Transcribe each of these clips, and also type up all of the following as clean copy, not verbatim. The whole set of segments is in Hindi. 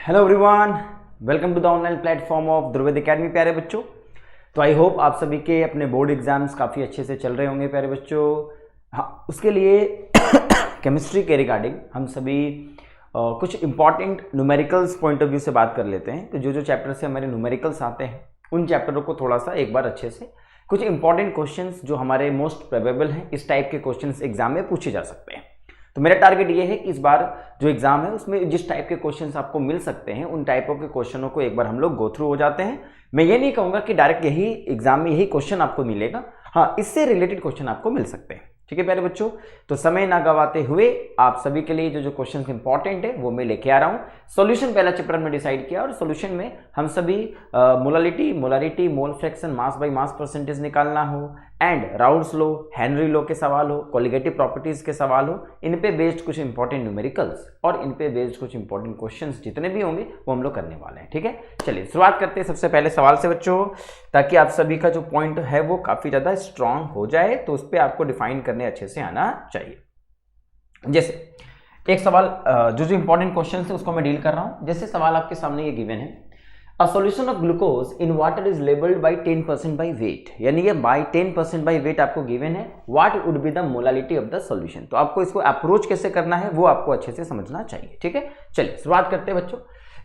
Hello everyone, welcome to the online platform of Dhruved academy. प्यारे बच्चों, तो आई होप आप सभी के अपने बोर्ड एग्जाम्स काफ़ी अच्छे से चल रहे होंगे प्यारे बच्चों। हाँ, उसके लिए केमिस्ट्री के रिगार्डिंग हम सभी कुछ important numericals point of view से बात कर लेते हैं। तो जो चैप्टर से हमारे न्यूमेरिकल्स आते हैं उन चैप्टरों को थोड़ा सा एक बार अच्छे से कुछ इंपॉर्टेंट क्वेश्चंस जो हमारे मोस्ट प्रोबेबल हैं इस टाइप के क्वेश्चंस एग्जाम में पूछे जा सकते हैं। तो मेरा टारगेट ये है कि इस बार जो एग्जाम है उसमें जिस टाइप के क्वेश्चंस आपको मिल सकते हैं उन टाइपों के क्वेश्चनों को एक बार हम लोग गो थ्रू हो जाते हैं। मैं ये नहीं कहूँगा कि डायरेक्ट यही एग्जाम में यही क्वेश्चन आपको मिलेगा, हाँ इससे रिलेटेड क्वेश्चन आपको मिल सकते हैं। ठीक है प्यारे बच्चों, तो समय ना गवाते हुए आप सभी के लिए जो क्वेश्चन इंपॉर्टेंट है वो मैं लेके आ रहा हूँ। सॉल्यूशन पहला चैप्टर में डिसाइड किया और सॉल्यूशन में हम सभी molarity, mole fraction, mass by mass percentage निकालना हो and Raoult's law, Henry law के सवाल हो, कोलिगेटिव प्रॉपर्टीज के सवाल हो, इन पे बेस्ड कुछ इंपॉर्टेंट न्यूमेरिकल्स और इन पे बेस्ड कुछ इंपॉर्टेंट क्वेश्चंस जितने भी होंगे वो हम लोग करने वाले हैं। ठीक है, चलिए शुरुआत करते हैं सबसे पहले सवाल से बच्चों, ताकि आप सभी का जो पॉइंट है वो काफी ज्यादा स्ट्रांग हो जाए। तो उस पर आपको डिफाइन करने अच्छे से आना चाहिए। जैसे एक सवाल जो इंपॉर्टेंट क्वेश्चन है उसको मैं डील कर रहा हूं। जैसे सवाल आपके सामने ये गिवन है, A solution of glucose in water is labeled by 10% by weight, यानी ये by 10% by weight आपको गिवन है। What would be the molality of the solution? तो आपको इसको अप्रोच कैसे करना है वो आपको अच्छे से समझना चाहिए। ठीक है, चलिए शुरुआत करते हैं बच्चों।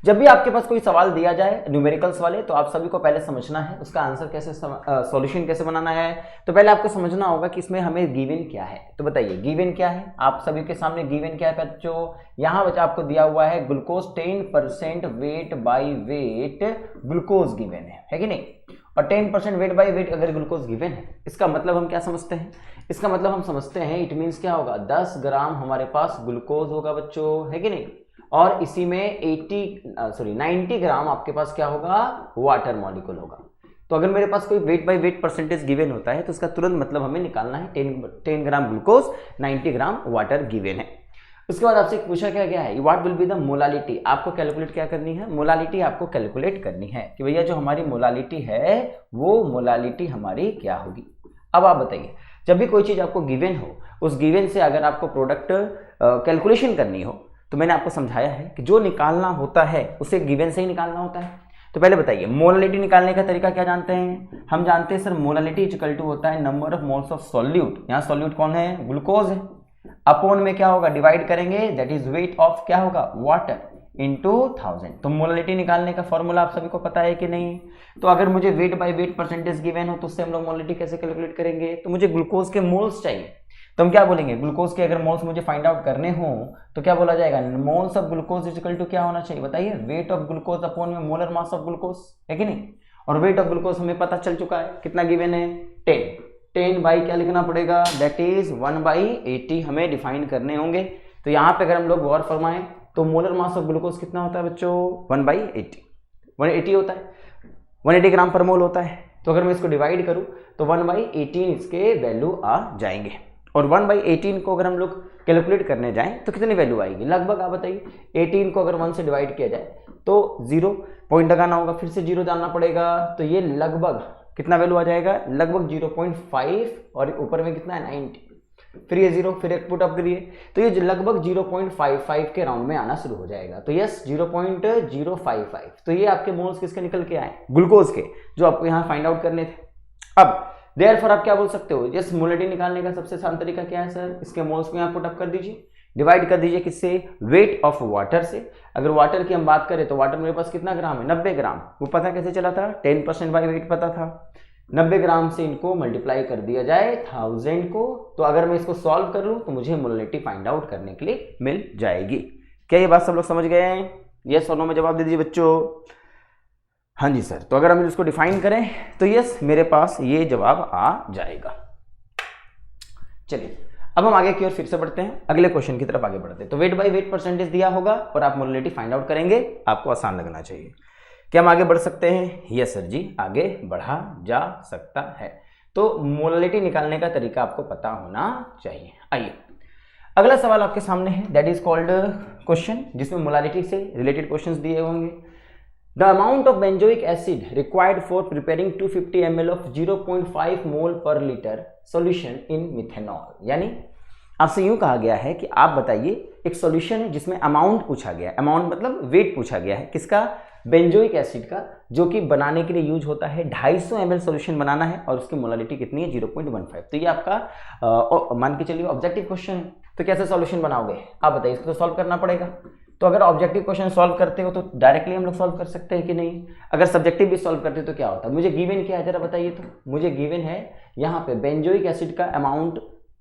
जब भी आपके पास कोई सवाल दिया जाए न्यूमेरिकल्स वाले, तो आप सभी को पहले समझना है उसका आंसर कैसे सॉल्यूशन कैसे बनाना है। तो पहले आपको समझना होगा कि इसमें हमें गिवन क्या है। तो बताइए गिवन क्या है, आप सभी के सामने गिवन क्या है बच्चों। यहाँ बच्चा आपको दिया हुआ है glucose 10% weight by wait glucose given है कि नहीं। और 10% वेट बाई वेट अगर ग्लूकोज गिवन है, इसका मतलब हम क्या समझते हैं, इसका मतलब हम समझते हैं इट मीन्स क्या होगा, 10 ग्राम हमारे पास ग्लूकोज होगा बच्चों, है कि नहीं। और इसी में 90 ग्राम आपके पास क्या होगा, वाटर मॉलिक्यूल होगा। तो अगर मेरे पास कोई weight by weight percentage given होता है तो इसका तुरंत मतलब हमें निकालना है 10 gram glucose, 90 gram water given है। उसके बाद आपसे पूछा क्या गया है, what will be the molality. आपको कैलकुलेट क्या करनी है, मोलालिटी आपको कैलकुलेट करनी है कि भैया जो हमारी मोलालिटी है वो मोलालिटी हमारी क्या होगी। अब आप बताइए, जब भी कोई चीज आपको गिवन हो उस गिवन से अगर आपको प्रोडक्ट कैलकुलेशन करनी हो तो मैंने आपको समझाया है कि जो निकालना होता है उसे गिवन से ही निकालना होता है। तो पहले बताइए मोलालिटी निकालने का तरीका क्या जानते हैं। हम जानते हैं सर मोलालिटी इक्वल टू होता है number of moles of solute. यहाँ सॉल्यूट कौन है, ग्लूकोज है, अपॉन में क्या होगा, डिवाइड करेंगे, दैट इज वेट ऑफ क्या होगा, वाटर इंटू 1000। तो मोलालिटी निकालने का फॉर्मूला आप सभी को पता है कि नहीं। तो अगर मुझे weight by weight percentage given हो तो उससे हम लोग मोलालिटी कैसे कैलकुलेट करेंगे। तो मुझे ग्लूकोज के मोल्स चाहिए, तो हम क्या बोलेंगे, ग्लूकोज के अगर मोल्स मुझे फाइंड आउट करने हो तो क्या बोला जाएगा, moles of glucose is equal to क्या होना चाहिए बताइए, वेट ऑफ ग्लूकोज अपॉन में मोलर मास ऑफ ग्लूकोज, है कि नहीं। और वेट ऑफ ग्लूकोज हमें पता चल चुका है कितना गिवन है, 10 बाई क्या लिखना पड़ेगा, दैट इज 1/80 हमें डिफाइन करने होंगे। तो यहाँ पे अगर हम लोग गौर फरमाएं तो मोलर मास ऑफ ग्लूकोज कितना होता है बच्चों, 1/80 होता है, 180 ग्राम पर मोल होता है। तो अगर मैं इसको डिवाइड करूं तो 1/18 इसके वैल्यू आ जाएंगे। और 1/18 को अगर हम लोग कैलकुलेट करने जाएं तो कितनी वैल्यू आएगी, लगभग आप बताइए। 18 को अगर 1 से डिवाइड किया जाए तो 0 पॉइंट लगाना होगा, फिर से 0 डालना पड़ेगा, तो ये लगभग कितना वैल्यू आ जाएगा, लगभग 0.5 और ऊपर में कितना है 90, फिर ये 0, फिर एक पुट अप करिए तो ये लगभग 0.55 के राउंड में आना शुरू हो जाएगा। तो यस 0.055। तो ये आपके मोल्स किसके निकल के आए, ग्लूकोज के, जो आपको यहाँ फाइंड आउट करने थे। अब देयरफॉर आप क्या बोल सकते हो, जस्ट मोलालिटी निकालने का सबसे आसान तरीका क्या है सर, इसके मोल्स को यहाँ पुट अप कर दीजिए, डिवाइड कर दीजिए किससे, वेट ऑफ वाटर से। अगर वाटर की हम बात करें तो वाटर मेरे पास कितना ग्राम है, 90 ग्राम। वो पता कैसे चला था, 10% बाई वेट पता था। 90 ग्राम से इनको मल्टीप्लाई कर दिया जाए 1000 को, तो अगर मैं इसको सॉल्व कर लूँ तो मुझे मोलालिटी फाइंड आउट करने के लिए मिल जाएगी। क्या ये बात सब लोग समझ गए हैं, यस और नो में जवाब दे दीजिए बच्चों। हाँ जी सर, तो अगर हम इसको डिफाइन करें तो यस मेरे पास ये जवाब आ जाएगा। चलिए अब हम आगे की ओर फिर से बढ़ते हैं, अगले क्वेश्चन की तरफ आगे बढ़ते हैं। तो वेट बाय वेट परसेंटेज दिया होगा और आप मोलालिटी फाइंड आउट करेंगे, आपको आसान लगना चाहिए। क्या हम आगे बढ़ सकते हैं, यस सर जी आगे बढ़ा जा सकता है। तो मोलालिटी निकालने का तरीका आपको पता होना चाहिए। आइए अगला सवाल आपके सामने है, दैट इज कॉल्ड क्वेश्चन, जिसमें मोलालिटी से रिलेटेड क्वेश्चंस दिए होंगे। The amount of benzoic acid required for preparing 250 ml of 0.5 mole per liter solution in methanol, यानी आपसे यूं कहा गया है कि आप बताइए, एक सॉल्यूशन है जिसमें अमाउंट पूछा गया है, अमाउंट मतलब वेट पूछा गया है, किसका, बेंजोइक एसिड का, जो कि बनाने के लिए यूज होता है। 250 ml सॉल्यूशन बनाना है और उसकी मोलारिटी कितनी है, 0.15। तो ये आपका मान के चलिए ऑब्जेक्टिव क्वेश्चन है। तो कैसे सॉल्यूशन बनाओगे आप बताइए, इसको तो सॉल्व करना पड़ेगा। तो अगर ऑब्जेक्टिव क्वेश्चन सॉल्व करते हो तो डायरेक्टली हम लोग सॉल्व कर सकते हैं कि नहीं, अगर सब्जेक्टिव भी सॉल्व करते तो क्या होता है। मुझे गिवन क्या है जरा बताइए, तो मुझे गिवन है यहाँ पे बेंजोइक एसिड का अमाउंट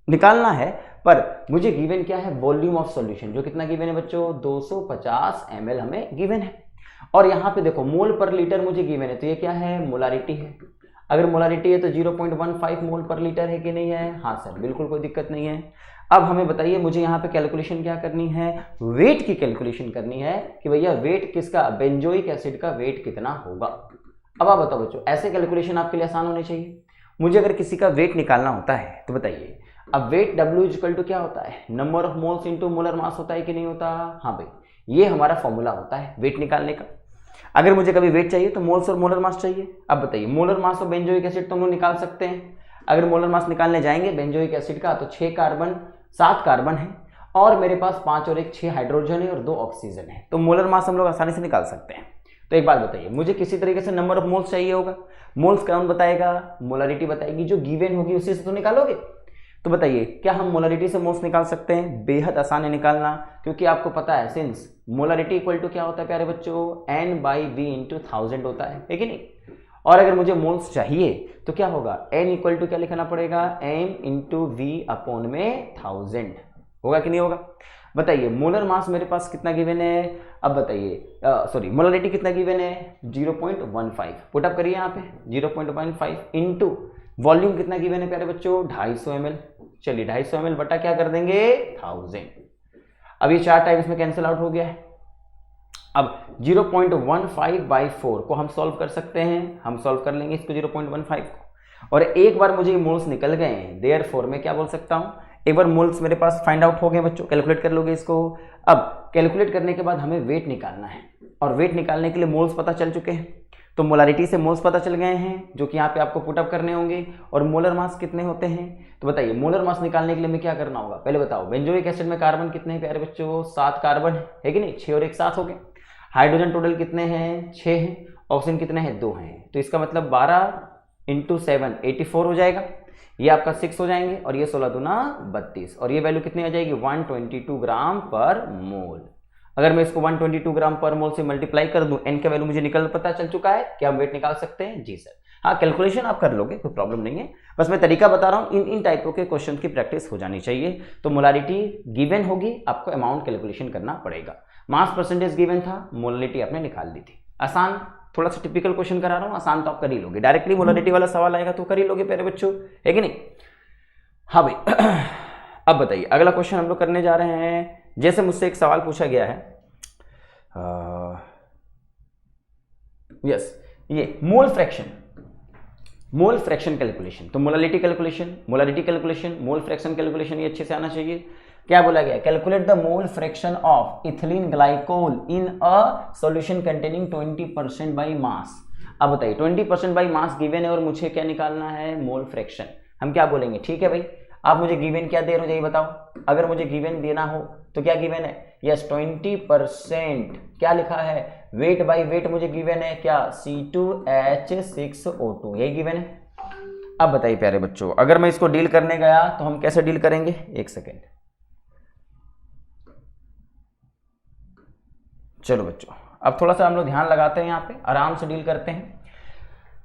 निकालना है, पर मुझे गिवन क्या है, वॉल्यूम ऑफ सॉल्यूशन, जो कितना गिवन है बच्चों, 250 ml हमें गिवन है। और यहाँ पे देखो मोल पर लीटर मुझे गिवन है, तो ये क्या है, मोलारिटी है। अगर मोलारिटी है तो 0.15 मोल पर लीटर है कि नहीं है, हाँ सर बिल्कुल कोई दिक्कत नहीं है। अब हमें बताइए, मुझे यहाँ पे कैलकुलेशन क्या करनी है, वेट की कैलकुलेशन करनी है कि भैया वेट किसका, बेंजोइक एसिड का वेट कितना होगा। अब आप बताओ बच्चों, ऐसे कैलकुलेशन आपके लिए आसान होने चाहिए। मुझे अगर किसी का वेट निकालना होता है तो बताइए, अब वेट W इक्वल टू क्या होता है, number of moles into molar mass होता है कि नहीं होता, हाँ भाई ये हमारा फॉर्मूला होता है वेट निकालने का। अगर मुझे कभी वेट चाहिए तो मोल्स और मोलर मास चाहिए। अब बताइए, मोलर मास और बेंजोइक एसिड तो हम लोग निकाल सकते हैं। अगर मोलर मास निकालने जाएंगे बेंजोइक एसिड का, तो 6 कार्बन 7 कार्बन है और मेरे पास 5 और 1 6 हाइड्रोजन है और 2 ऑक्सीजन है, तो मोलर मास हम लोग आसानी से निकाल सकते हैं। तो एक बात बताइए, मुझे किसी तरीके से नंबर ऑफ मोल्स चाहिए होगा, मोल्स कौन बताएगा, मोलारिटी बताएगी, जो गिवन होगी उसी से तो निकालोगे। तो बताइए, क्या हम मोलारिटी से मोल्स निकाल सकते हैं, बेहद आसान है निकालना, क्योंकि आपको पता है सिंस मोलारिटी इक्वल टू क्या होता है प्यारे बच्चों, N/V इंटू 1000 होता है कि नहीं। और अगर मुझे मोल्स चाहिए तो क्या होगा, N इक्वल टू क्या लिखना पड़ेगा, M इंटू V अपॉन में 1000, होगा कि नहीं होगा। बताइए मोलर मास मेरे पास कितना गिवन है, अब बताइए सॉरी मोलारिटी कितना गिवन है, 0.15, पुटअप करिए यहाँ पे 0.15 इंटू वॉल्यूम कितना गिवन है प्यारे बच्चों, 250 ml। चलिए 250 ml बटा क्या कर देंगे, 1000। अब ये 4 टाइम्स में कैंसिल आउट हो गया है। अब 0.15/4 को हम सॉल्व कर सकते हैं, हम सॉल्व कर लेंगे इसको 0.15 को। और एक बार मुझे मोल्स निकल गए हैं, देयरफॉर मैं क्या बोल सकता हूं, एक बार मोल्स मेरे पास फाइंड आउट हो गए बच्चों, कैलकुलेट कर लोगे इसको। अब कैलकुलेट करने के बाद हमें वेट निकालना है, और वेट निकालने के लिए मोल्स पता चल चुके हैं, तो मोलारिटी से मोल्स पता चल गए हैं, जो कि यहाँ पे आपको पुटअप करने होंगे। और मोलर मास कितने होते हैं, तो बताइए मोलर मास निकालने के लिए हमें क्या करना होगा, पहले बताओ बेंजोइक एसिड में कार्बन कितने हैं प्यारे बच्चों, 7 कार्बन है कि नहीं, 6 और 1 7 हो गए। हाइड्रोजन टोटल कितने हैं, 6 हैं। ऑक्सीजन कितने हैं, 2 हैं। तो इसका मतलब 12 इंटू 7 84 हो जाएगा, ये आपका 6 हो जाएंगे, और ये 16 दूना 32, और ये वैल्यू कितनी आ जाएगी, 122 ग्राम पर मोल। अगर मैं इसको 122 ग्राम पर मोल से मल्टीप्लाई कर दूं, एन का वैल्यू मुझे निकल पता चल चुका है, क्या हम वेट निकाल सकते हैं, जी सर। हाँ कैलकुलेशन आप कर लोगे, कोई प्रॉब्लम नहीं है, बस मैं तरीका बता रहा हूँ, इन टाइपों के क्वेश्चन की प्रैक्टिस हो जानी चाहिए। तो मोलारिटी गिवन होगी, आपको अमाउंट कैलकुलेशन करना पड़ेगा। मास परसेंटेज गिवन था, मोलारिटी आपने निकाल दी थी। आसान, थोड़ा सा टिपिकल क्वेश्चन करा रहा हूँ, आसान तो आप कर ही लोगे, डायरेक्टली मोलारिटी वाला सवाल आएगा तो कर ही लोगे प्यारे बच्चों, है कि नहीं। हाँ भाई अब बताइए अगला क्वेश्चन हम लोग करने जा रहे हैं। जैसे मुझसे एक सवाल पूछा गया है, यस ये मोल फ्रैक्शन कैलकुलेशन, तो molarity calculation, mole fraction calculation, ये अच्छे से आना चाहिए। क्या बोला गया, calculate the mole fraction of ethylene glycol in a solution containing 20% by mass. अब बताइए 20% बाई मास गिवन है और मुझे क्या निकालना है, मोल फ्रैक्शन। हम क्या बोलेंगे, ठीक है भाई आप मुझे गिवन क्या दे रहे हो ये बताओ। अगर मुझे गिवन देना हो तो क्या गिवन है, यस 20%, क्या लिखा है, वेट बाई वेट मुझे गिवन है क्या, C2H6O2, यही गिवन है। अब बताइए प्यारे बच्चों, अगर मैं इसको डील करने गया तो हम कैसे डील करेंगे, एक सेकेंड, चलो बच्चों अब थोड़ा सा हम लोग ध्यान लगाते हैं, यहाँ पे आराम से डील करते हैं।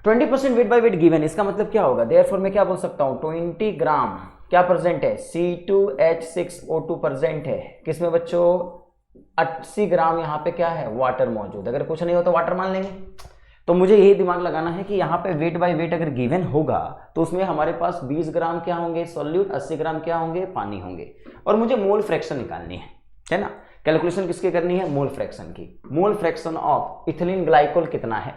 20% वेट बाई वेट गिवन, इसका मतलब क्या होगा, देयरफॉर मैं क्या बोल सकता हूँ, 20 ग्राम क्या प्रेजेंट है, C2H6O2 प्रेजेंट है, किसमें बच्चों, 80 ग्राम यहाँ पे क्या है, वाटर मौजूद। अगर कुछ नहीं हो तो वाटर मान लेंगे। तो मुझे यही दिमाग लगाना है कि यहाँ पे वेट बाय वेट अगर गिवन होगा तो उसमें हमारे पास 20 ग्राम क्या होंगे सॉल्यूट, 80 ग्राम क्या होंगे पानी होंगे, और मुझे मोल फ्रैक्शन निकालनी है ना। कैलकुलेशन किसकी करनी है, मोल फ्रैक्शन की। मोल फ्रैक्शन ऑफ इथिलीन ग्लाइकोल कितना है,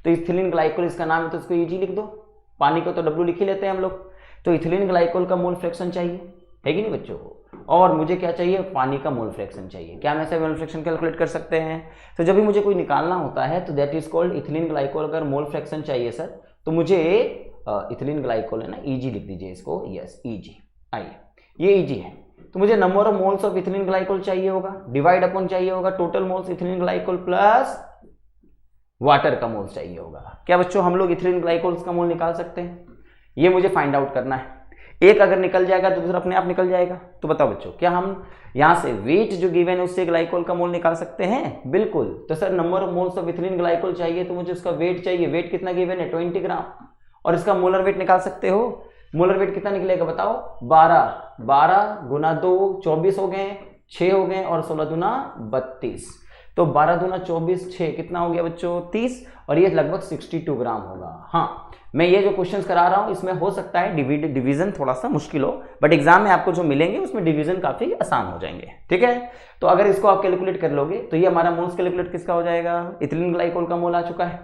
तो इथिलीन ग्लाइकोल इसका नाम है तो इसको इजी लिख दो, पानी को तो W लिख ही लेते हैं हम लोग। तो इथिलीन ग्लाइकोल का मोल फ्रैक्शन चाहिए, है कि नहीं बच्चों को, और मुझे क्या चाहिए, पानी का मोल फ्रैक्शन चाहिए। क्या हम ऐसे मोल फ्रैक्शन कैलकुलेट कर सकते हैं। तो जब भी मुझे कोई निकालना होता है तो that is called ethylene glycol. अगर मोल फ्रैक्शन चाहिए सर तो मुझे इथिलीन ग्लाइकोल है ना, ईजी लिख दीजिए इसको, यस ईजी, आइए ये ईजी है। तो मुझे number of moles of ethylene glycol चाहिए होगा, डिवाइड अपॉन चाहिए होगा total moles ethylene glycol plus water का मोल्स चाहिए होगा। क्या बच्चों हम लोग इथिलीन ग्लाइकोल्स का मोल निकाल सकते हैं? ये मुझे फाइंड आउट करना है। एक अगर निकल जाएगा तो दूसरा अपने आप निकल जाएगा। तो बताओ बच्चों, क्या हम यहां से वेट जो गिवन है उससे ग्लाइकोल का मोल निकाल सकते हैं? बिल्कुल। तो sir number of moles of ethylene glycol चाहिए तो मुझे उसका वेट चाहिए। वेट कितना गिवन है? 20 ग्राम। और इसका मोलर वेट निकाल सकते हो। मोलर वेट कितना निकलेगा बताओ? 12 गुना 2 24 हो गए, 6 हो गए और 16 दूना 32। तो 12 दूना 24, 6 कितना हो गया बच्चों? 30। और ये लगभग 62 ग्राम होगा। हाँ, मैं ये जो क्वेश्चंस करा रहा हूं इसमें हो सकता है डिवीजन थोड़ा सा मुश्किल हो, बट एग्जाम में आपको जो मिलेंगे उसमें डिवीजन काफी आसान हो जाएंगे। ठीक है, तो अगर इसको आप कैलकुलेट कर लोगे तो ये हमारा मोल्स कैलकुलेट किसका हो जाएगा? इथिलीन ग्लाइकोल का मोल आ चुका है।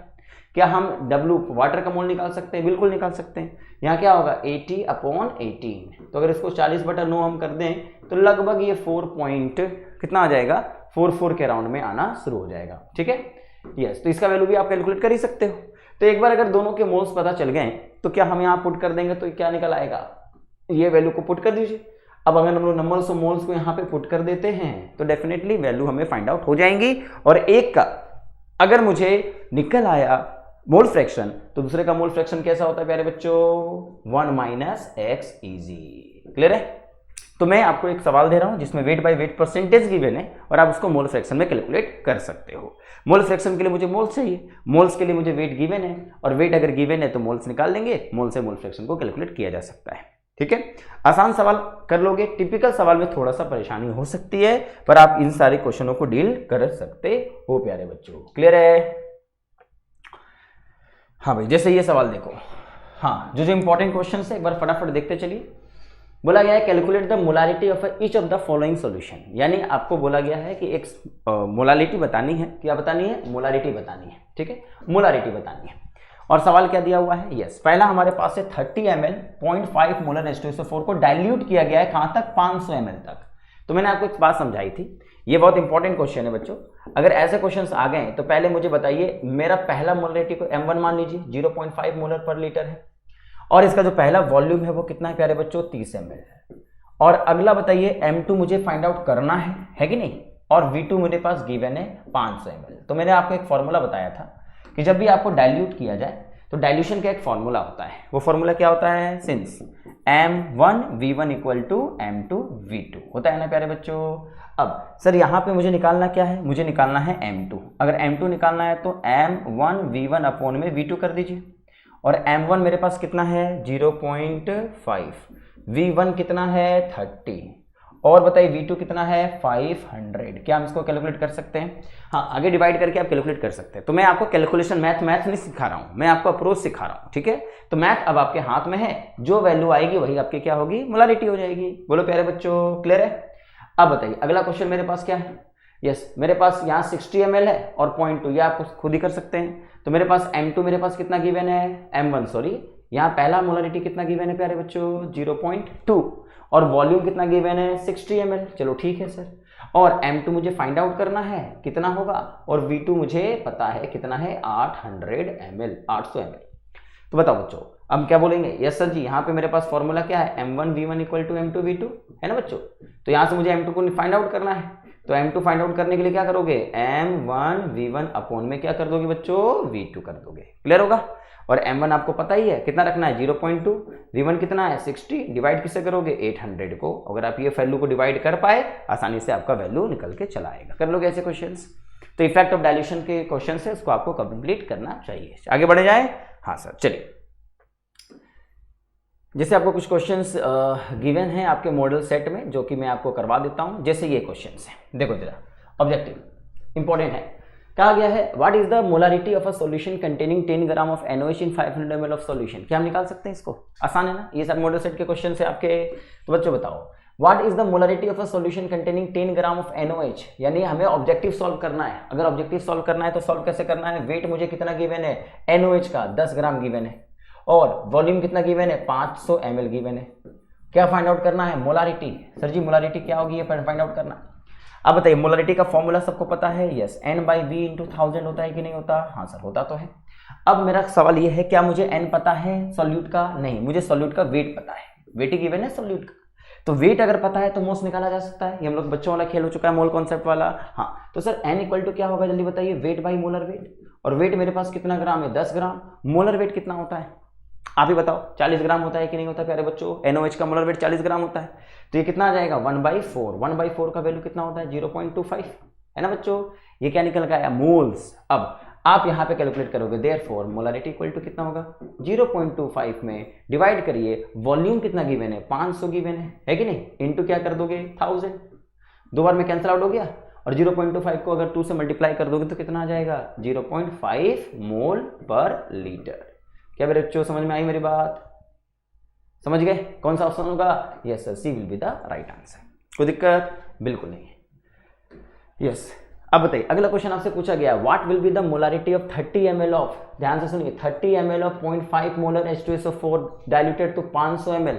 क्या हम W वाटर का मोल निकाल सकते हैं? बिल्कुल निकाल सकते हैं। यहाँ क्या होगा? 80/18। तो अगर इसको 40/9 हम कर दें तो लगभग ये कितना आ जाएगा? 44 के राउंड में आना शुरू हो जाएगा। ठीक है, यस। तो इसका वैल्यू भी आप कैलकुलेट कर ही सकते हो। तो एक बार अगर दोनों के मोल्स पता चल गए तो क्या हम यहाँ पुट कर देंगे तो क्या निकल आएगा? ये वैल्यू को पुट कर दीजिए। अब अगर हम लोग नंबर्स और मोल्स को यहाँ पे पुट कर देते हैं तो डेफिनेटली वैल्यू हमें फाइंड आउट हो जाएंगी। और एक का अगर मुझे निकल आया मोल फ्रैक्शन तो दूसरे का मोल फ्रैक्शन कैसा होता है प्यारे बच्चों? 1 - x इजी। क्लियर है? तो मैं आपको एक सवाल दे रहा हूं जिसमें weight by weight percentage given है और आप उसको मोल फ्रैक्शन में कैलकुलेट कर सकते हो। मोल फ्रैक्शन के लिए मुझे मोल्स चाहिए, मोल्स के लिए मुझे वेट गिवन है और वेट अगर गिवन है तो मोल्स निकाल लेंगे, मोल से मोल फ्रैक्शन को कैलकुलेट किया जा सकता है। ठीक है, आसान सवाल कर लोगे। टिपिकल सवाल में थोड़ा सा परेशानी हो सकती है पर आप इन सारे क्वेश्चनों को डील कर सकते हो प्यारे बच्चों। क्लियर है? हाँ भाई, जैसे ये सवाल देखो। हाँ, जो इंपॉर्टेंट क्वेश्चन है एक बार फटाफट देखते चलिए। बोला गया है calculate the molarity of each of the following solution. यानी आपको बोला गया है कि एक मोलारिटी बतानी है। क्या बतानी है? मोलारिटी बतानी है। ठीक है, मोलारिटी बतानी है। और सवाल क्या दिया हुआ है? यस, पहला हमारे पास है 30 ml 0.5 मोलर H2SO4 को डाइल्यूट किया गया है कहां तक? 500 ml तक। तो मैंने आपको एक बात समझाई थी, ये बहुत इंपॉर्टेंट क्वेश्चन है बच्चों। अगर ऐसे क्वेश्चंस आ गए तो पहले मुझे बताइए, मेरा पहला मोलरिटी को M1 मान लीजिए, 0.5 मोलर पर लीटर है और इसका जो पहला वॉल्यूम है वो कितना है प्यारे बच्चों? 30 ml है। और अगला बताइए M2 मुझे फाइंड आउट करना है कि नहीं? और V2 मेरे पास गिवन है 500 ml। तो मैंने आपको एक फॉर्मूला बताया था कि जब भी आपको डाइल्यूट किया जाए तो डाइल्यूशन का एक फॉर्मूला होता है। वो फॉर्मूला क्या होता है? सिंस M1V1 = M2V2 होता है ना प्यारे बच्चों। अब सर यहाँ पे मुझे निकालना क्या है? मुझे निकालना है M2। अगर M2 निकालना है तो M1V1 अपॉन में V2 कर दीजिए। और M1 मेरे पास कितना है? 0.5। V1 कितना है? 30। और बताइए V2 कितना है? 500। क्या हम इसको कैलकुलेट कर सकते हैं? हाँ, आगे डिवाइड करके आप कैलकुलेट कर सकते हैं। तो मैं आपको कैलकुलेशन मैथ नहीं सिखा रहा हूँ, मैं आपको अप्रोच सिखा रहा हूँ। ठीक है, तो मैथ अब आपके हाथ में है, जो वैल्यू आएगी वही आपकी क्या होगी? मोलारिटी हो जाएगी। बोलो प्यारे बच्चों, क्लियर है? अब बताइए अगला क्वेश्चन मेरे पास क्या है? यस, मेरे पास यहाँ 60 ml है और 0.2, ये आप खुद ही कर सकते हैं। तो मेरे पास M2 मेरे पास कितना गिवन है? M1 सॉरी, यहाँ पहला मोलारिटी कितना गिवन है प्यारे बच्चों? 0.2 और वॉल्यूम कितना गिवन है? 60 ml। चलो ठीक है सर। और M2 मुझे फाइंड आउट करना है कितना होगा, और V2 मुझे पता है कितना है? 800 ml, 800 ml। तो बताओ बच्चों, अब क्या बोलेंगे? यस सर जी, यहाँ पे मेरे पास फॉर्मूला क्या है? M1V1 = M2V2 है ना बच्चों। तो यहाँ से मुझे M2 को फाइंड आउट करना है। तो M2 फाइंड आउट करने के लिए क्या करोगे? M1V1 अपॉन में क्या कर दोगे बच्चों? V2 कर दोगे। क्लियर होगा? और M1 आपको पता ही है कितना रखना है? 0.2। V1 कितना है? 60। डिवाइड किससे करोगे? 800 को। अगर आप ये वैल्यू को डिवाइड कर पाए आसानी से आपका वैल्यू निकल के चला आएगा। कर लोगे ऐसे क्वेश्चंस? तो इफेक्ट ऑफ डाइल्यूशन के क्वेश्चन है, उसको आपको कंप्लीट करना चाहिए। आगे बढ़े जाए। हाँ सर, चलिए। जैसे आपको कुछ क्वेश्चंस गिवन हैं आपके मॉडल सेट में, जो कि मैं आपको करवा देता हूं। जैसे ये क्वेश्चंस हैं, देखो जरा, ऑब्जेक्टिव इंपॉर्टेंट है। कहा गया है what is the molarity of a solution containing 10 gram of NaOH in 500 ml of solution. क्या हम निकाल सकते हैं इसको? आसान है ना, ये सब मॉडल सेट के क्वेश्चन है आपके। तो बच्चों बताओ, what is the molarity of a solution containing 10 gram of NaOH। यानी हमें ऑब्जेक्टिव सॉल्व करना है। अगर ऑब्जेक्टिव सॉल्व करना है तो सॉल्व कैसे करना है? वेट मुझे कितना गिवन है? NaOH का 10 ग्राम गिवन है और वॉल्यूम कितना गिवन है? 500 ml गिवन है। क्या फाइंड आउट करना है? मोलारिटी। सर जी मोलारिटी क्या होगी ये फाइंड आउट करना। अब बताइए, मोलारिटी का फॉर्मूला सबको पता है? यस, N/V × 1000 होता है कि नहीं होता? हाँ सर, होता तो है। अब मेरा सवाल ये है, क्या मुझे N पता है सॉल्यूट का? नहीं, मुझे सॉल्यूट का वेट पता है। वेट ही गिवन है सॉल्यूट का। तो वेट अगर पता है तो मोल्स निकाला जा सकता है। ये हम लोग बच्चों वाला खेल हो चुका है, मोल कॉन्सेप्ट वाला। हाँ, तो सर n इक्वल टू क्या होगा जल्दी बताइए, वेट बाई मोलर वेट। और वेट मेरे पास कितना ग्राम है, 10 ग्राम। मोलर वेट कितना होता है आप ही बताओ, 40 ग्राम होता है कि नहीं होता प्यारे बच्चों, NOH का मोलर वेट 40 ग्राम होता है। तो ये कितना आ जाएगा 1/4। 1/4 का वैल्यू कितना होता है 0.25, है ना बच्चों। ये क्या निकल गया मोल्स। अब आप यहाँ पे कैलकुलेट करोगे, देयरफॉर मोलारिटी इक्वल टू कितना होगा 0.25 में डिवाइड करिए, वॉल्यूम कितना गिवन है 500 गिवन है कि नहीं, इनटू क्या कर दोगे 1000, दो बार में कैंसिल आउट हो गया। और 0.25 को अगर 2 से मल्टीप्लाई कर दोगे तो कितना आ जाएगा 0.5 मोल पर लीटर। क्या मेरे बच्चों समझ में आई मेरी बात, समझ गए कौन सा ऑप्शन होगा, yes sir C will be the right answer. कोई दिक्कत बिल्कुल नहीं है, यस। अब बताइए अगला क्वेश्चन आपसे पूछा गया, what will be the molarity of 30 ml of, ध्यान से सुनिए, 30 ml of 0.5 molar H2SO4 diluted to 500 ml।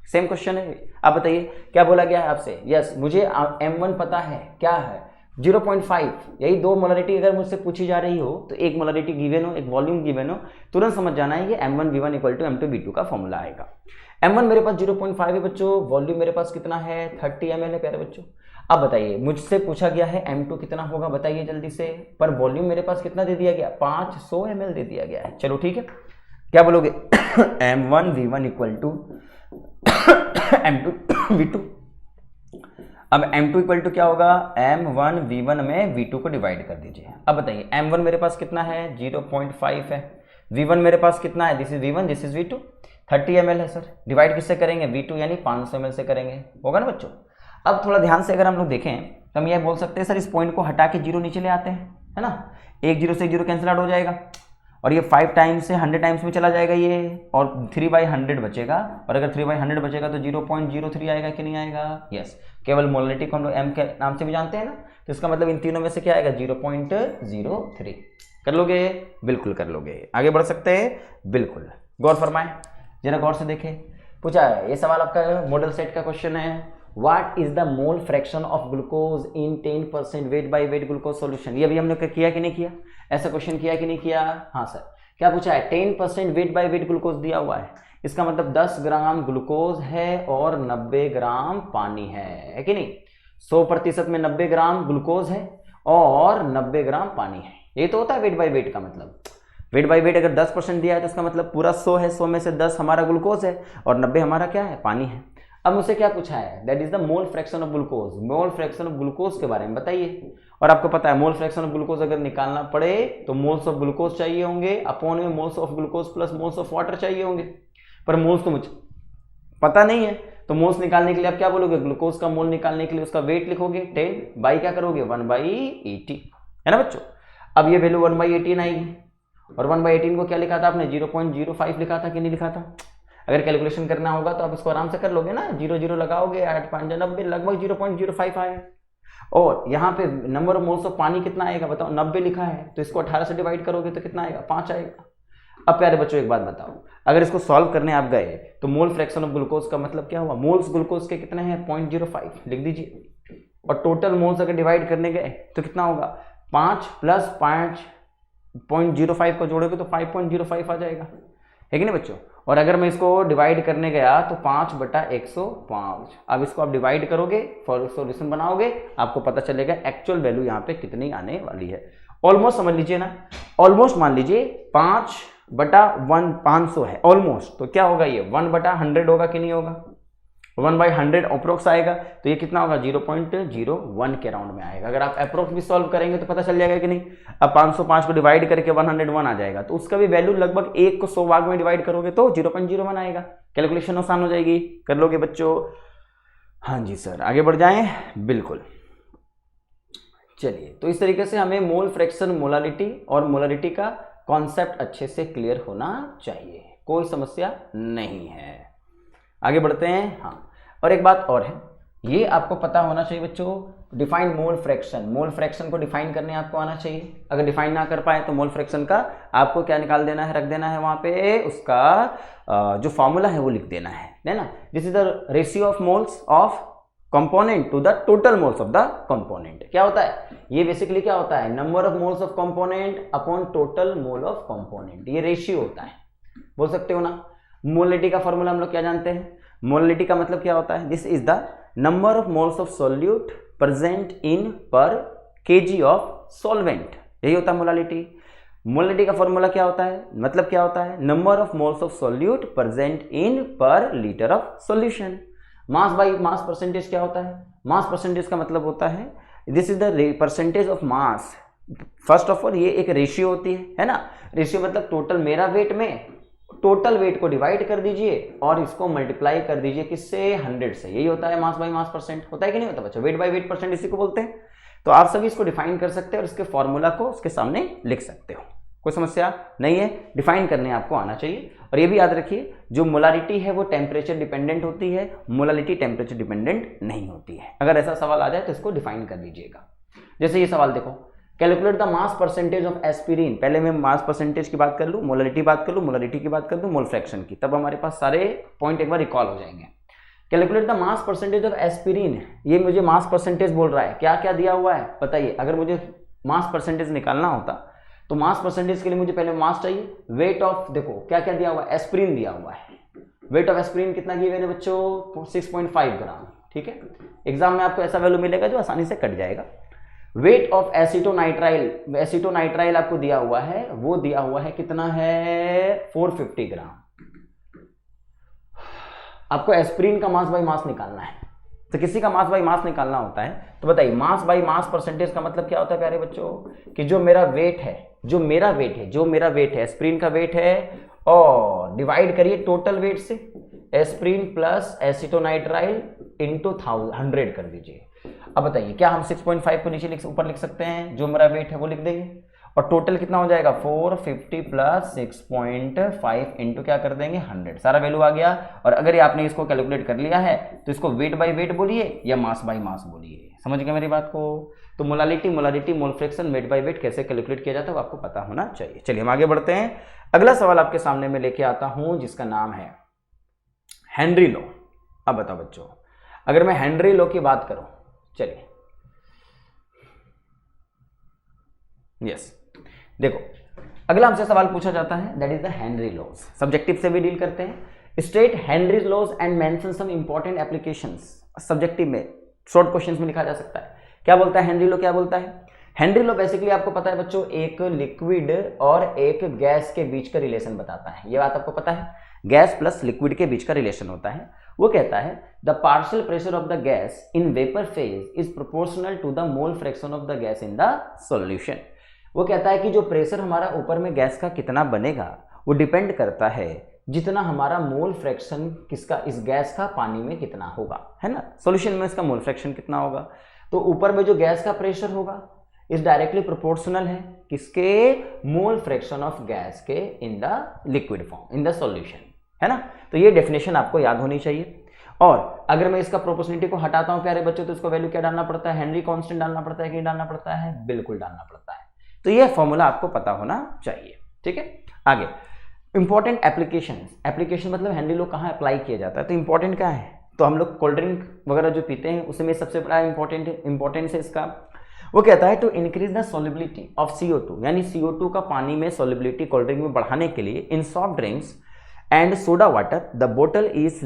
Same question है। अब बताइए क्या बोला गया है आपसे, यस मुझे M1 पता है क्या है 0.5, यही दो मोलारिटी अगर मुझसे पूछी जा रही हो तो एक मोलारिटी गिवन हो, एक वॉल्यूम गिवन हो, तुरंत समझ जाना है ये M1V1 इक्वल टू M2V2 का फॉर्मूला आएगा। M1 मेरे पास 0.5 है बच्चों, वॉल्यूम मेरे पास कितना है 30 ml है प्यारे बच्चों। अब बताइए मुझसे पूछा गया है M2 कितना होगा बताइए जल्दी से, पर वॉल्यूम मेरे पास कितना दे दिया गया 500 ml दे दिया गया है। चलो ठीक है, क्या बोलोगे M1V1 इक्वल टू M2V2। अब M2 इक्वल टू क्या होगा M1V1 में V2 को डिवाइड कर दीजिए। अब बताइए M1 मेरे पास कितना है 0.5 है, V1 मेरे पास कितना है, this is V1 this is V2, 30 ml है सर, डिवाइड किससे करेंगे V2 यानी 500 ml से करेंगे, होगा ना बच्चों। अब थोड़ा ध्यान से अगर हम लोग देखें तो हम यह बोल सकते हैं सर इस पॉइंट को हटा के 0 नीचे ले आते हैं, है ना, एक 0 से 0 कैंसिल आउट हो जाएगा, और ये 5 टाइम्स से 100 टाइम्स में चला जाएगा ये, और 3/100 बचेगा, और अगर 3/100 बचेगा तो 0.03 आएगा कि नहीं आएगा, यस। केवल मोलरिटी को हम लोग M के नाम से भी जानते हैं ना, तो इसका मतलब इन तीनों में से क्या आएगा 0.03। कर लोगे, बिल्कुल कर लोगे, आगे बढ़ सकते हैं, बिल्कुल गौर फरमाएं, जरा गौर से देखें। पूछा है ये सवाल आपका मॉडल सेट का क्वेश्चन है, What is the mole fraction of glucose in 10% weight by weight glucose solution। ये भी हमने किया कि नहीं किया, ऐसा क्वेश्चन किया कि नहीं किया, हाँ सर। क्या पूछा है 10% weight by weight ग्लूकोज दिया हुआ है, इसका मतलब 10 ग्राम ग्लूकोज है और 90 ग्राम पानी है कि नहीं। 100% में 90 ग्राम ग्लूकोज है और 90 ग्राम पानी है, ये तो होता है वेट बाई वेट का मतलब। वेट बाई वेट अगर 10% दिया है तो इसका मतलब पूरा 100 है, 100 में से 10 हमारा ग्लूकोज है और 90 हमारा क्या है पानी है। अब मुझसे क्या पूछा है, that is the mole fraction of glucose, mole fraction of glucose के बारे में बताइए। और आपको पता है मोल फ्रैक्शन ऑफ ग्लूकोज अगर निकालना पड़े तो मोल्स ऑफ ग्लूकोज चाहिए होंगे, अपॉन में moles of glucose plus moles of water चाहिए होंगे, पर मोल्स तो मुझे पता नहीं है, तो मोल्स निकालने के लिए आप क्या बोलोगे, ग्लूकोज का मोल निकालने के लिए उसका वेट लिखोगे 10 बाई क्या करोगे 1/18, है ना बच्चों। अब ये वैल्यू 1/18 आएगी, और 1/18 को क्या लिखा था आपने 0.05 लिखा था कि नहीं लिखा था। अगर कैलकुलेशन करना होगा तो आप इसको आराम से कर लोगे ना, 0 लगाओगे 8×5 लगभग 0.05 आएगा। और यहाँ पे नंबर ऑफ मोल्स ऑफ पानी कितना आएगा बताओ, 90 लिखा है, तो इसको 18 से डिवाइड करोगे तो कितना आएगा 5 आएगा। अब प्यारे बच्चों एक बात बताओ, अगर इसको सॉल्व करने आप गए तो मोल फ्रैक्शन ऑफ ग्लूकोज का मतलब क्या हुआ, मोल्स ग्लूकोज के कितने हैं 0.05 लिख दीजिए, और टोटल मोल्स अगर डिवाइड करने गए तो कितना होगा 5 + 5.05 को जोड़ोगे तो 5.05 आ जाएगा, है कि नहीं बच्चों। और अगर मैं इसको डिवाइड करने गया तो 5/105, अब इसको आप डिवाइड करोगे फॉर सॉल्यूशन बनाओगे, आपको पता चलेगा एक्चुअल वैल्यू यहाँ पे कितनी आने वाली है। ऑलमोस्ट समझ लीजिए ना, ऑलमोस्ट मान लीजिए 5/500 है ऑलमोस्ट, तो क्या होगा ये 1/100 होगा कि नहीं होगा, 1/100 अप्रोक्स आएगा, तो ये कितना होगा 0.01 के राउंड में आएगा। अगर आप अप्रोक्स भी सॉल्व करेंगे तो पता चल जाएगा कि नहीं। अब 505 को डिवाइड करके 101 आ जाएगा, तो उसका भी वैल्यू लगभग 1 को 100 भाग में डिवाइड करोगे तो 0.01 आएगा। कैलकुलेशन आसान हो जाएगी, कर लोगे बच्चों। हाँ जी सर, आगे बढ़ जाएं, बिल्कुल। चलिए, तो इस तरीके से हमें मोल फ्रैक्शन, मोलारिटी और मोलारिटी का कॉन्सेप्ट अच्छे से क्लियर होना चाहिए, कोई समस्या नहीं है। आगे बढ़ते हैं। हाँ, और एक बात और है, ये आपको पता होना चाहिए बच्चों, define mole fraction, mole fraction को डिफाइन करने आपको आना चाहिए। अगर डिफाइन ना कर पाए तो मोल फ्रैक्शन का आपको क्या निकाल देना है, रख देना है वहां पे, उसका जो फॉर्मूला है वो लिख देना है ना। This is the ratio of moles of component to the total moles of the component. क्या होता है ये, बेसिकली क्या होता है, number of moles of component upon total mole of component, ये रेशियो होता है, बोल सकते हो ना। मोलिटी का फॉर्मूला हम लोग क्या जानते हैं, मोललिटी का मतलब क्या होता है? This is the number of moles of solute present in पर केजी ऑफ सॉल्वेंट, यही होता है मोललिटी। मोललिटी का फॉर्मूला क्या होता है, मतलब क्या होता है? Number of moles of solute present in per litre of solution. Mass by mass percentage क्या होता है? मास परसेंटेज का मतलब होता है this is the percentage of mass. First of all ये एक रेशियो होती है ना, रेशियो मतलब टोटल मेरा वेट में टोटल वेट को डिवाइड कर दीजिए और इसको मल्टीप्लाई कर दीजिए किससे? 100 से। यही होता है मास बाई मास परसेंट, होता है कि नहीं होता बच्चों? वेट बाई वेट परसेंट इसी को बोलते हैं। तो आप सभी इसको डिफाइन कर सकते हैं और इसके फॉर्मूला को उसके सामने लिख सकते हो, कोई समस्या नहीं है। डिफाइन करने आपको आना चाहिए। और ये भी याद रखिए जो मोलारिटी है वो टेम्परेचर डिपेंडेंट होती है, मोलालिटी टेम्परेचर डिपेंडेंट नहीं होती है। अगर ऐसा सवाल आ जाए तो इसको डिफाइन कर लीजिएगा। जैसे ये सवाल देखो, calculate the mass percentage of aspirin. पहले मैं मास परसेंटेज की बात कर लूँ, मोलारिटी बात कर लूँ, मोलारिटी की बात कर दूँ, मोल फ्रैक्शन की, तब हमारे पास सारे पॉइंट एक बार रिकॉल हो जाएंगे। Calculate the mass percentage of aspirin, ये मुझे मास परसेंटेज बोल रहा है। क्या क्या दिया हुआ है बताइए? अगर मुझे मास परसेंटेज निकालना होता तो मास परसेंटेज के लिए मुझे पहले मास चाहिए, वेट ऑफ, देखो क्या क्या दिया हुआ है? एस्पिरिन दिया हुआ है। वेट ऑफ एस्पिरिन कितना गिवन है बच्चों? 6.5 ग्राम। ठीक है, एग्जाम में आपको ऐसा वैल्यू मिलेगा जो आसानी से कट जाएगा। वेट ऑफ एसीटोनाइट्राइल, एसीटोनाइट्राइल आपको दिया हुआ है, वो दिया हुआ है कितना है? 450 ग्राम। आपको एस्पिरिन का मास बाई मास निकालना है, तो किसी का मास बाई मास निकालना होता है तो बताइए मास बाई मास परसेंटेज का मतलब क्या होता है प्यारे बच्चों? कि जो मेरा वेट है, जो मेरा वेट है, एस्पिरिन का वेट है, और डिवाइड करिए टोटल वेट से, एस्पिरिन प्लस एसीटोनाइट्राइल इंटू 100 कर दीजिए। अब बताइए क्या हम 6.5 को नीचे ऊपर लिख सकते हैं? जो मेरा वेट है वो लिख देंगे, और टोटल कितना हो जाएगा? 450 प्लस 6.5 इंटू क्या कर देंगे? 100। सारा वैल्यू आ गया। और अगर ये आपने इसको कैलकुलेट कर लिया है तो इसको वेट बाई वेट बोलिए या मास बाई मास बोलिए। समझ गए मेरी बात को? तो molality, molarity, mole fraction, weight by wait कैसे कैलकुलेट किया जाता है वो आपको पता होना चाहिए। चलिए हम आगे बढ़ते हैं। अगला सवाल आपके सामने में लेके आता हूं जिसका नाम है हेनरी लॉ। अब बताओ बच्चों, अगर मैं हेनरी लॉ की बात करूं, चलिए यस, देखो अगला हमसे सवाल पूछा जाता है that is the Henry laws. Subjective से भी डील करते हैं। State Henry laws and mention some important applications. Subjective में शॉर्ट क्वेश्चंस में लिखा जा सकता है। क्या बोलता है हेनरी लॉ? क्या बोलता है हेनरी लॉ? बेसिकली आपको पता है बच्चों, एक लिक्विड और एक गैस के बीच का रिलेशन बताता है। ये बात आपको पता है, गैस प्लस लिक्विड के बीच का रिलेशन होता है। वो कहता है the partial pressure of the gas in vapour phase is proportional to the mole fraction of the gas in the solution. वो कहता है कि जो प्रेशर हमारा ऊपर में गैस का कितना बनेगा वो डिपेंड करता है जितना हमारा मोल फ्रैक्शन किसका, इस गैस का पानी में कितना होगा, है ना? सॉल्यूशन में इसका मोल फ्रैक्शन कितना होगा। तो ऊपर में जो गैस का प्रेशर होगा इस डायरेक्टली प्रोपोर्शनल है किसके? मोल फ्रैक्शन ऑफ गैस के in the liquid form, in the solution, है ना? तो ये डेफिनेशन आपको याद होनी चाहिए। और अगर मैं इसका प्रोपोर्शनलिटी को हटाता हूं प्यारे बच्चों तो इसको वैल्यू क्या डालना पड़ता है? हेनरी कांस्टेंट डालना पड़ता है कि डालना पड़ता है? बिल्कुल डालना पड़ता है। तो ये फॉर्मूला आपको पता होना चाहिए। ठीक है, आगे इंपॉर्टेंट एप्लीकेशंस। एप्लीकेशन मतलब हेनरी लॉ कहाँ अप्लाई किया जाता है? तो इंपॉर्टेंट क्या है? तो हम लोग कोल्ड ड्रिंक वगैरह जो पीते हैं उसमें सबसे बड़ा इंपॉर्टेंस है इसका। वो कहता है to increase the solubility of CO2, यानी CO2 का पानी में सॉल्युबिलिटी कोल्ड ड्रिंक में बढ़ाने के लिए in soft drinks and soda water the बोतल is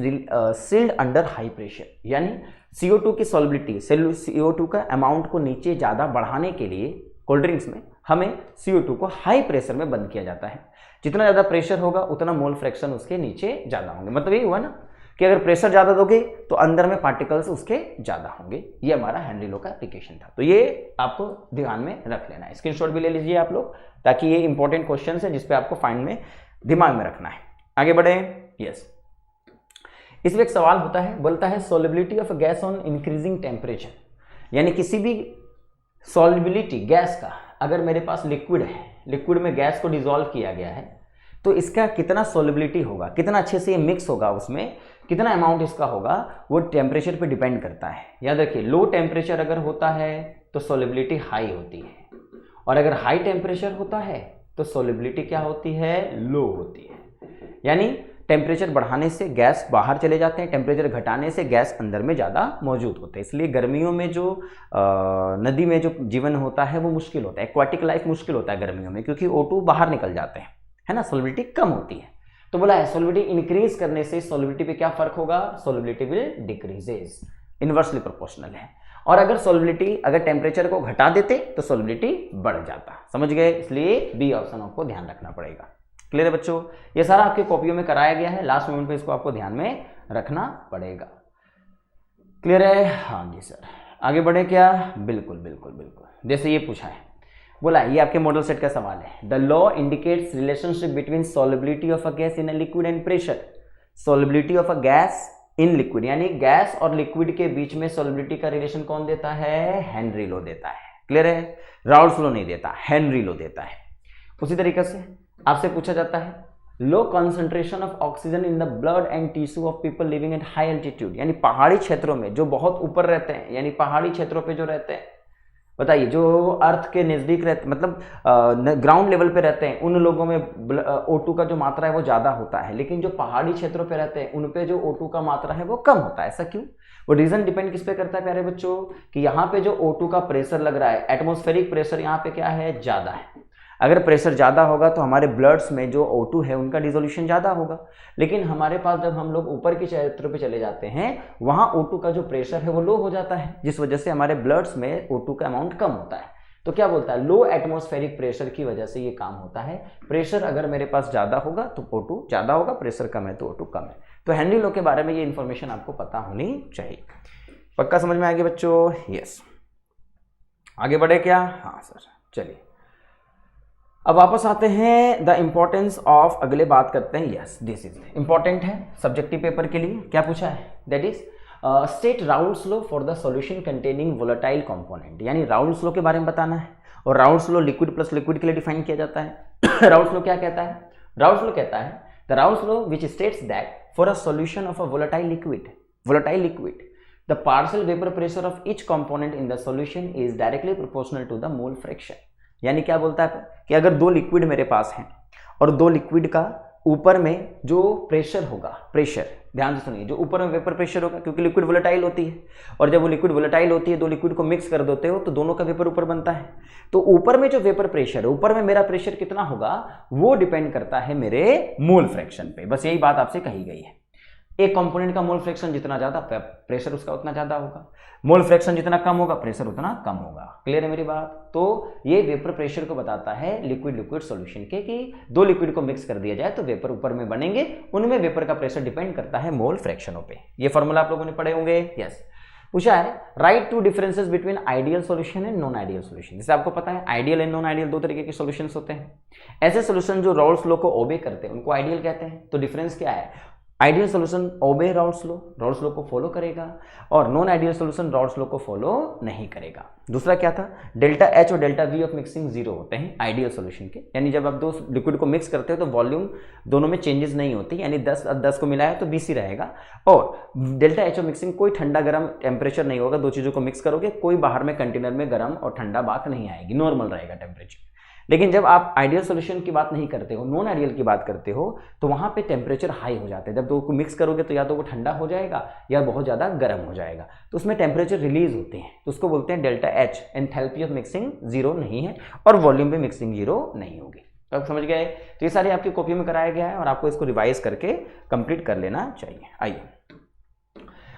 sealed under high pressure. यानी CO2 की सॉल्युबिलिटी, CO2 का अमाउंट को नीचे ज़्यादा बढ़ाने के लिए कोल्ड ड्रिंक्स में हमें CO2 को हाई प्रेशर में बंद किया जाता है। जितना ज़्यादा प्रेशर होगा उतना मोल फ्रैक्शन उसके नीचे ज़्यादा होंगे। मतलब ये हुआ ना कि अगर प्रेशर ज़्यादा दोगे तो अंदर में पार्टिकल्स उसके ज़्यादा होंगे। ये हमारा हेनरी लॉ का एप्लीकेशन था। तो ये आपको ध्यान में रख लेना है, स्क्रीनशॉट भी ले लीजिए आप लोग, ताकि ये इंपॉर्टेंट क्वेश्चन है जिसपे आपको फाइंड में दिमाग में रखना है। आगे बढ़े। यस, इसमें एक सवाल होता है, बोलता है solubility of gas on increasing temperature. यानी किसी भी सॉल्युबिलिटी गैस का, अगर मेरे पास लिक्विड है, लिक्विड में गैस को डिसॉल्व किया गया है तो इसका कितना सॉल्युबिलिटी होगा, कितना अच्छे से ये मिक्स होगा, उसमें कितना अमाउंट इसका होगा, वो टेम्परेचर पे डिपेंड करता है। याद रखिए, लो टेम्परेचर अगर होता है तो सॉल्युबिलिटी हाई होती है, और अगर हाई टेम्परेचर होता है तो सॉल्युबिलिटी क्या होती है? लो होती है। यानी टेम्परेचर बढ़ाने से गैस बाहर चले जाते हैं, टेम्परेचर घटाने से गैस अंदर में ज़्यादा मौजूद होते हैं। इसलिए गर्मियों में जो नदी में जो जीवन होता है वो मुश्किल होता है, एक्वाटिक लाइफ मुश्किल होता है गर्मियों में, क्योंकि O2 बाहर निकल जाते हैं, है ना, सॉल्युबिलिटी कम होती है। तो बोला है सॉल्युबिलिटी इंक्रीज करने से सॉल्युबिलिटी पे क्या फर्क होगा, solubility will decreases, inversely proportional है। और अगर सॉल्युबिलिटी अगर टेम्परेचर को घटा देते तो सॉल्युबिलिटी बढ़ जाता, समझ गए, इसलिए बी ऑप्शन आपको ध्यान रखना पड़ेगा। क्लियर है बच्चों, ये सारा आपके कॉपियों में कराया गया है, लास्ट मोमेंट पे इसको आपको ध्यान में रखना पड़ेगा। क्लियर है, हाँ जी सर, आगे बढ़े क्या, बिल्कुल बिल्कुल बिल्कुल, जैसे ये पूछा है, बोला ये आपके मॉडल सेट का सवाल है, the law indicates relationship between solubility of a gas in a liquid and pressure, solubility of a gas in liquid, यानी गैस और लिक्विड के बीच में सॉल्युबिलिटी का रिलेशन कौन देता है, हेनरी लॉ देता है। क्लियर है, राउल्स लॉ नहीं देता, हेनरी लॉ देता है। उसी तरीके से आपसे पूछा जाता है low concentration of oxygen in the blood and tissue of people living at high altitude, यानी पहाड़ी क्षेत्रों में जो बहुत ऊपर रहते हैं, यानी पहाड़ी क्षेत्रों पे जो रहते हैं, बताइए जो अर्थ के नज़दीक रहते मतलब ग्राउंड लेवल पे रहते हैं, उन लोगों में O2 का जो मात्रा है वो ज़्यादा होता है, लेकिन जो पहाड़ी क्षेत्रों पे रहते हैं उन पे जो O2 का मात्रा है वो कम होता है। ऐसा क्यों, वो रीज़न डिपेंड किस पे करता है प्यारे बच्चों, कि यहाँ पे जो O2 का प्रेशर लग रहा है, एटमॉस्फेरिक प्रेशर यहाँ पे क्या है, ज़्यादा है। अगर प्रेशर ज़्यादा होगा तो हमारे ब्लड्स में जो O2 है उनका डिसोल्यूशन ज़्यादा होगा, लेकिन हमारे पास जब हम लोग ऊपर के क्षेत्र पे चले जाते हैं वहाँ O2 का जो प्रेशर है वो लो हो जाता है, जिस वजह से हमारे ब्लड्स में O2 का अमाउंट कम होता है। तो क्या बोलता है, लो एटमॉस्फेरिक प्रेशर की वजह से ये काम होता है। प्रेशर अगर मेरे पास ज़्यादा होगा तो O2 ज़्यादा होगा, प्रेशर कम है तो O2 कम है। तो हेनरी लॉ के बारे में ये इन्फॉर्मेशन आपको पता होनी चाहिए। पक्का समझ में आ गया बच्चों, यस। आगे बढ़े क्या, हाँ सर, चलिए अब वापस आते हैं द इंपॉर्टेंस ऑफ, अगले बात करते हैं, यस दिस इज इंपॉर्टेंट है सब्जेक्टिव पेपर के लिए। क्या पूछा है, that is state Raoult's law for the solution containing volatile component, यानी राउल्स लॉ के बारे में बताना है। और Raoult's law liquid plus liquid के लिए डिफाइन किया जाता है। राउल्स लॉ क्या कहता है, राउल्स लॉ कहता है the Raoult's law which states that for a solution of a volatile liquid the partial vapour pressure of each component in the solution is directly proportional to the mole fraction. यानी क्या बोलता है कि अगर दो लिक्विड मेरे पास हैं और दो लिक्विड का ऊपर में जो प्रेशर होगा, प्रेशर ध्यान से सुनिए, जो ऊपर में वेपर प्रेशर होगा, क्योंकि लिक्विड वोलेटाइल होती है, और जब वो लिक्विड वोलेटाइल होती है दो लिक्विड को मिक्स कर देते हो तो दोनों का वेपर ऊपर बनता है। तो ऊपर में जो वेपर प्रेशर है, ऊपर में मेरा प्रेशर कितना होगा वो डिपेंड करता है मेरे मोल फ्रैक्शन पे। बस यही बात आपसे कही गई है। एक कंपोनेंट का मोल फ्रैक्शन जितना ज़्यादा प्रेशर उसका उतना ज़्यादा होगा, मोल फ्रैक्शन जितना कम होगा प्रेशर उतना कम होगा। क्लियर है मेरी बात। तो ये वेपर प्रेशर को बताता है लिक्विड लिक्विड सॉल्यूशन के, कि दो लिक्विड को मिक्स कर दिया जाए तो वेपर ऊपर में बनेंगे, उनमें वेपर का प्रेशर डिपेंड करता है मोल फ्रैक्शनों पे। ये फॉर्मूला आप लोगों ने पढ़े होंगे, यस। पूछा है write two differences between ideal solution and non ideal solution. जैसे आपको पता है आइडियल एंड नॉन आइडियल दो तरीके के सॉल्यूशंस होते हैं। ऐसे सॉल्यूशन जो राउल्स लॉ को ओबे करते हैं उनको आइडियल कहते हैं। तो डिफरेंस क्या है, आइडियल सॉल्यूशन ओबे राउल्स लॉ को फॉलो करेगा, और non ideal solution Raoul's law को फॉलो नहीं करेगा। दूसरा क्या था, डेल्टा एच और delta we of mixing zero होते हैं आइडियल सॉल्यूशन के, यानी जब आप दो लिक्विड को मिक्स करते हो तो वॉल्यूम दोनों में चेंजेस नहीं होती, यानी 10 को मिलाया तो 20 ही रहेगा। और डेल्टा एच ऑफ मिक्सिंग कोई ठंडा गर्म टेम्परेचर नहीं होगा, दो चीज़ों को मिक्स करोगे कोई बाहर में कंटेनर में गर्म और ठंडा बात नहीं आएगी, नॉर्मल रहेगा टेम्परेचर। लेकिन जब आप आइडियल सॉल्यूशन की बात नहीं करते हो, नॉन आइडियल की बात करते हो, तो वहाँ पे टेम्परेचर हाई हो जाते हैं। जब दो को मिक्स करोगे तो या तो वो ठंडा हो जाएगा या बहुत ज़्यादा गर्म हो जाएगा, तो उसमें टेम्परेचर रिलीज होते हैं, तो उसको बोलते हैं delta H. Enthalpy of mixing zero नहीं है और वॉल्यूम पे मिक्सिंग जीरो नहीं होगी। तो आप समझ गए। तो ये सारी आपकी कॉपी में कराया गया है और आपको इसको रिवाइज करके कंप्लीट कर लेना चाहिए। आइए,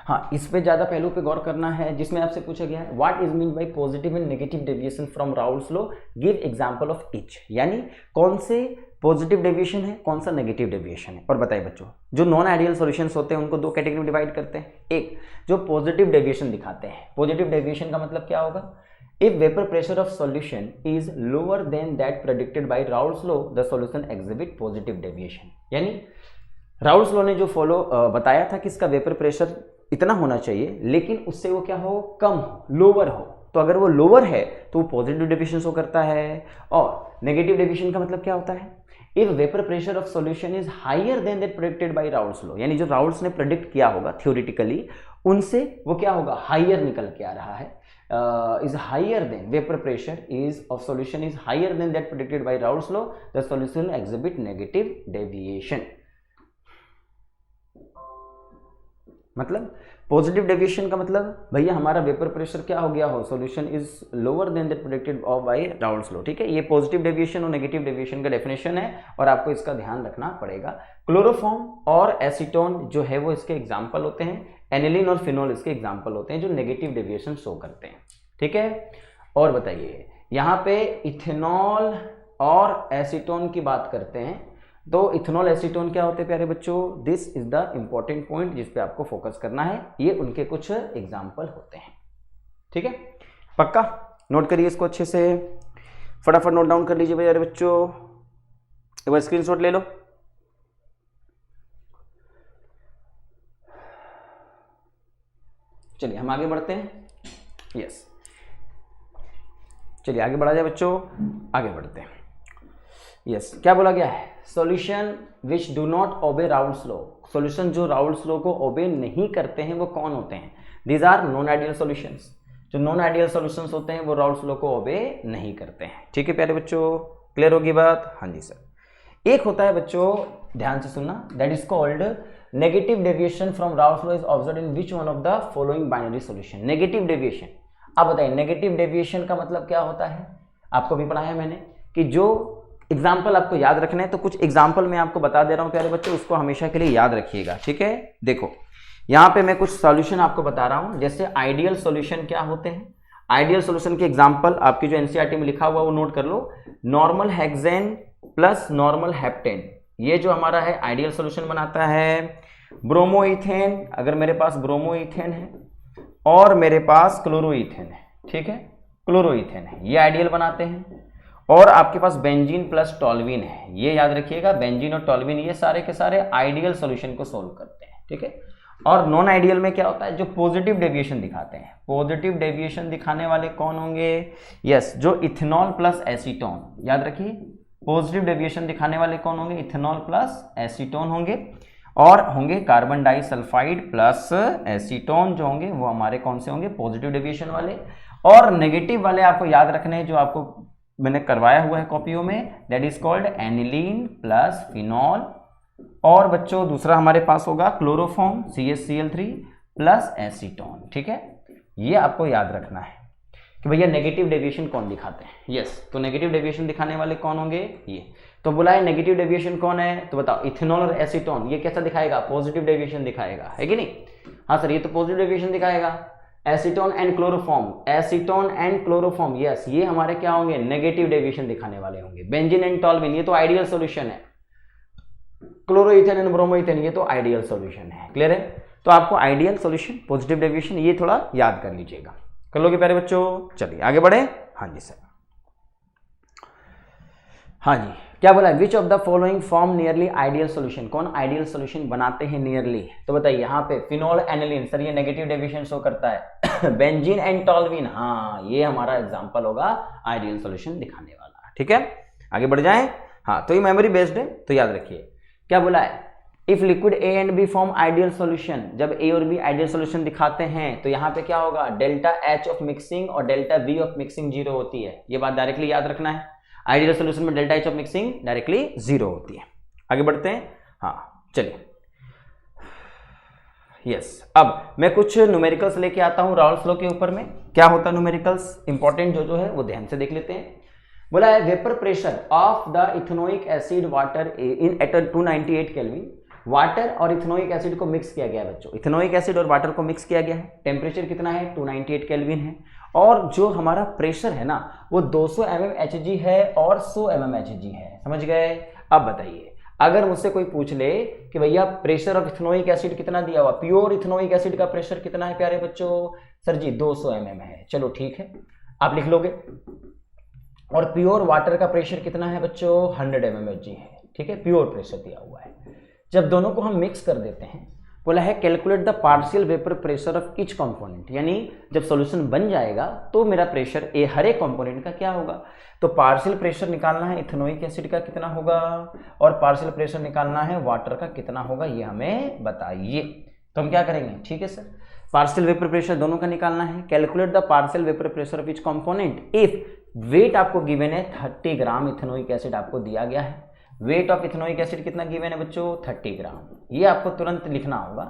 हाँ, इस पे ज़्यादा पहलू पे गौर करना है, जिसमें आपसे पूछा गया है what is mean by positive and negative deviation from Raoult's law, give example of each. यानी कौन से पॉजिटिव डेविएशन है, कौन सा नेगेटिव डेविएशन है। और बताइए बच्चों, जो नॉन आइडियल सॉल्यूशंस होते हैं उनको दो कैटेगरी में डिवाइड करते हैं। एक जो पॉजिटिव डेविएशन दिखाते हैं, पॉजिटिव डेविएशन का मतलब क्या होगा, if vapour pressure of solution is lower than that predicted by Raoult's law the solution exhibit positive deviation. यानी राउल्स लॉ ने जो बताया था कि इसका वेपर प्रेशर इतना होना चाहिए, लेकिन उससे वो क्या हो, कम हो, लोअर हो। तो अगर वो लोअर है तो वो पॉजिटिव डेविएशन शो करता है। और नेगेटिव डेविएशन का मतलब क्या होता है, if vapour pressure of solution is higher than that predicted by Raoult's law, यानी जो राउल्स ने प्रेडिक्ट किया होगा थ्योरेटिकली, उनसे वो क्या होगा, हायर निकल के आ रहा है, is higher than vapor pressure is of solution is higher than that predicted by Raoult's law, the solution will exhibit negative deviation. मतलब पॉजिटिव डेविएशन का मतलब भैया हमारा वेपर प्रेशर क्या हो गया हो, solution is lower than that predicted of by Raoult's law. ठीक है, ये पॉजिटिव डेविएशन और नेगेटिव डेविएशन का डेफिनेशन है और आपको इसका ध्यान रखना पड़ेगा। क्लोरोफॉर्म और एसीटोन जो है वो इसके एग्जाम्पल होते हैं, एनिलीन और फिनोल इसके एग्जाम्पल होते हैं जो नेगेटिव डेविएशन शो करते हैं। ठीक है, और बताइए यहाँ पे इथेनॉल और एसीटोन की बात करते हैं, तो इथेनॉल एसीटोन क्या होते हैं प्यारे बच्चों, this is the important point जिस पे आपको फोकस करना है, ये उनके कुछ एग्जाम्पल होते हैं। ठीक है, पक्का नोट करिए इसको अच्छे से, फटाफट नोट डाउन कर लीजिए प्यारे बच्चों, एक बार स्क्रीनशॉट ले लो। चलिए हम आगे बढ़ते हैं। यस, चलिए आगे बढ़ा जाए बच्चों, आगे बढ़ते हैं। यस, क्या बोला गया है, solution which do not obey Raoult's law, solution जो राउल्स लॉ को ओबे नहीं करते हैं वो कौन होते हैं, these are non ideal solutions. जो नॉन आइडियल सॉल्यूशंस होते हैं वो राउल्स लॉ को ओबे नहीं करते हैं। ठीक है प्यारे बच्चों, क्लियर होगी बात? हाँ जी सर। एक होता है बच्चों, ध्यान से सुनना, that is called negative deviation from Raoult's law is observed in which one of the following binary solution. Negative deviation, आप बताइए नेगेटिव डेविएशन का मतलब क्या होता है, आपको भी पढ़ाया मैंने कि जो एग्जाम्पल आपको याद रखना है, तो कुछ एग्जाम्पल मैं आपको बता दे रहा हूं प्यारे बच्चों, उसको हमेशा के लिए याद रखिएगा। ठीक है, देखो यहाँ पे मैं कुछ सॉल्यूशन आपको बता रहा हूं, जैसे आइडियल सॉल्यूशन क्या होते हैं, आइडियल सॉल्यूशन के एग्जाम्पल आपकी जो एनसीईआरटी में लिखा हुआ वो नोट कर लो। Normal hexane plus normal heptane, ये जो हमारा है आइडियल सॉल्यूशन बनाता है। ब्रोमोइथेन, अगर मेरे पास ब्रोमोइथेन है और मेरे पास क्लोरोइथेन है, ठीक है, क्लोरोइथेन है, ये आइडियल बनाते हैं। और आपके पास बेंजीन प्लस टॉल्विन है, ये याद रखिएगा, बेंजीन और टॉल्विन ये सारे के सारे आइडियल सॉल्यूशन को सोल्व करते हैं। ठीक है, और नॉन आइडियल में क्या होता है, जो पॉजिटिव डेविएशन दिखाते हैं। पॉजिटिव डेविएशन दिखाने वाले कौन होंगे, यस, जो इथेनॉल प्लस एसीटोन, याद रखिए पॉजिटिव डेविएशन दिखाने वाले कौन होंगे, इथेनॉल प्लस एसीटोन होंगे, और होंगे कार्बन डाइसल्फाइड प्लस एसीटोन, जो होंगे वो हमारे कौन से होंगे, पॉजिटिव डेविएशन वाले। और नेगेटिव वाले आपको याद रखने हैं, जो आपको मैंने करवाया हुआ है कॉपियों में, that is called aniline plus phenol. और बच्चों दूसरा हमारे पास होगा क्लोरोफॉर्म CH3 प्लस एसीटोन। ठीक है, ये आपको याद रखना है कि भैया नेगेटिव डेविएशन कौन दिखाते हैं। यस, तो नेगेटिव डेविएशन दिखाने वाले कौन होंगे, ये तो बोला है नेगेटिव डेविएशन कौन है, तो बताओ इथेनॉल और एसीटोन, ये कैसा दिखाएगा, पॉजिटिव डेविएशन दिखाएगा, है कि नहीं। हाँ सर, ये तो पॉजिटिव डेविएशन दिखाएगा। Acetone and chloroform, acetone and chloroform, yes, ये हमारे क्या होंगे, नेगेटिव डेविएशन दिखाने वाले होंगे। बेंजीन एंड टॉल्विन, ये तो आइडियल सॉल्यूशन है। क्लोरोइथेन एंड ब्रोमोइथेन, ये तो आइडियल सॉल्यूशन है। क्लियर है, तो आपको आइडियल सॉल्यूशन, पॉजिटिव डेविएशन, ये थोड़ा याद कर लीजिएगा। कर लोगे प्यारे बच्चों, चलिए आगे बढ़े। हाँ जी सर, हाँ जी, क्या बोला है, which of the following form nearly ideal solution, कौन आइडियल सॉल्यूशन बनाते हैं नियरली, तो बताइए यहाँ पे फिनॉल एनिलीन, सर ये नेगेटिव डेविएशन शो करता है। बेंजीन एंड टॉल्विन, हाँ ये हमारा एग्जांपल होगा आइडियल सॉल्यूशन दिखाने वाला। ठीक है, आगे बढ़ जाएं। हाँ, तो ये मेमोरी बेस्ड है, तो याद रखिए क्या बोला है, if liquid A and B form ideal solution, जब A और B आइडियल सॉल्यूशन दिखाते हैं तो यहाँ पे क्या होगा, डेल्टा H ऑफ मिक्सिंग और डेल्टा V ऑफ मिक्सिंग 0 होती है। ये बात डायरेक्टली याद रखना है, आइडियल सॉल्यूशन में delta H of mixing directly 0 होती है। आगे बढ़ते हैं। हाँ चलिए, यस, अब मैं कुछ न्यूमेरिकल्स लेके आता हूँ राउल्स लॉ के ऊपर में। क्या होता है न्यूमेरिकल्स, इंपॉर्टेंट जो है वो ध्यान से देख लेते हैं। बोला है vapour pressure of the ethanoic acid water in at 298 kelvin, water और इथेनोइक एसिड को मिक्स किया गया है बच्चों, इथेनोइक एसिड और वाटर को मिक्स किया गया है। टेम्परेचर कितना है, 298 केल्विन है, और जो हमारा प्रेशर है ना वो 200 mmHg है और 100 mmHg है। समझ गए। अब बताइए, अगर मुझसे कोई पूछ ले कि भैया प्रेशर ऑफ इथेनोइक एसिड कितना दिया हुआ, प्योर इथेनोइक एसिड का प्रेशर कितना है प्यारे बच्चों, सर जी 200 mm है। चलो ठीक है, आप लिख लोगे। और प्योर वाटर का प्रेशर कितना है बच्चों, 100 mmHg है। ठीक है, प्योर प्रेशर दिया हुआ है। जब दोनों को हम मिक्स कर देते हैं, बोला है calculate the partial vapour pressure of each component, यानी जब सॉल्यूशन बन जाएगा तो मेरा प्रेशर ए हर एक कंपोनेंट का क्या होगा। तो पार्शियल प्रेशर निकालना है इथेनोइक एसिड का कितना होगा, और पार्शियल प्रेशर निकालना है वाटर का कितना होगा, ये हमें बताइए। तो हम क्या करेंगे, ठीक है सर, पार्शियल वेपर प्रेशर दोनों का निकालना है। Calculate the partial vapour pressure of each component if wait आपको गिवन है 30 ग्राम इथेनोइक एसिड आपको दिया गया है। वेट ऑफ इथेनोइक एसिड कितना गिवन है बच्चों, 30 ग्राम, ये आपको तुरंत लिखना होगा।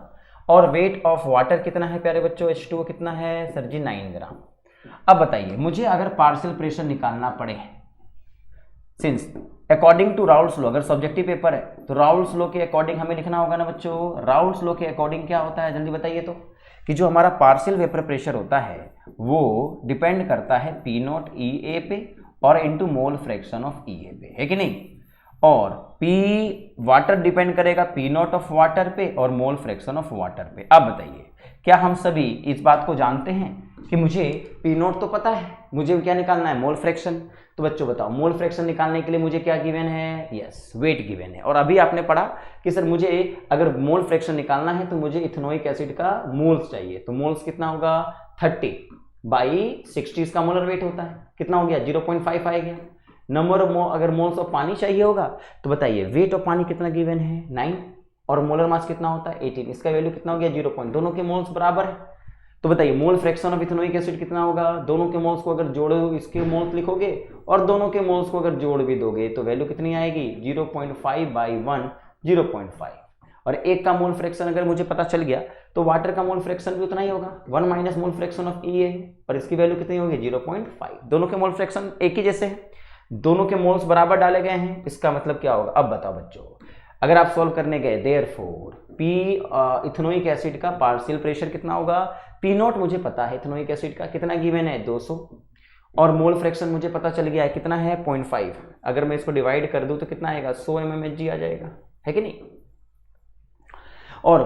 और वेट ऑफ वाटर कितना है प्यारे बच्चों, H2O कितना है सर जी 9 ग्राम। अब बताइए मुझे अगर पार्शियल प्रेशर निकालना पड़े, since according to Raoult's law, अगर सब्जेक्टिव पेपर है तो राउल्स लॉ के अकॉर्डिंग हमें लिखना होगा ना बच्चों। राउल्स लॉ के अकॉर्डिंग क्या होता है जल्दी बताइए तो, कि जो हमारा पार्शियल वेपर प्रेशर होता है वो डिपेंड करता है पी नॉट ई ए पे और इनटू मोल फ्रैक्शन ऑफ ई ए पे, है कि नहीं। और पी वाटर डिपेंड करेगा पी नॉट ऑफ वाटर पे और मोल फ्रैक्शन ऑफ वाटर पे। अब बताइए क्या हम सभी इस बात को जानते हैं कि मुझे पी नॉट तो पता है, मुझे क्या निकालना है मोल फ्रैक्शन। तो बच्चों बताओ मोल फ्रैक्शन निकालने के लिए मुझे क्या गिवन है, यस वेट गिवन है। और अभी आपने पढ़ा कि सर मुझे अगर मोल फ्रैक्शन निकालना है तो मुझे इथेनोइक एसिड का मोल्स चाहिए, तो मोल्स कितना होगा 30/60 इसका मोलर वेट होता है, कितना हो गया 0.5 आ गया। नंबर ऑफ अगर मोल्स ऑफ पानी चाहिए होगा तो बताइए वेट ऑफ पानी कितना गिवन है 9 और मोलर मास कितना होता है 18, इसका वैल्यू कितना हो गया 0. दोनों के मोल्स बराबर है। तो बताइए मोल फ्रैक्शन ऑफ इथेनोइक एसिड कितना होगा, दोनों के मोल्स को अगर जोड़ो इसके मोल्स लिखोगे और दोनों के मोल्स को अगर जोड़ भी दोगे तो वैल्यू कितनी आएगी 0.5/1 0.5। और एक का मोल फ्रैक्शन अगर मुझे पता चल गया तो वाटर का मोल फ्रैक्शन भी उतना ही होगा 1 माइनस मोल फ्रैक्शन ऑफ ई है और इसकी वैल्यू कितनी होगी 0.5। दोनों के मोल फ्रैक्शन एक ही जैसे हैं, दोनों के मोल्स बराबर डाले गए हैं, इसका मतलब क्या होगा। अब बताओ बच्चों अगर आप सॉल्व करने गए देयरफॉर पी इथेनोइक एसिड का पार्शियल प्रेशर कितना होगा, पी नॉट मुझे पता है इथेनोइक एसिड का कितना गिवन है 200 और मोल फ्रैक्शन मुझे पता चल गया है कितना है 0.5। अगर मैं इसको डिवाइड कर दूं तो कितना आएगा 100 mmHg आ जाएगा, है कि नहीं। और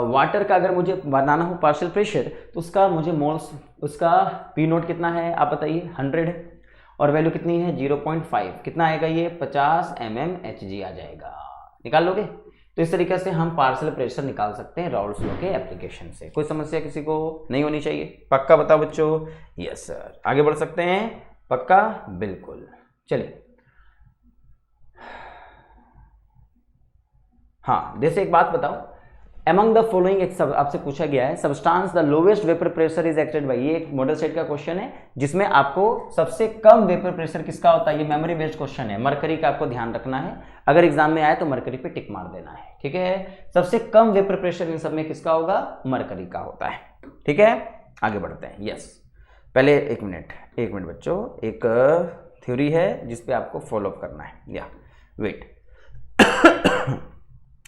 वाटर का अगर मुझे बनाना हो पार्शियल प्रेशर तो उसका मुझे मोल्स उसका पी नॉट कितना है आप बताइए 100 है और वैल्यू कितनी है 0.5, कितना आएगा ये 50 mmHg आ जाएगा, निकाल लोगे। तो इस तरीके से हम पार्शियल प्रेशर निकाल सकते हैं राउल्स लॉ के एप्लीकेशन से। कोई समस्या किसी को नहीं होनी चाहिए, पक्का बताओ बच्चों। यस सर, आगे बढ़ सकते हैं, पक्का बिल्कुल। चलिए हाँ, जैसे एक बात बताओ, एमंग द फॉलोइंग एक आपसे पूछा गया है substance the lowest vapour pressure is acted by, ये एक मॉडल सेट का क्वेश्चन है जिसमें आपको सबसे कम वेपर प्रेशर किसका होता है, ये मेमोरी बेस्ड क्वेश्चन है। मरकरी का आपको ध्यान रखना है, अगर एग्जाम में आए तो मरकरी पे टिक मार देना है, ठीक है। सबसे कम वेपर प्रेशर इन सब में किसका होगा, मरकरी का होता है, ठीक है। आगे बढ़ते हैं। यस, पहले एक मिनट बच्चों, एक थ्योरी है जिसपे आपको फॉलो अप करना है, या वेट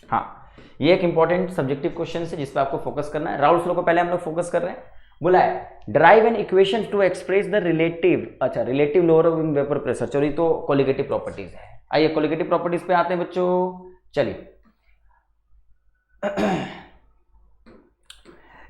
हाँ, ये एक इंपॉर्टेंट सब्जेक्टिव क्वेश्चन है जिस पे आपको फोकस करना है। राउल्स लॉ को पहले हम लोग फोकस कर रहे हैं। बोला है drive an equation two express the relative, अच्छा रिलेटिव लोअर वेपर प्रेशर, चलिए तो कोलिगेटिव प्रॉपर्टीज है। आइए कोलिगेटिव प्रॉपर्टीज पे आते हैं बच्चों, चलिए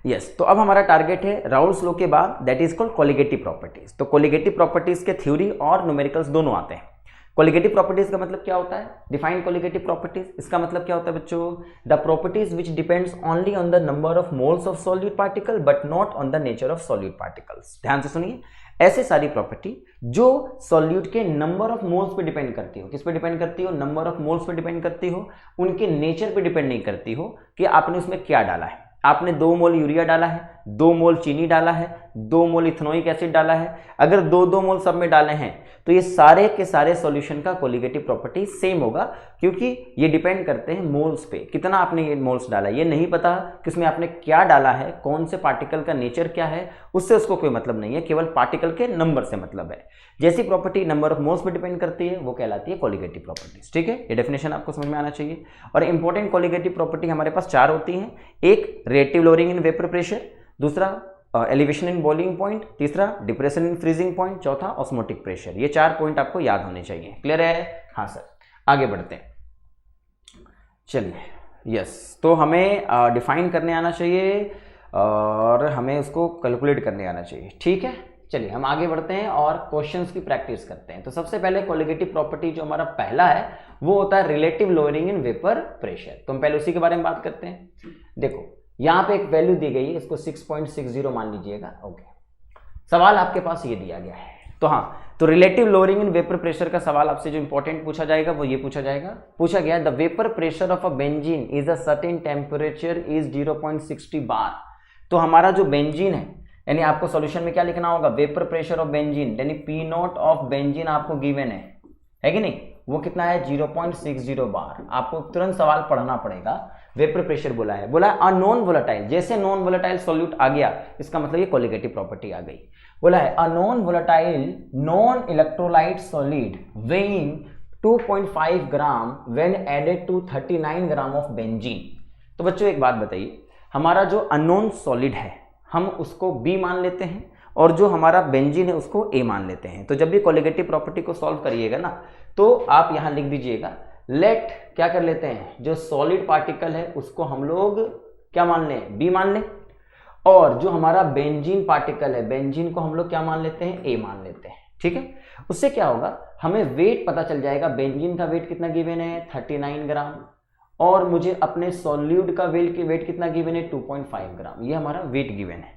यस, तो अब हमारा टारगेट है राउल्स लॉ के बाद that is called colligative properties. तो कोलिगेटिव प्रॉपर्टीज के थ्योरी और न्यूमेरिकल्स दोनों आते हैं। कोलिगेटिव प्रॉपर्टीज का मतलब क्या होता है, डिफाइन कोलिगेटिव प्रॉपर्टीज, इसका मतलब क्या होता है बच्चों, the properties which depends only on the number of moles of solute particle but not on the nature of solute particles. ध्यान से सुनिए, ऐसे सारी प्रॉपर्टी जो सॉल्यूट के नंबर ऑफ मोल्स पे डिपेंड करती हो, किस पे डिपेंड करती हो, नंबर ऑफ मोल्स पे डिपेंड करती हो, उनके नेचर पे डिपेंड नहीं करती हो कि आपने उसमें क्या डाला है। आपने 2 मोल यूरिया डाला है, 2 मोल चीनी डाला है, 2 मोल इथेनोइक एसिड डाला है, अगर 2-2 मोल सब में डाले हैं तो ये सारे के सारे सॉल्यूशन का कोलिगेटिव प्रॉपर्टी सेम होगा, क्योंकि ये डिपेंड करते हैं मोल्स पे, कितना आपने ये मोल्स डाला। ये नहीं पता कि उसमें आपने क्या डाला है, कौन से पार्टिकल का नेचर क्या है, उससे उसको कोई मतलब नहीं है, केवल पार्टिकल के नंबर से मतलब है। जैसी प्रॉपर्टी नंबर ऑफ मोल्स पे डिपेंड करती है वो कहलाती है कोलिगेटिव प्रॉपर्टीज, ठीक है। ये डेफिनेशन आपको समझ में आना चाहिए। और इंपॉर्टेंट कोलिगेटिव प्रॉपर्टी हमारे पास 4 होती हैं, एक relative lowering in vapour pressure, दूसरा एलिवेशन इन बॉइलिंग पॉइंट, तीसरा डिप्रेशन इन फ्रीजिंग पॉइंट, चौथा ऑस्मोटिक प्रेशर। ये 4 पॉइंट आपको याद होने चाहिए, क्लियर है। हाँ सर, आगे बढ़ते हैं। चलिए यस, तो हमें डिफाइन करने आना चाहिए और हमें उसको कैलकुलेट करने आना चाहिए, ठीक है। चलिए हम आगे बढ़ते हैं और क्वेश्चंस की प्रैक्टिस करते हैं। तो सबसे पहले कोलिगेटिव प्रॉपर्टी जो हमारा पहला है वो होता है relative lowering in vapour pressure. तो हम पहले उसी के बारे में बात करते हैं। देखो यहाँ पे एक वैल्यू दी गई है, इसको 6.60 मान लीजिएगा, ओके। सवाल आपके पास ये दिया गया है, तो हाँ, तो relative lowering in vapour pressure का सवाल आपसे जो इंपॉर्टेंट पूछा जाएगा वो ये पूछा गया the vapour pressure of a benzene is a certain temperature is 0.60 बार। तो हमारा जो बेंजीन है, यानी आपको सॉल्यूशन में क्या लिखना होगा, वेपर प्रेशर ऑफ बेंजीन, यानी पी नॉट ऑफ बेंजीन आपको गिवन है कि नहीं, वो कितना है 0.60 बार। आपको तुरंत सवाल पढ़ना पड़ेगा, वेपर प्रेशर बोला है अ नॉन वोलेटाइल, जैसे नॉन वोलेटाइल सॉल्यूट आ गया इसका मतलब ये कोलिगेटिव प्रॉपर्टी आ गई। बोला है a non volatile non electrolyte solid weighing 2.5 gram when added to 39 gram of benzene. तो बच्चों एक बात बताइए, हमारा जो अननोन सॉलिड है हम उसको बी मान लेते हैं और जो हमारा बेंजीन है उसको ए मान लेते हैं। तो जब भी कोलिगेटिव प्रॉपर्टी को सॉल्व करिएगा ना तो आप यहां लिख दीजिएगा लेट क्या कर लेते हैं, जो सॉलिड पार्टिकल है उसको हम लोग क्या मान लें, बी मान लें, और जो हमारा बेंजीन पार्टिकल है बेंजीन को हम लोग क्या मान लेते हैं, ए मान लेते हैं। ठीक है, उससे क्या होगा हमें वेट पता चल जाएगा। बेंजीन का वेट कितना गिवन है 39 ग्राम और मुझे अपने सॉल्यूट का वेट कितना गिवन है 2.5 ग्राम, ये हमारा वेट गिवन है।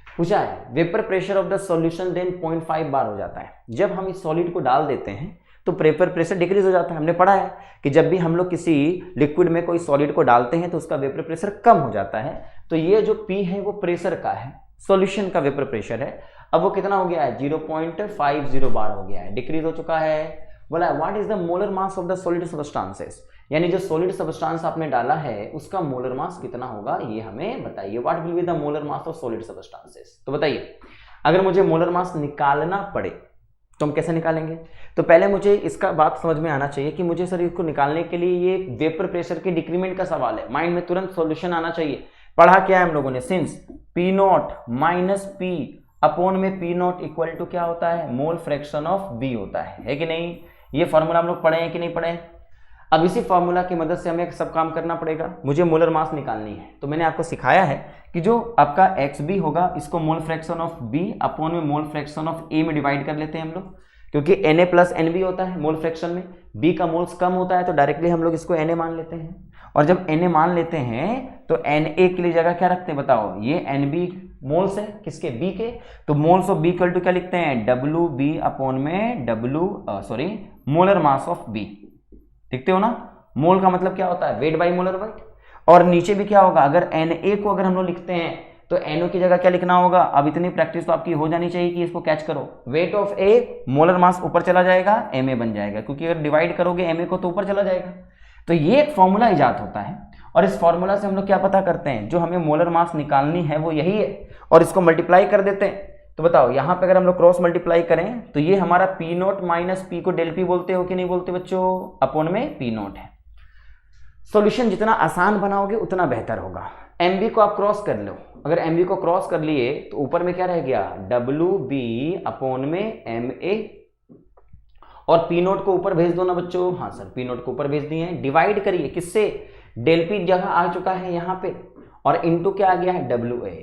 पूछा है vapour pressure of the solution then 0.5 bar हो जाता है। जब हम इस सॉलिड को डाल देते हैं तो वेपर प्रेशर डिक्रीज हो जाता है। हमने पढ़ा है कि जब भी हम लोग किसी लिक्विड में कोई सॉलिड को डालते हैं तो उसका वेपर प्रेशर कम हो जाता है। तो ये जो P है वो प्रेशर का है, सॉल्यूशन का वेपर प्रेशर है। अब वो कितना हो गया है 0.50 बार हो गया है, डिक्रीज हो चुका है। बोला what is the molar mass of the solid substances, यानी जो सॉलिड सब्सटेंस आपने डाला है उसका मोलर मास कितना होगा ये हमें बताइए। What will be the molar mass of solid substances. तो बताइए अगर मुझे मोलर मास निकालना पड़े तो हम कैसे निकालेंगे। तो पहले मुझे इसका बात समझ में आना चाहिए कि मुझे सर इसको निकालने के लिए ये वेपर प्रेशर के डिक्रीमेंट का सवाल है, माइंड में तुरंत सॉल्यूशन आना चाहिए। पढ़ा क्या है हम लोगों ने, since P not minus P upon में पी नॉट इक्वल टू क्या होता है, मोल फ्रैक्शन ऑफ बी होता है कि नहीं। ये फॉर्मूला हम लोग पढ़े हैं कि नहीं पढ़े। अब इसी फॉर्मूला की मदद से हमें सब काम करना पड़ेगा। मुझे मोलर मास निकालनी है तो मैंने आपको सिखाया है कि जो आपका एक्स बी होगा इसको mole fraction of B upon में मोल फ्रैक्शन ऑफ ए में डिवाइड कर लेते हैं हम लोग, क्योंकि Na प्लस एन बी होता है मोल फ्रैक्शन में, बी का मोल्स कम होता है तो डायरेक्टली हम लोग इसको Na मान लेते हैं। और जब Na मान लेते हैं तो Na के लिए जगह क्या रखते हैं बताओ, ये Nb मोल्स है किसके, बी के, तो moles of B equal to क्या लिखते हैं WB अपॉन में मोलर मास ऑफ बी। देखते हो ना, मोल का मतलब क्या होता है वेट बाई मोलर वेट। और नीचे भी क्या होगा, अगर Na को अगर हम लोग लिखते हैं तो NO की जगह क्या लिखना होगा। अब इतनी प्रैक्टिस तो आपकी हो जानी चाहिए कि इसको कैच करो। Wait of A molar mass ऊपर चला जाएगा Ma बन जाएगा, क्योंकि अगर डिवाइड करोगे Ma को तो ऊपर चला जाएगा। तो ये एक फॉर्मूला इजाद होता है और इस फॉर्मूला से हम लोग क्या पता करते हैं, जो हमें मोलर मास निकालनी है वो यही है और इसको मल्टीप्लाई कर देते हैं। तो बताओ यहाँ पे अगर हम लोग क्रॉस मल्टीप्लाई करें तो ये हमारा पी नॉट माइनस पी को डेल पी बोलते हो कि नहीं बोलते बच्चों, अपॉन में पी नॉट है। सॉल्यूशन जितना आसान बनाओगे उतना बेहतर होगा। एमबी को आप क्रॉस कर लो, अगर एमबी को क्रॉस कर लिए तो ऊपर में क्या रह गया WB अपॉन में MA, और पी नोट को ऊपर भेज दो ना बच्चों। हाँ सर पी नोट को ऊपर भेज दिए हैं, डिवाइड करिए किससे, डेल पी जगह आ चुका है यहाँ पे और इनटू क्या आ गया है WA।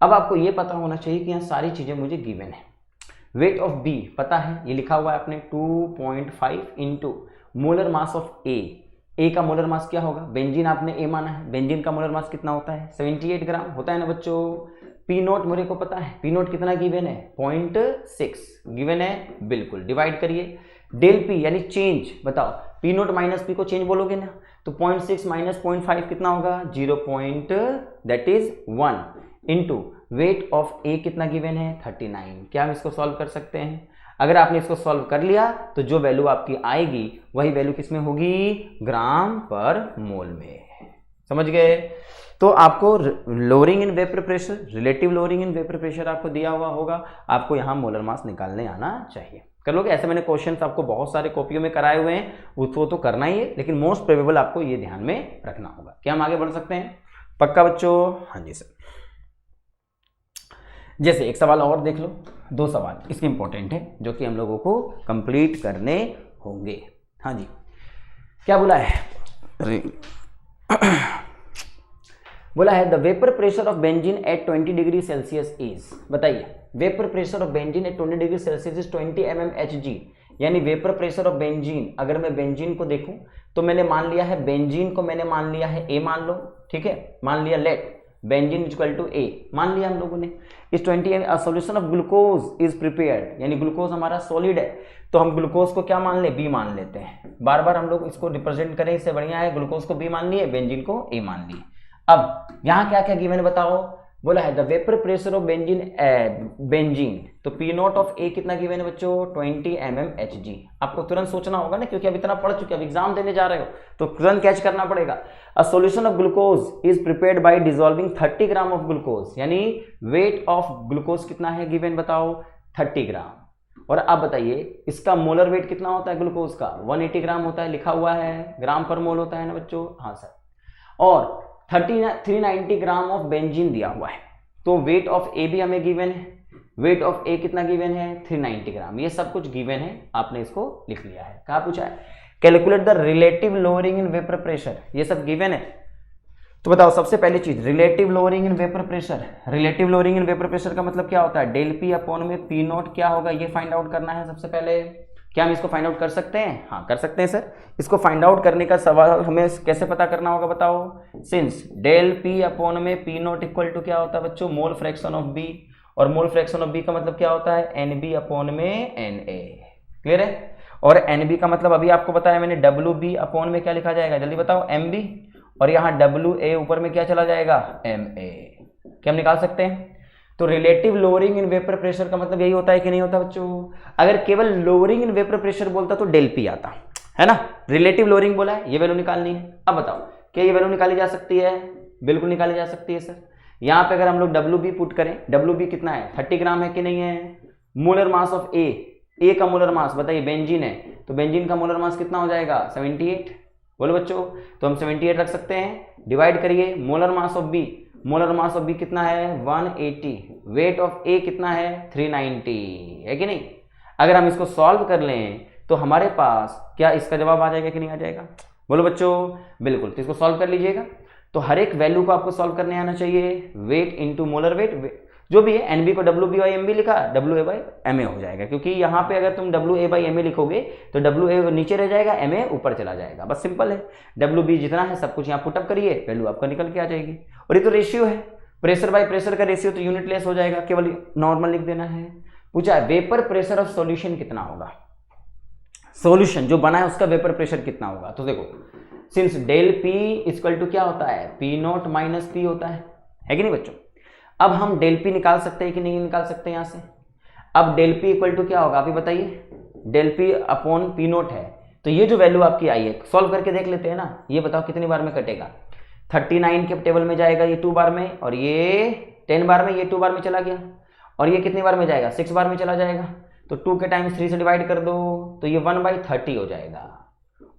अब आपको ये पता होना चाहिए कि यहाँ सारी चीजें मुझे गिवन है। वेट ऑफ बी पता है, ये लिखा हुआ है आपने 2.5 इंटू मोलर मास ऑफ ए का मोलर मास क्या होगा, बेंजीन आपने ए माना है, बेंजीन का मोलर मास कितना होता है 78 ग्राम होता है ना बच्चों। पी नोट मेरे को पता है, पी नोट कितना गिवन है 0.6 गिवन है, बिल्कुल डिवाइड करिए। डेल पी यानी चेंज बताओ, पी नोट माइनस पी को चेंज बोलोगे ना, तो 0.6 माइनस 0.5 कितना होगा 0.1 इंटू वेट ऑफ ए कितना गिवन है 39। क्या हम इसको सॉल्व कर सकते हैं। अगर आपने इसको सॉल्व कर लिया तो जो वैल्यू आपकी आएगी वही वैल्यू किसमें होगी, ग्राम पर मोल में। समझ गए। तो आपको lowering in vapour pressure, relative lowering in vapour pressure आपको दिया हुआ होगा, आपको यहाँ मोलर मास निकालने आना चाहिए। कर लोगे ऐसे, मैंने क्वेश्चंस आपको बहुत सारे कॉपियों में कराए हुए हैं, उसको तो करना ही है, लेकिन मोस्ट प्रोबेबल आपको ये ध्यान में रखना होगा। क्या हम आगे बढ़ सकते हैं, पक्का बच्चों। हाँ जी सर। जैसे एक सवाल और देख लो, 2 सवाल इसके इंपॉर्टेंट है जो कि हम लोगों को कंप्लीट करने होंगे। हाँ जी, क्या बोला है, बोला है the vapour pressure of benzene at 20 degree Celsius is, बताइए vapour pressure of benzene at 20 degree Celsius is 20 mmHg, यानी वेपर प्रेशर ऑफ बेंजीन, अगर मैं बेंजीन को देखूं तो मैंने मान लिया है, बेंजीन को मैंने मान लिया है ए मान लो, ठीक है, मान लिया लेट बेंजीन इक्वल टू ए मान लिया हम लोगों ने। इस 20 solution of glucose is prepared, यानी ग्लूकोज हमारा सॉलिड है तो हम ग्लूकोज को क्या मान ले, बी मान लेते हैं। बार बार हम लोग इसको रिप्रेजेंट करें, इससे बढ़िया है ग्लूकोज को बी मान लिए, बेंजीन को ए मान लिए। अब यहाँ क्या क्या गिवन है बताओ, बोला है the vapour pressure of benzene, तो पी नॉट ऑफ ए कितना गिवन है बच्चों 20 mmHg। आपको तुरंत सोचना होगा ना, क्योंकि अब इतना पढ़ चुके, अब एग्जाम देने जा रहे हो तो तुरंत कैच करना पड़ेगा। अ solution of glucose is prepared by dissolving 30 gram of glucose, यानी वेट ऑफ ग्लूकोज कितना है गिवन बताओ 30 ग्राम। और आप बताइए इसका मोलर वेट कितना होता है ग्लूकोज का 180 ग्राम होता है, लिखा हुआ है ग्राम पर मोल होता है ना बच्चों, हाँ सर। और 390 ग्राम ऑफ बेंजीन दिया हुआ है, तो वेट ऑफ ए भी हमें गिवन है, वेट ऑफ ए कितना गिवन है 390 ग्राम, ये सब कुछ गिवन है, आपने इसको लिख लिया है। कहाँ पूछा है calculate the relative lowering in vapour pressure, ये सब गिवन है। तो बताओ सबसे पहली चीज relative lowering in vapour pressure, relative lowering in vapour pressure का मतलब क्या होता है, डेल पी अपॉन में पी नॉट क्या होगा ये फाइंड आउट करना है सबसे पहले। क्या हम इसको फाइंड आउट कर सकते हैं, हाँ कर सकते हैं सर। इसको फाइंड आउट करने का सवाल हमें कैसे पता करना होगा बताओ, सिंस डेल पी अपॉन में पी नॉट इक्वल टू क्या होता है बच्चों मोल फ्रैक्शन ऑफ बी, और मोल फ्रैक्शन ऑफ बी का मतलब क्या होता है एन बी अपॉन में एन ए, क्लियर है। और एन बी का मतलब अभी आपको बताया मैंने डब्ल्यू बी अपॉन में क्या लिखा जाएगा जल्दी बताओ एम बी, और यहाँ डब्ल्यू ए ऊपर में क्या चला जाएगा एम ए, क्या हम निकाल सकते हैं। तो relative lowering in vapour pressure का मतलब यही होता है कि नहीं होता बच्चों, अगर केवल लोअरिंग इन वेपर प्रेशर बोलता तो डेल पी आता है ना, रिलेटिव लोअरिंग बोला है ये वैल्यू निकालनी है। अब बताओ क्या ये वैल्यू निकाली जा सकती है, बिल्कुल निकाली जा सकती है सर। यहाँ पे अगर हम लोग डब्ल्यू बी पुट करें, डब्ल्यू बी कितना है 30 ग्राम है कि नहीं है, मोलर मास ऑफ ए का मोलर मास बताइए बेंजीन है, तो बेंजीन का मोलर मास कितना हो जाएगा 78, बोलो बच्चों, तो हम 78 रख सकते हैं, डिवाइड करिए molar mass of B, molar mass of B कितना है 180, वेट ऑफ ए कितना है 390, है कि नहीं। अगर हम इसको सॉल्व कर लें तो हमारे पास क्या इसका जवाब आ जाएगा कि नहीं आ जाएगा, बोलो बच्चों, बिल्कुल। तो इसको सॉल्व कर लीजिएगा, तो हर एक वैल्यू को आपको सॉल्व करने आना चाहिए, वेट इंटू मोलर वेट, जो भी है एनबी को W B by M B लिखा, W A by M A हो जाएगा, क्योंकि यहाँ पे अगर तुम W A by M A लिखोगे तो डब्ल्यू ए नीचे रह जाएगा, एम ए ऊपर चला जाएगा, बस सिंपल है। डब्ल्यू बी जितना है सब कुछ यहाँ पुटअप करिए, वैल्यू आपका निकल के आ जाएगी। और ये तो रेशियो है, प्रेशर बाई प्रेशर का रेशियो, तो यूनिट लेस हो जाएगा, केवल नॉर्मल लिख देना है। पूछा है वेपर प्रेशर ऑफ सॉल्यूशन कितना होगा, सॉल्यूशन जो बना है उसका वेपर प्रेशर कितना होगा। तो देखो since del P equal to क्या होता है पी नॉट माइनस पी होता है कि नहीं बच्चों। अब हम डेल पी निकाल सकते हैं कि नहीं निकाल सकते यहाँ से। अब डेल पी इक्वल टू क्या होगा आप ही बताइए, del P upon P naught है, तो ये जो वैल्यू आपकी आई है सॉल्व करके देख लेते हैं ना, ये बताओ कितनी बार में कटेगा। 39 के टेबल में जाएगा ये 2 बार में, और ये 10 बार में, ये 2 बार में चला गया, और ये कितनी बार में जाएगा 6 बार में चला जाएगा। तो 2 के टाइम्स 3 से डिवाइड कर दो तो ये 1/30 हो जाएगा।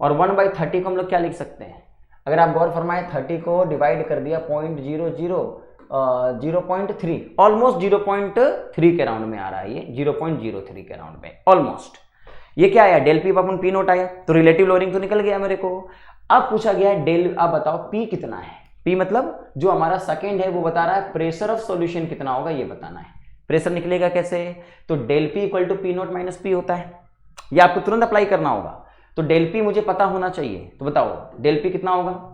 और 1/30 को हम लोग क्या लिख सकते हैं, अगर आप गौर फरमाए 30 को डिवाइड कर दिया 0.03, ऑलमोस्ट 0.3 के राउंड में आ रहा है, ये 0.03 के राउंड में ऑलमोस्ट। ये क्या आया डेल पी अपन पी नोट आया, तो रिलेटिव लोअरिंग तो निकल गया मेरे को। अब पूछा गया है डेल, आप बताओ पी कितना है, पी मतलब जो हमारा सेकेंड है वो बता रहा है प्रेशर ऑफ सॉल्यूशन कितना होगा ये बताना है। प्रेशर निकलेगा कैसे, तो del P equal to P naught minus P होता है, ये आपको तुरंत अप्लाई करना होगा। तो डेल पी मुझे पता होना चाहिए, तो बताओ डेल पी कितना होगा।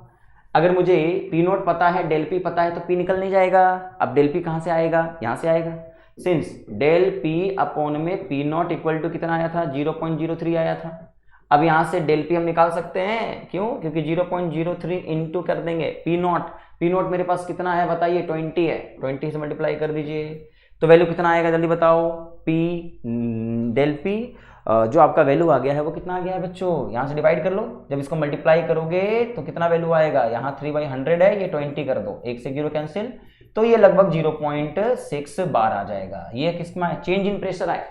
अगर मुझे पी नोट पता है डेल पी पता है तो पी निकल नहीं जाएगा। अब डेल पी कहाँ से आएगा, यहाँ से आएगा, सिंस डेल पी अपॉन में पी नोट इक्वल टू कितना आया था 0.03 आया था। अब यहाँ से डेल पी हम निकाल सकते हैं, क्यों, क्योंकि 0.03 इंटू कर देंगे पी नोट मेरे पास कितना है बताइए 20 है, 20 से मल्टीप्लाई कर दीजिए तो वैल्यू कितना आएगा जल्दी बताओ। पी डेल पी जो आपका वैल्यू आ गया है वो कितना आ गया है बच्चों, यहाँ से डिवाइड कर लो, जब इसको मल्टीप्लाई करोगे तो कितना वैल्यू आएगा, यहाँ 3/100 है, ये 20 कर दो, 1 से 0 कैंसिल, तो ये लगभग 0.6 बार आ जाएगा। ये किसमें है, चेंज इन प्रेशर आए।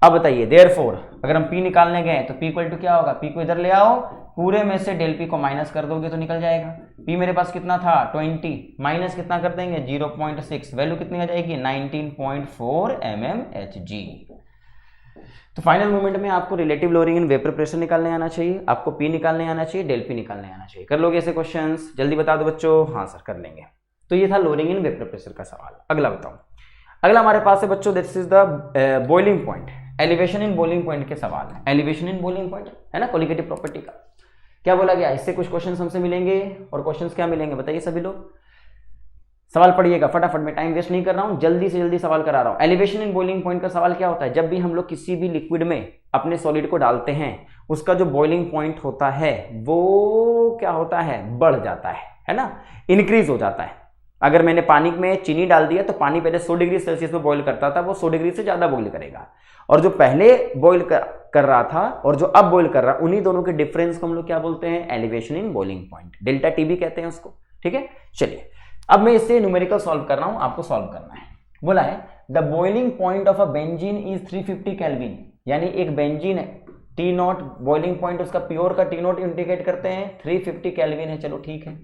अब बताइए देयरफॉर अगर हम P निकालने गए तो P इक्वल टू क्या होगा, P को इधर ले आओ, पूरे में से डेल P को माइनस कर दोगे तो निकल जाएगा। P मेरे पास कितना था 20, माइनस कितना कर देंगे 0.6, वैल्यू कितनी आ जाएगी 19.4 mmHg। तो फाइनल मोमेंट में आपको relative lowering in vapour pressure निकालने आना चाहिए, आपको P निकालने आना चाहिए, डेल P निकालने आना चाहिए। कर लोगे ऐसे क्वेश्चंस, जल्दी बता दो बच्चों। हाँ सर कर लेंगे। तो ये था लोअरिंग इन वेपर प्रेशर का सवाल। अगला बताओ, अगला हमारे पास है बच्चों this is the boiling point, elevation in boiling point के सवाल है। एलिवेशन इन बॉइलिंग पॉइंट है ना कोलिगेटिव प्रॉपर्टी का, क्या बोला गया, इससे कुछ क्वेश्चंस हमसे मिलेंगे। और क्वेश्चंस क्या मिलेंगे बताइए सभी लोग, सवाल पढ़िएगा फटाफट, मैं टाइम वेस्ट नहीं कर रहा हूं, जल्दी से जल्दी सवाल करा रहा हूं। एलिवेशन इन बॉइलिंग पॉइंट का सवाल क्या होता है, जब भी हम लोग किसी भी लिक्विड में अपने सॉलिड को डालते हैं उसका जो बॉइलिंग पॉइंट होता है वो क्या होता है, बढ़ जाता है ना, इंक्रीज हो जाता है। अगर मैंने पानी में चीनी डाल दिया तो पानी पहले 100 डिग्री सेल्सियस पे बॉईल करता था, वो 100 डिग्री से ज़्यादा बॉईल करेगा, और जो पहले बॉईल कर रहा था और जो अब बॉईल कर रहा है, उन्हीं दोनों के डिफरेंस को हम लोग क्या बोलते हैं, elevation in boiling point, delta TB कहते हैं उसको। ठीक है, चलिए अब मैं इससे न्यूमेरिकल सॉल्व कर रहा हूं, आपको सॉल्व करना है। बोला है the boiling point of a benzene is 350 kelvin, यानी एक बेंजीन है, टी नॉट बॉइलिंग पॉइंट उसका प्योर का टी नॉट इंडिकेट करते हैं 350 केल्विन है। चलो ठीक है,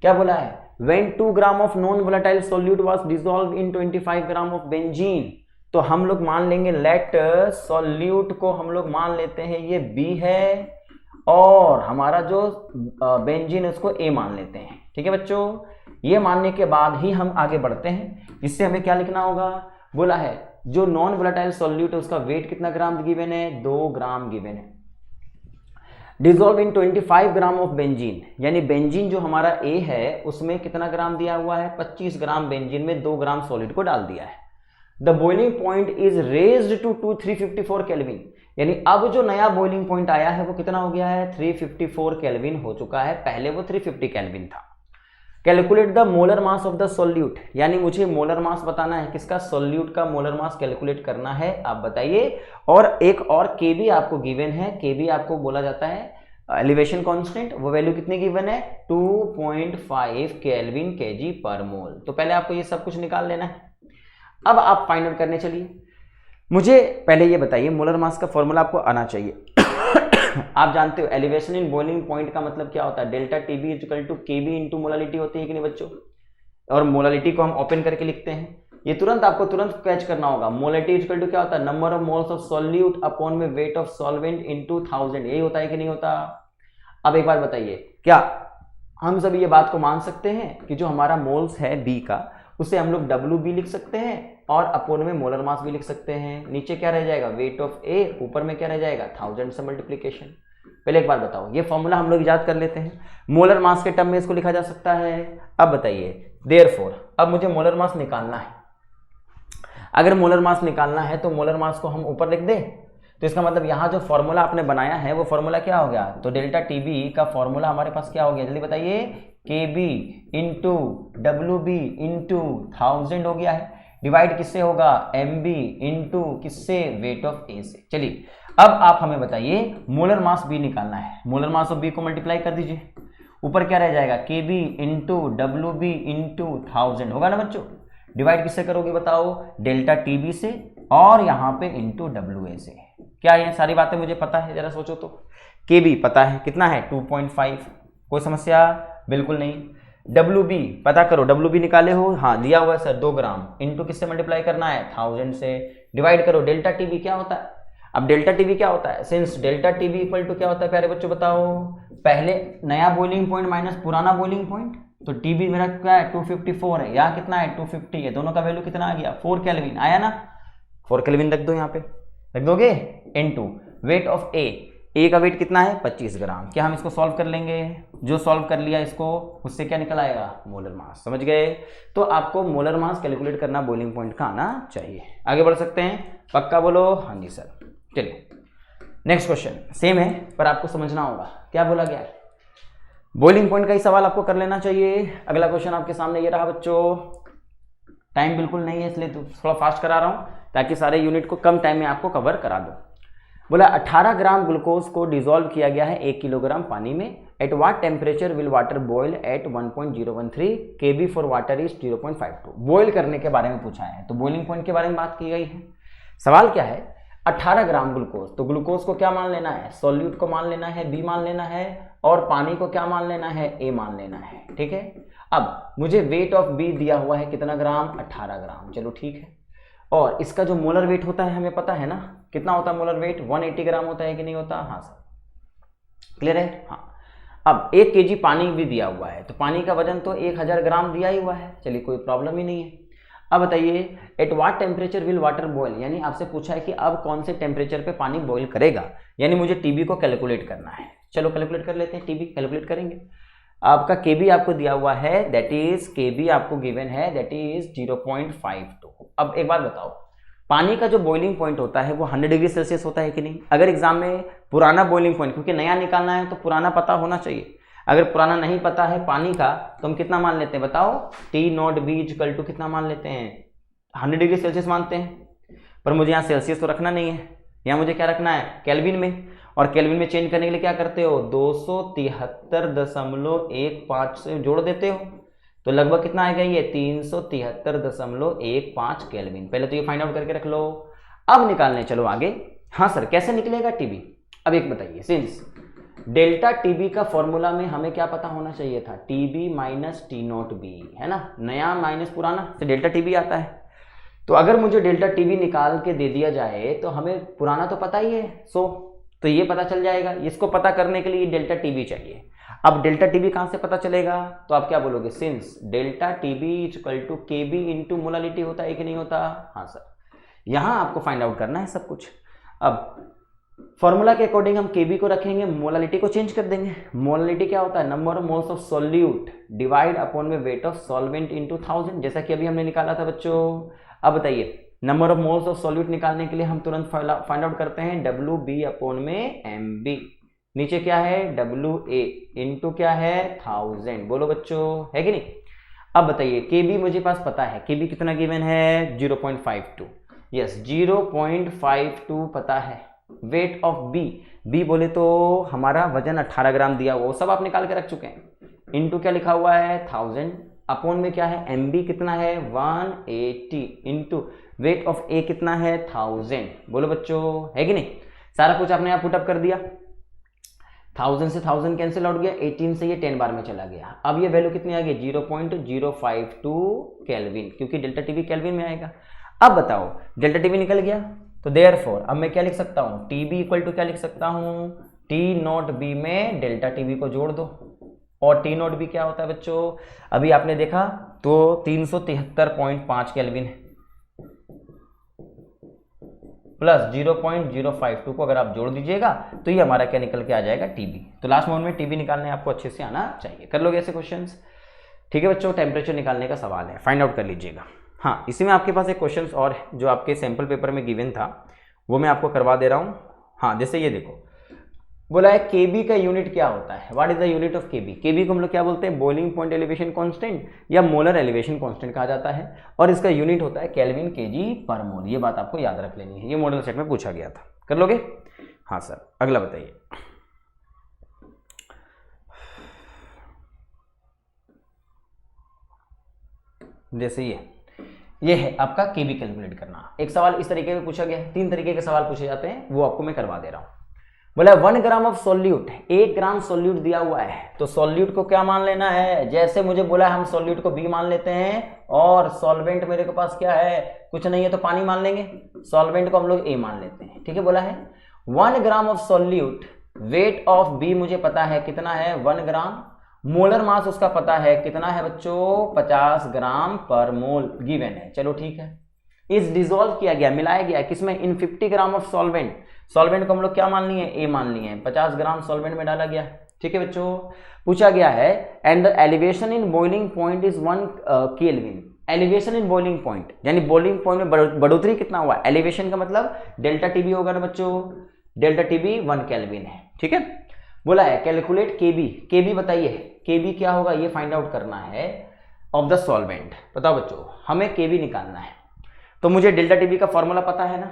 क्या बोला है, when 2 gram of non volatile solute was dissolve in 25 gram of benzene, तो हम लोग मान लेंगे लेट सॉल्यूट को हम लोग मान लेते हैं ये बी है, और हमारा जो बेंजीन है उसको ए मान लेते हैं। ठीक है बच्चों, ये मानने के बाद ही हम आगे बढ़ते हैं। इससे हमें क्या लिखना होगा, बोला है जो नॉन वोलेटाइल सॉल्यूट है उसका वेट कितना ग्राम गिवन है, 2 ग्राम गिवन है, dissolve in 25 gram of benzene, यानी बेंजीन जो हमारा ए है उसमें कितना ग्राम दिया हुआ है, 25 ग्राम बेंजीन में 2 ग्राम सॉलिड को डाल दिया है। The boiling point is raised to 354 kelvin, यानी अब जो नया बॉइलिंग पॉइंट आया है वो कितना हो गया है, 354 केल्विन हो चुका है, पहले वो 350 केल्विन था। Calculate the molar mass of the solute, यानी मुझे मोलर मास बताना है, किसका, सॉल्यूट का मोलर मास कैलकुलेट करना है, आप बताइए। और एक और के भी आपको गिवन है, के भी आपको बोला जाता है एलिवेशन कांस्टेंट, वो वैल्यू कितनी गिवन है, 2.5 केल्विन केजी पर मोल। तो पहले आपको ये सब कुछ निकाल लेना है। अब आप फाइंड आउट करने चलिए। मुझे पहले ये बताइए, मोलर मास का फॉर्मूला आपको आना चाहिए। आप जानते हो एलिवेशन इन बॉइलिंग पॉइंट का मतलब क्या होता है, delta TB equal to KB into molality होती है कि नहीं बच्चों, और मोलालिटी को हम ओपन करके लिखते हैं, ये तुरंत आपको तुरंत कैच करना होगा। मोलालिटी इक्वल टू क्या होता है, number of moles of solute upon में वेट ऑफ सॉल्वेंट इनटू 1000, यही होता है कि नहीं होता। अब एक बार बताइए, क्या हम सभी ये बात को मान सकते हैं कि जो हमारा मोल्स है बी का, उसे हम लोग डब्ल्यू बी लिख सकते हैं और अपोन में मोलर मास भी लिख सकते हैं। नीचे क्या रह जाएगा, वेट ऑफ ए, ऊपर में क्या रह जाएगा, 1000 से मल्टीप्लीकेशन। पहले एक बार बताओ, ये फॉर्मूला हम लोग याद कर लेते हैं, मोलर मास के टर्म में इसको लिखा जा सकता है। अब बताइए, देयरफॉर अब मुझे मोलर मास निकालना है। अगर मोलर मास निकालना है तो मोलर मास को हम ऊपर लिख दें, तो इसका मतलब यहाँ जो फॉर्मूला आपने बनाया है वो फॉर्मूला क्या हो गया, तो डेल्टा टीबी का फॉर्मूला हमारे पास क्या हो गया, जल्दी बताइए, K B into W B into 1000 हो गया है, डिवाइड किससे होगा, एम बी इंटू किससे, वेट ऑफ ए से। चलिए अब आप हमें बताइए मोलर मास बी निकालना है, मोलर मास ऑफ बी को मल्टीप्लाई कर दीजिए, ऊपर क्या रह जाएगा, K B into W B into 1000 होगा ना बच्चों, डिवाइड किससे करोगे बताओ, डेल्टा टीबी से, और यहाँ पे इंटू डब्ल्यू ए से। क्या ये सारी बातें मुझे पता है, जरा सोचो तो, के बी पता है कितना है 2.5, कोई समस्या बिल्कुल नहीं। डब्ल्यू बी पता करो, डब्ल्यू बी निकाले हो, हाँ दिया हुआ है सर 2 ग्राम, इंटू किससे मल्टीप्लाई करना है, 1000 से, डिवाइड करो डेल्टा टीबी क्या होता है। अब डेल्टा टीबी क्या होता है, since delta TB equal to क्या होता है प्यारे बच्चों बताओ, पहले नया बॉइलिंग पॉइंट माइनस पुराना बॉइलिंग पॉइंट, तो टीबी मेरा क्या है 254 है, यहाँ कितना है 250 है, दोनों का वैल्यू कितना आ गया 4 केल्विन आया ना, 4 केल्विन रख दो यहाँ पे, रख दोगे, इनटू वेट ऑफ ए का वेट कितना है 25 ग्राम। क्या हम इसको सॉल्व कर लेंगे, जो सॉल्व कर लिया इसको, उससे क्या निकल आएगा, मोलर मास। समझ गए, तो आपको मोलर मास कैलकुलेट करना बॉइलिंग पॉइंट का आना चाहिए। आगे बढ़ सकते हैं, पक्का बोलो, हाँ जी सर। चलिए नेक्स्ट क्वेश्चन सेम है पर आपको समझना होगा क्या बोला गया है, बॉइलिंग पॉइंट का ही सवाल आपको कर लेना चाहिए। अगला क्वेश्चन आपके सामने ये रहा बच्चों, टाइम बिल्कुल नहीं है इसलिए थोड़ा फास्ट करा रहा हूँ ताकि सारे यूनिट को कम टाइम में आपको कवर करा दो। बोला 18 ग्राम ग्लूकोज को डिसॉल्व किया गया है 1 किलोग्राम पानी में, at what temperature will water boil at 1.013 KB for water is 0.52। Boil करने के बारे में पूछा है, तो बॉइलिंग पॉइंट के बारे में बात की गई है। सवाल क्या है, 18 ग्राम ग्लूकोज, तो ग्लूकोज को क्या मान लेना है, सॉल्यूट को मान लेना है, बी मान लेना है, और पानी को क्या मान लेना है, ए मान लेना है। ठीक है, अब मुझे वेट ऑफ बी दिया हुआ है कितना ग्राम, 18 ग्राम। चलो ठीक है, और इसका जो मोलर वेट होता है हमें पता है ना, कितना होता है मोलर वेट, 180 ग्राम होता है कि नहीं होता, हाँ सर क्लियर है। हाँ, अब 1 केजी पानी भी दिया हुआ है, तो पानी का वजन तो 1000 ग्राम दिया ही हुआ है, चलिए कोई प्रॉब्लम ही नहीं है। अब बताइए at what temperature will water boil, यानी आपसे पूछा है कि अब कौन से टेम्परेचर पे पानी बॉयल करेगा, यानी मुझे टीबी को कैलकुलेट करना है। चलो कैलकुलेट कर लेते हैं, टीबी कैलकुलेट करेंगे। आपका केबी आपको दिया हुआ है, दैट इज केबी आपको गिवन है, दैट इज 0.52। अब एक बात बताओ, पानी का जो बॉइलिंग पॉइंट होता है वो 100 डिग्री सेल्सियस होता है कि नहीं। अगर एग्जाम में पुराना बॉइलिंग पॉइंट, क्योंकि नया निकालना है तो पुराना पता होना चाहिए, अगर पुराना नहीं पता है पानी का तो हम कितना मान लेते हैं बताओ, T naught B equal to कितना मान लेते हैं, 100 डिग्री सेल्सियस मानते हैं। पर मुझे यहाँ सेल्सियस तो रखना नहीं है, यहाँ मुझे क्या रखना है केल्विन में, और केल्विन में चेंज करने के लिए क्या करते हो 273.15 से जोड़ देते हो, तो लगभग कितना आएगा ये 373.15 केल्विन। पहले तो ये फाइंड आउट करके रख लो। अब निकालने चलो आगे। हाँ सर कैसे निकलेगा टीबी, अब एक बताइए, सिंस डेल्टा टीबी का फॉर्मूला में हमें क्या पता होना चाहिए था, TB minus T naught B, है ना, नया माइनस पुराना तो डेल्टा टीबी आता है। तो अगर मुझे डेल्टा टीबी निकाल के दे दिया जाए तो हमें पुराना तो पता ही है, तो ये पता चल जाएगा। इसको पता करने के लिए डेल्टा टीबी चाहिए। अब डेल्टा टीबी कहां से पता चलेगा, तो आप क्या बोलोगे, since delta TB equal to KB into molality होता है कि नहीं होता। हाँ सर, यहां आपको फाइंड आउट करना है सब कुछ। अब फॉर्मूला के अकॉर्डिंग हम केबी को रखेंगे, मोलालिटी को चेंज कर देंगे। मोलालिटी क्या होता है, number of moles of solute divide upon में वेट ऑफ सॉल्वेंट इनटू 1000, जैसा कि अभी हमने निकाला था बच्चों। अब बताइए number of moles of solute निकालने के लिए हम तुरंत फाइंड आउट करते हैं डब्ल्यू बी अपॉन में एम बी, नीचे क्या है डब्ल्यू ए इंटू क्या है 1000, बोलो बच्चों है कि नहीं। अब बताइए केबी मुझे पास पता है, केबी कितना गिवन है 0.52, यस 0.52 पता है। वेट ऑफ बी, बी बोले तो हमारा वजन 18 ग्राम दिया हुआ, वो सब आप निकाल के रख चुके हैं, इंटू क्या लिखा हुआ है 1000, अपॉन में क्या है एम बी कितना है 180, इंटू वेट ऑफ ए कितना है 1000, बोलो बच्चों है कि नहीं। सारा कुछ आपने यहाँ पुटअप कर दिया, 1000 से 1000 कैंसिल आउट गया, 18 से ये 10 बार में चला गया। अब ये वैल्यू कितनी आ गई 0.052 केल्विन, क्योंकि डेल्टा टीवी केल्विन में आएगा। अब बताओ डेल्टा टीवी निकल गया, तो देयरफॉर अब मैं क्या लिख सकता हूँ, टीबी इक्वल टू क्या लिख सकता हूँ, टी नॉट बी में डेल्टा टीबी को जोड़ दो, और टी नॉट बी क्या होता है बच्चों, अभी आपने देखा तो 373.5 केल्विन है, प्लस 0.052 को अगर आप जोड़ दीजिएगा तो ये हमारा क्या निकल के आ जाएगा टीबी। तो लास्ट मोमेंट में टीबी निकालने आपको अच्छे से आना चाहिए। कर लोगे ऐसे क्वेश्चंस, ठीक है बच्चों। टेम्परेचर निकालने का सवाल है, फाइंड आउट कर लीजिएगा। हाँ, इसी में आपके पास एक क्वेश्चन और है जो आपके सैंपल पेपर में गिवन था, वो मैं आपको करवा दे रहा हूँ। हाँ, जैसे ये देखो बोला है केबी का यूनिट क्या होता है, what is the unit of Kb. Kb को हम लोग क्या बोलते हैं, बॉइलिंग पॉइंट एलिवेशन कांस्टेंट या मोलर एलिवेशन कांस्टेंट कहा जाता है, और इसका यूनिट होता है केल्विन केजी पर मोल। ये बात आपको याद रख लेनी है, ये मॉडल सेट में पूछा गया था। कर लोगे। हाँ सर, अगला बताइए। जैसे ये है आपका केबी कैलकुलेट करना। एक सवाल इस तरीके में पूछा गया है, 3 तरीके के सवाल पूछे जाते हैं, वो आपको मैं करवा दे रहा हूं। बोला 1 gram of solute, 1 gram solute दिया हुआ है, तो सॉल्यूट को क्या मान लेना है, जैसे मुझे बोला हम सॉल्यूट को बी मान लेते हैं, और सॉल्वेंट मेरे के पास क्या है, कुछ नहीं है तो पानी मान लेंगे, सॉल्वेंट को हम लोग ए मान लेते हैं। ठीक है, बोला है 1 gram of solute, weight of B मुझे पता है कितना है 1 ग्राम, मोलर मास उसका पता है कितना है बच्चों 50 ग्राम पर मोल गिवन है। चलो ठीक है, इस डिसॉल्व किया गया, मिलाया गया किसमें, इन 50 ग्राम ऑफ सॉल्वेंट। सॉल्वेंट को हम लोग क्या मान लिए, ए मान लिए हैं, 50 ग्राम सॉल्वेंट में डाला गया। ठीक है बच्चों, पूछा गया है and the elevation in boiling point is 1 kelvin. Elevation in boiling point यानी बॉइलिंग पॉइंट में बढ़ोतरी कितना हुआ, एलिवेशन का मतलब डेल्टा टीबी होगा ना बच्चों, डेल्टा टीबी 1 केल्विन है। ठीक है, बोला है कैलकुलेट केबी, केबी बताइए केबी क्या होगा, ये फाइंड आउट करना है ऑफ द सॉल्वेंट। बताओ बच्चों, हमें केबी निकालना है, तो मुझे डेल्टा टीबी का फॉर्मूला पता है ना,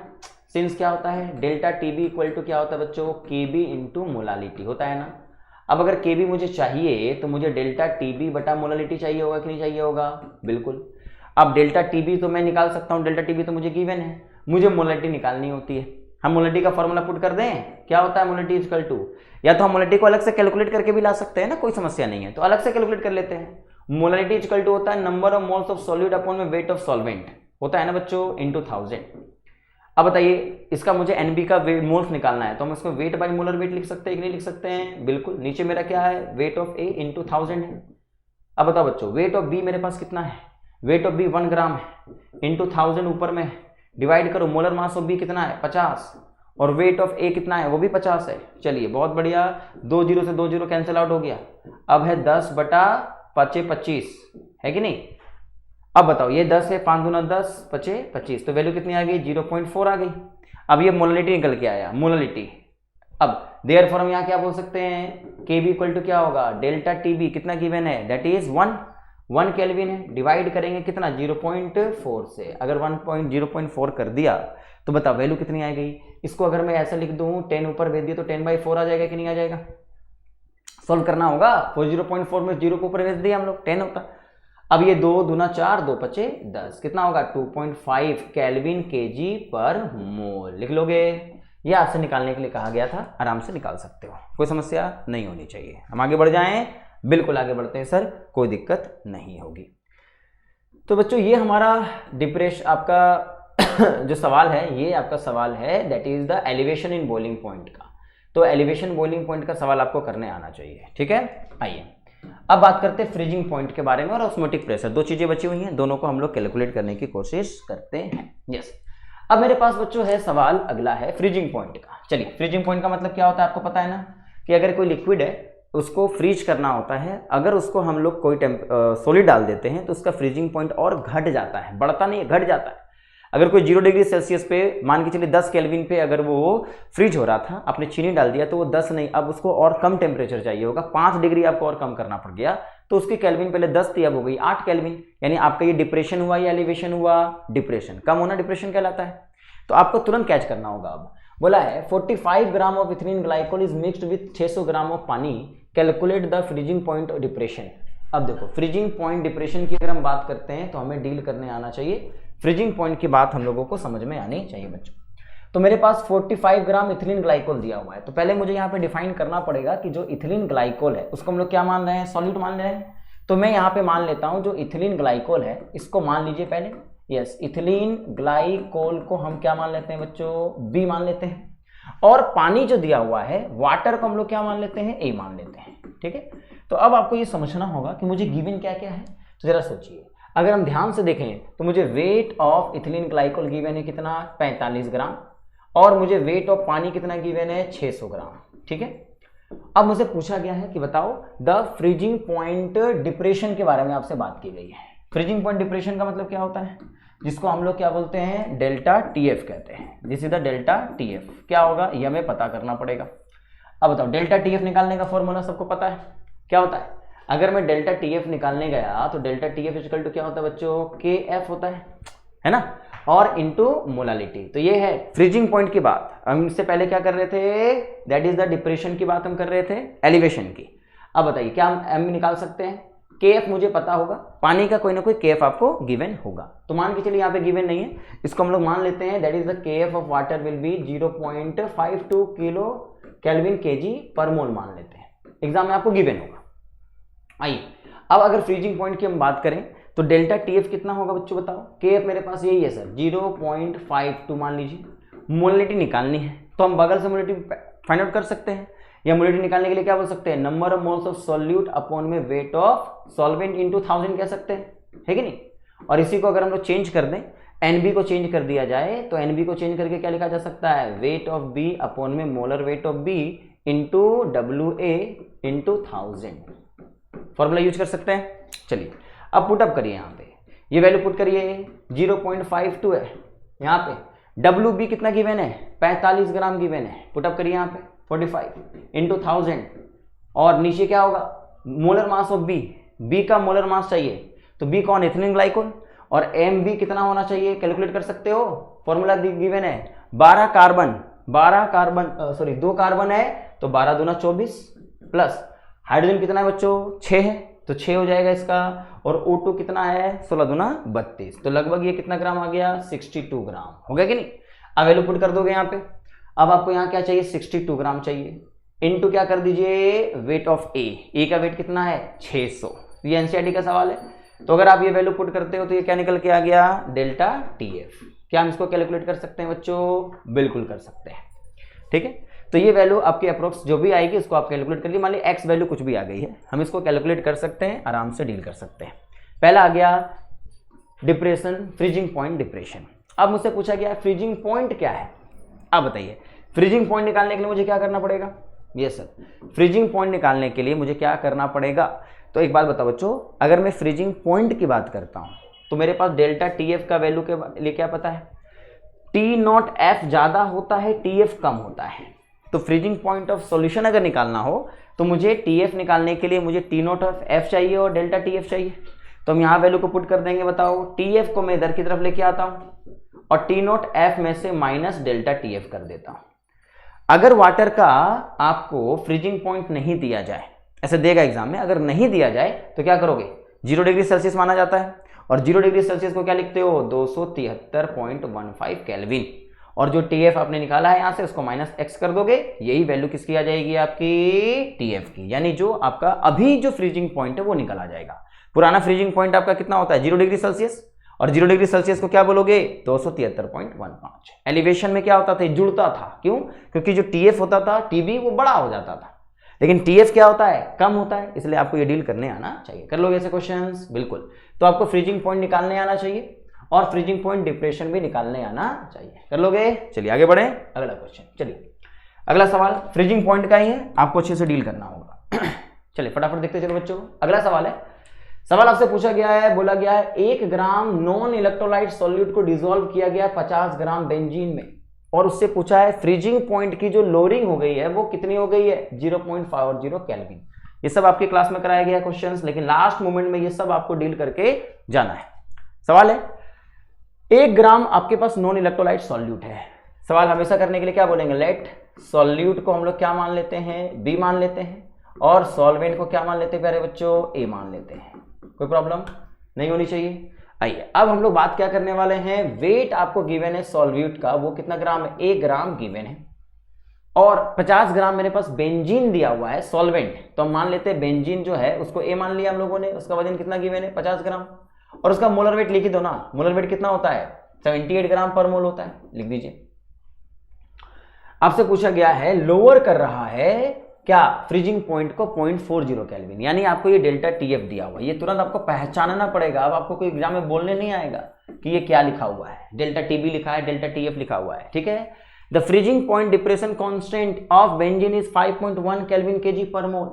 सिंस क्या होता है डेल्टा टीबी इक्वल टू क्या होता है बच्चों, केबी इंटू मोलालिटी होता है ना। अब अगर केबी मुझे चाहिए तो मुझे डेल्टा टीबी बटा मोलालिटी चाहिए होगा कि नहीं चाहिए होगा, बिल्कुल। अब डेल्टा टीबी तो मैं निकाल सकता हूँ, डेल्टा टीबी तो मुझे गिवन है, मुझे मोलालिटी निकालनी होती है। हम मोलालिटी का फॉर्मूला पुट कर दें, क्या होता है मोलालिटी इक्वल टू, या तो हम मोलालिटी को अलग से कैलकुलेट करके भी ला सकते हैं ना, कोई समस्या नहीं है, तो अलग से कैलकुलेट कर लेते हैं। मोलालिटी इक्वल टू होता है number of moles of solute upon में वेट ऑफ सॉल्वेंट होता है ना बच्चों, इंटू 1000। अब बताइए इसका मुझे एनबी का मोल्स निकालना है, तो हम इसको वेट बाय मोलर वेट लिख सकते हैं कि नहीं लिख सकते हैं, बिल्कुल। नीचे मेरा क्या है, वेट ऑफ ए इंटू 1000 है। अब बताओ बच्चों, वेट ऑफ बी मेरे पास कितना है, वेट ऑफ बी 1 ग्राम है, इंटू 1000 ऊपर में डिवाइड करो, मोलर मास ऑफ बी कितना है 50, और वेट ऑफ ए कितना है वो भी 50 है। चलिए बहुत बढ़िया, 2 0 से 2 0 कैंसिल आउट हो गया, अब है 10 बटा 25 है कि नहीं। अब बताओ ये 10 है, 5 दूना 10 25, तो वैल्यू कितनी आ गई 0.4 आ गई। अब ये मोलालिटी निकल के आया, मोलालिटी अब देयरफॉर हम यहाँ क्या बोल सकते हैं, के बी इक्वल टू क्या होगा, डेल्टा टी बी कितना गिवन है, दैट इज 1 केल्विन है, डिवाइड करेंगे कितना 0.4 से, अगर 0.4 कर दिया तो बताओ वैल्यू कितनी आ गई। इसको अगर मैं ऐसा लिख दूं 10 ऊपर भेज दिया तो 10/4 आ जाएगा कि नहीं आ जाएगा, सॉल्व करना होगा। 0.4 में 0 को ऊपर भेज दिया हम लोग 10 होता। अब ये 2 दूना 4, 2 पचे 10, कितना होगा 2.5 केल्विन केजी पर मोल लिख लोगे। ये आपसे निकालने के लिए कहा गया था, आराम से निकाल सकते हो, कोई समस्या नहीं होनी चाहिए। हम आगे बढ़ जाएं, बिल्कुल आगे बढ़ते हैं सर, कोई दिक्कत नहीं होगी। तो बच्चों ये हमारा डिप्रेशन आपका जो सवाल है, ये आपका सवाल है that is the elevation in boiling point का। तो एलिवेशन बॉइलिंग पॉइंट का सवाल आपको करने आना चाहिए, ठीक है। आइए अब बात करते हैं फ्रीजिंग पॉइंट के बारे में और ऑस्मोटिक प्रेशर। दो चीजें बची हुई हैं, दोनों को हम लोग कैलकुलेट करने की कोशिश करते हैं। यस, अब मेरे पास बच्चों है सवाल अगला है फ्रीजिंग पॉइंट का। चलिए, फ्रीजिंग पॉइंट का मतलब क्या होता है आपको पता है ना, कि अगर कोई लिक्विड है उसको फ्रीज करना होता है, अगर उसको हम लोग कोई सॉलिड डाल देते हैं तो उसका फ्रीजिंग पॉइंट और घट जाता है, बढ़ता नहीं है, घट जाता है। अगर कोई 0 डिग्री सेल्सियस पे मान के चलिए 10 केल्विन पे अगर वो फ्रीज हो रहा था, आपने चीनी डाल दिया तो वो 10 नहीं, अब उसको और कम टेम्परेचर चाहिए होगा, 5 डिग्री आपको और कम करना पड़ गया, तो उसकी केल्विन पहले 10 थी अब हो गई 8 केल्विन, यानी आपका ये डिप्रेशन हुआ या एलिवेशन हुआ, डिप्रेशन। कम होना डिप्रेशन कहलाता है। तो आपको तुरंत कैच करना होगा। अब बोला है 45 gram of ethylene glycol is mixed with 600 gram of पानी, calculate the freezing point of depression. अब देखो फ्रीजिंग पॉइंट डिप्रेशन की अगर हम बात करते हैं तो हमें डील करने आना चाहिए, फ्रीजिंग पॉइंट की बात हम लोगों को समझ में आनी चाहिए बच्चों। तो मेरे पास 45 ग्राम इथिलीन ग्लाइकोल दिया हुआ है, तो पहले मुझे यहाँ पे डिफाइन करना पड़ेगा कि जो इथिलीन ग्लाइकोल है उसको हम लोग क्या मान रहे हैं, सॉल्यूट मान रहे हैं। तो मैं यहाँ पे मान लेता हूँ जो इथिलीन ग्लाइकोल है इसको मान लीजिए पहले, यस, इथिलीन ग्लाइकोल को हम क्या मान लेते हैं बच्चों, बी मान लेते हैं, और पानी जो दिया हुआ है वाटर को हम लोग क्या मान लेते हैं, ए मान लेते हैं, ठीक है। तो अब आपको ये समझना होगा कि मुझे गिवन क्या क्या है। तो जरा सोचिए, अगर हम ध्यान से देखें तो मुझे weight of ethylene glycol given है कितना, 45 ग्राम, और मुझे वेट ऑफ पानी कितना गिवन है, 600 ग्राम, ठीक है। अब मुझे पूछा गया है कि बताओ द फ्रीजिंग पॉइंट डिप्रेशन के बारे में आपसे बात की गई है। फ्रीजिंग पॉइंट डिप्रेशन का मतलब क्या होता है, जिसको हम लोग क्या बोलते हैं, डेल्टा टीएफ कहते हैं। This is the delta TF. क्या होगा ये हमें पता करना पड़ेगा। अब बताओ डेल्टा टीएफ निकालने का फॉर्मूला सबको पता है, क्या होता है। अगर मैं डेल्टा टीएफ निकालने गया तो डेल्टा टीएफ इक्वल टू क्या होता है बच्चों, के एफ होता है ना, और इनटू मोलालिटी। तो ये है फ्रीजिंग पॉइंट की बात। हम इससे पहले क्या कर रहे थे, दैट इज द डिप्रेशन की बात हम कर रहे थे, एलिवेशन की। अब बताइए क्या हम एम निकाल सकते हैं, के एफ मुझे पता होगा, पानी का कोई ना कोई के एफ आपको गिवन होगा। तो मान के चलिए यहाँ पे गिवन नहीं है, इसको हम लोग मान लेते हैं दैट इज द के F of water will be 0.52 kilo kelvin KG पर मोल मान लेते हैं, एग्जाम में आपको गिवन होगा। आइए अब अगर फ्रीजिंग पॉइंट की हम बात करें तो डेल्टा टीएफ कितना होगा बच्चों बताओ, के एफ मेरे पास यही है सर 0.52 मान लीजिए। मोलिटी निकालनी है तो हम बगल से मोलिटी फाइंड आउट कर सकते हैं, या मोलिटी निकालने के लिए क्या बोल सकते हैं, number of moles of solute upon में वेट ऑफ सॉल्वेंट इनटू 1000 कह सकते हैं, है कि नहीं। और इसी को अगर हम लोग चेंज कर दें, एनबी को चेंज कर दिया जाए तो एनबी को चेंज करके क्या लिखा जा सकता है, वेट ऑफ बी अपॉन में molar weight of B into WA into 1000, formula use कर सकते हैं। चलिए अब पुटअप करिए, यहाँ पे ये वैल्यू पुट करिए, 0.52 है, यहाँ पे WB कितना गिवन है, 45 ग्राम गिवन है, पुटअप करिए यहाँ पे 45 इंटू 1000, और नीचे क्या होगा, मोलर मास ऑफ बी का मोलर मास चाहिए, तो बी कौन, इथिलीन ग्लाइकोल, और MB कितना होना चाहिए कैलकुलेट कर सकते हो, फॉर्मूला गिवन है 2 कार्बन है तो 12 दूना 24 प्लस हाइड्रोजन कितना है बच्चों, 6 है तो 6 हो जाएगा इसका, और O2 कितना है 16 दूना 32, तो लगभग ये कितना ग्राम आ गया, 62 ग्राम हो गया कि नहीं। अब वैल्यू पुट कर दोगे यहाँ पे, अब आपको यहाँ क्या चाहिए, 62 ग्राम चाहिए, इनटू क्या कर दीजिए, वेट ऑफ ए का वेट कितना है 600, ये एनसीईआरटी का सवाल है। तो अगर आप ये वैल्यू पुट करते हो तो ये क्या निकल के आ गया, डेल्टा टीएफ। क्या हम इसको कैलकुलेट कर सकते हैं बच्चों, बिल्कुल कर सकते हैं, ठीक है। तो ये वैल्यू आपकी अप्रोक्स जो भी आएगी उसको आप कैलकुलेट कर लीजिए। मान ली एक्स वैल्यू कुछ भी आ गई है, हम इसको कैलकुलेट कर सकते हैं, आराम से डील कर सकते हैं। पहला आ गया डिप्रेशन, फ्रीजिंग पॉइंट डिप्रेशन। अब मुझसे पूछा गया फ्रीजिंग पॉइंट क्या है। अब बताइए फ्रीजिंग पॉइंट निकालने के लिए मुझे क्या करना पड़ेगा, यस सर, फ्रीजिंग पॉइंट निकालने के लिए मुझे क्या करना पड़ेगा। तो एक बात बताओ बच्चों, अगर मैं फ्रीजिंग पॉइंट की बात करता हूं तो मेरे पास डेल्टा टीएफ का वैल्यू के लिए क्या पता है, T0F ज्यादा होता है, TF कम होता है। तो फ्रीजिंग पॉइंट ऑफ सॉल्यूशन अगर निकालना हो तो मुझे TF निकालने के लिए मुझे T नॉट ऑफ F चाहिए और डेल्टा TF चाहिए। तो हम यहाँ वैल्यू को पुट कर देंगे। बताओ TF को मैं इधर की तरफ लेके आता हूँ और T नॉट F में से माइनस डेल्टा TF कर देता हूँ। अगर वाटर का आपको फ्रीजिंग पॉइंट नहीं दिया जाए, ऐसे देगा एग्जाम में, अगर नहीं दिया जाए तो क्या करोगे, 0 डिग्री सेल्सियस माना जाता है और 0 डिग्री सेल्सियस को क्या लिखते हो, 273.15 केल्विन, और जो TF आपने निकाला है यहां से उसको माइनस x कर दोगे, यही वैल्यू किसकी आ जाएगी, आपकी TF की, यानी जो आपका अभी जो फ्रीजिंग पॉइंट है वो निकल आ जाएगा। पुराना फ्रीजिंग पॉइंट आपका कितना होता है, 0 डिग्री सेल्सियस, और 0 डिग्री सेल्सियस को क्या बोलोगे, 273.15। एलिवेशन में क्या होता था, जुड़ता था, क्यों, क्योंकि जो TF होता था TB वो बड़ा हो जाता था, लेकिन TF क्या होता है, कम होता है, इसलिए आपको ये डील करने आना चाहिए। कर लोगे ऐसे क्वेश्चंस, बिल्कुल। तो आपको फ्रीजिंग पॉइंट निकालने आना चाहिए और फ्रीजिंग पॉइंट डिप्रेशन भी निकालने आना चाहिए। कर लोगे, चलिए आगे बढ़े, अगला क्वेश्चन। चलिए अगला सवाल फ्रीजिंग पॉइंट का ही है, आपको अच्छे से डील करना होगा। चलिए फटाफट देखते चलो बच्चों। अगला सवाल है, सवाल आपसे पूछा गया है, बोला गया है 1 ग्राम नॉन इलेक्ट्रोलाइट सॉल्यूट को डिसॉल्व किया गया 50 ग्राम बेंजीन में, और उससे पूछा है फ्रीजिंग पॉइंट की जो लोअरिंग हो गई है वो कितनी हो गई है, 0.50 केल्विन। ये सब आपकी क्लास में कराया गया क्वेश्चंस, लेकिन लास्ट मोमेंट में ये सब आपको डील करके जाना है। सवाल है 1 ग्राम आपके पास नॉन इलेक्ट्रोलाइट सॉल्यूट है। सवाल हमेशा करने के लिए क्या बोलेंगे, लेट सॉल्यूट को हम लोग क्या मान लेते हैं, बी मान लेते हैं, और सॉल्वेंट को क्या मान लेते हैं प्यारे बच्चों, ए मान लेते हैं। कोई प्रॉब्लम नहीं होनी चाहिए। आइए अब हम लोग बात क्या करने वाले हैं, वेट आपको गिवन है सॉल्यूट का, वो कितना ग्राम है, 1 ग्राम गिवन है, और 50 ग्राम मेरे पास बेंजीन दिया हुआ है सॉल्वेंट, तो हम मान लेते हैं बेंजीन जो है उसको ए मान लिया हम लोगों ने, उसका वजन कितना गिवन है, 50 ग्राम, और उसका मोलर वेट लिख ही दो ना, मोलर वेट कितना होता है, 78 ग्राम पर मोल होता है, लिख दीजिए। आपसे पूछा गया है लोअर कर रहा है क्या, फ्रीजिंग पॉइंट को 0.40 केल्विन, यानी आपको ये डेल्टा TF दिया हुआ है, ये तुरंत आपको पहचानना पड़ेगा। अब आपको कोई एग्जाम में बोलने नहीं आएगा कि ये क्या लिखा हुआ है, डेल्टा TB लिखा है, डेल्टा TF लिखा हुआ है, ठीक है। The freezing point depression constant of benzene is 5.1 kelvin kg पर मोल,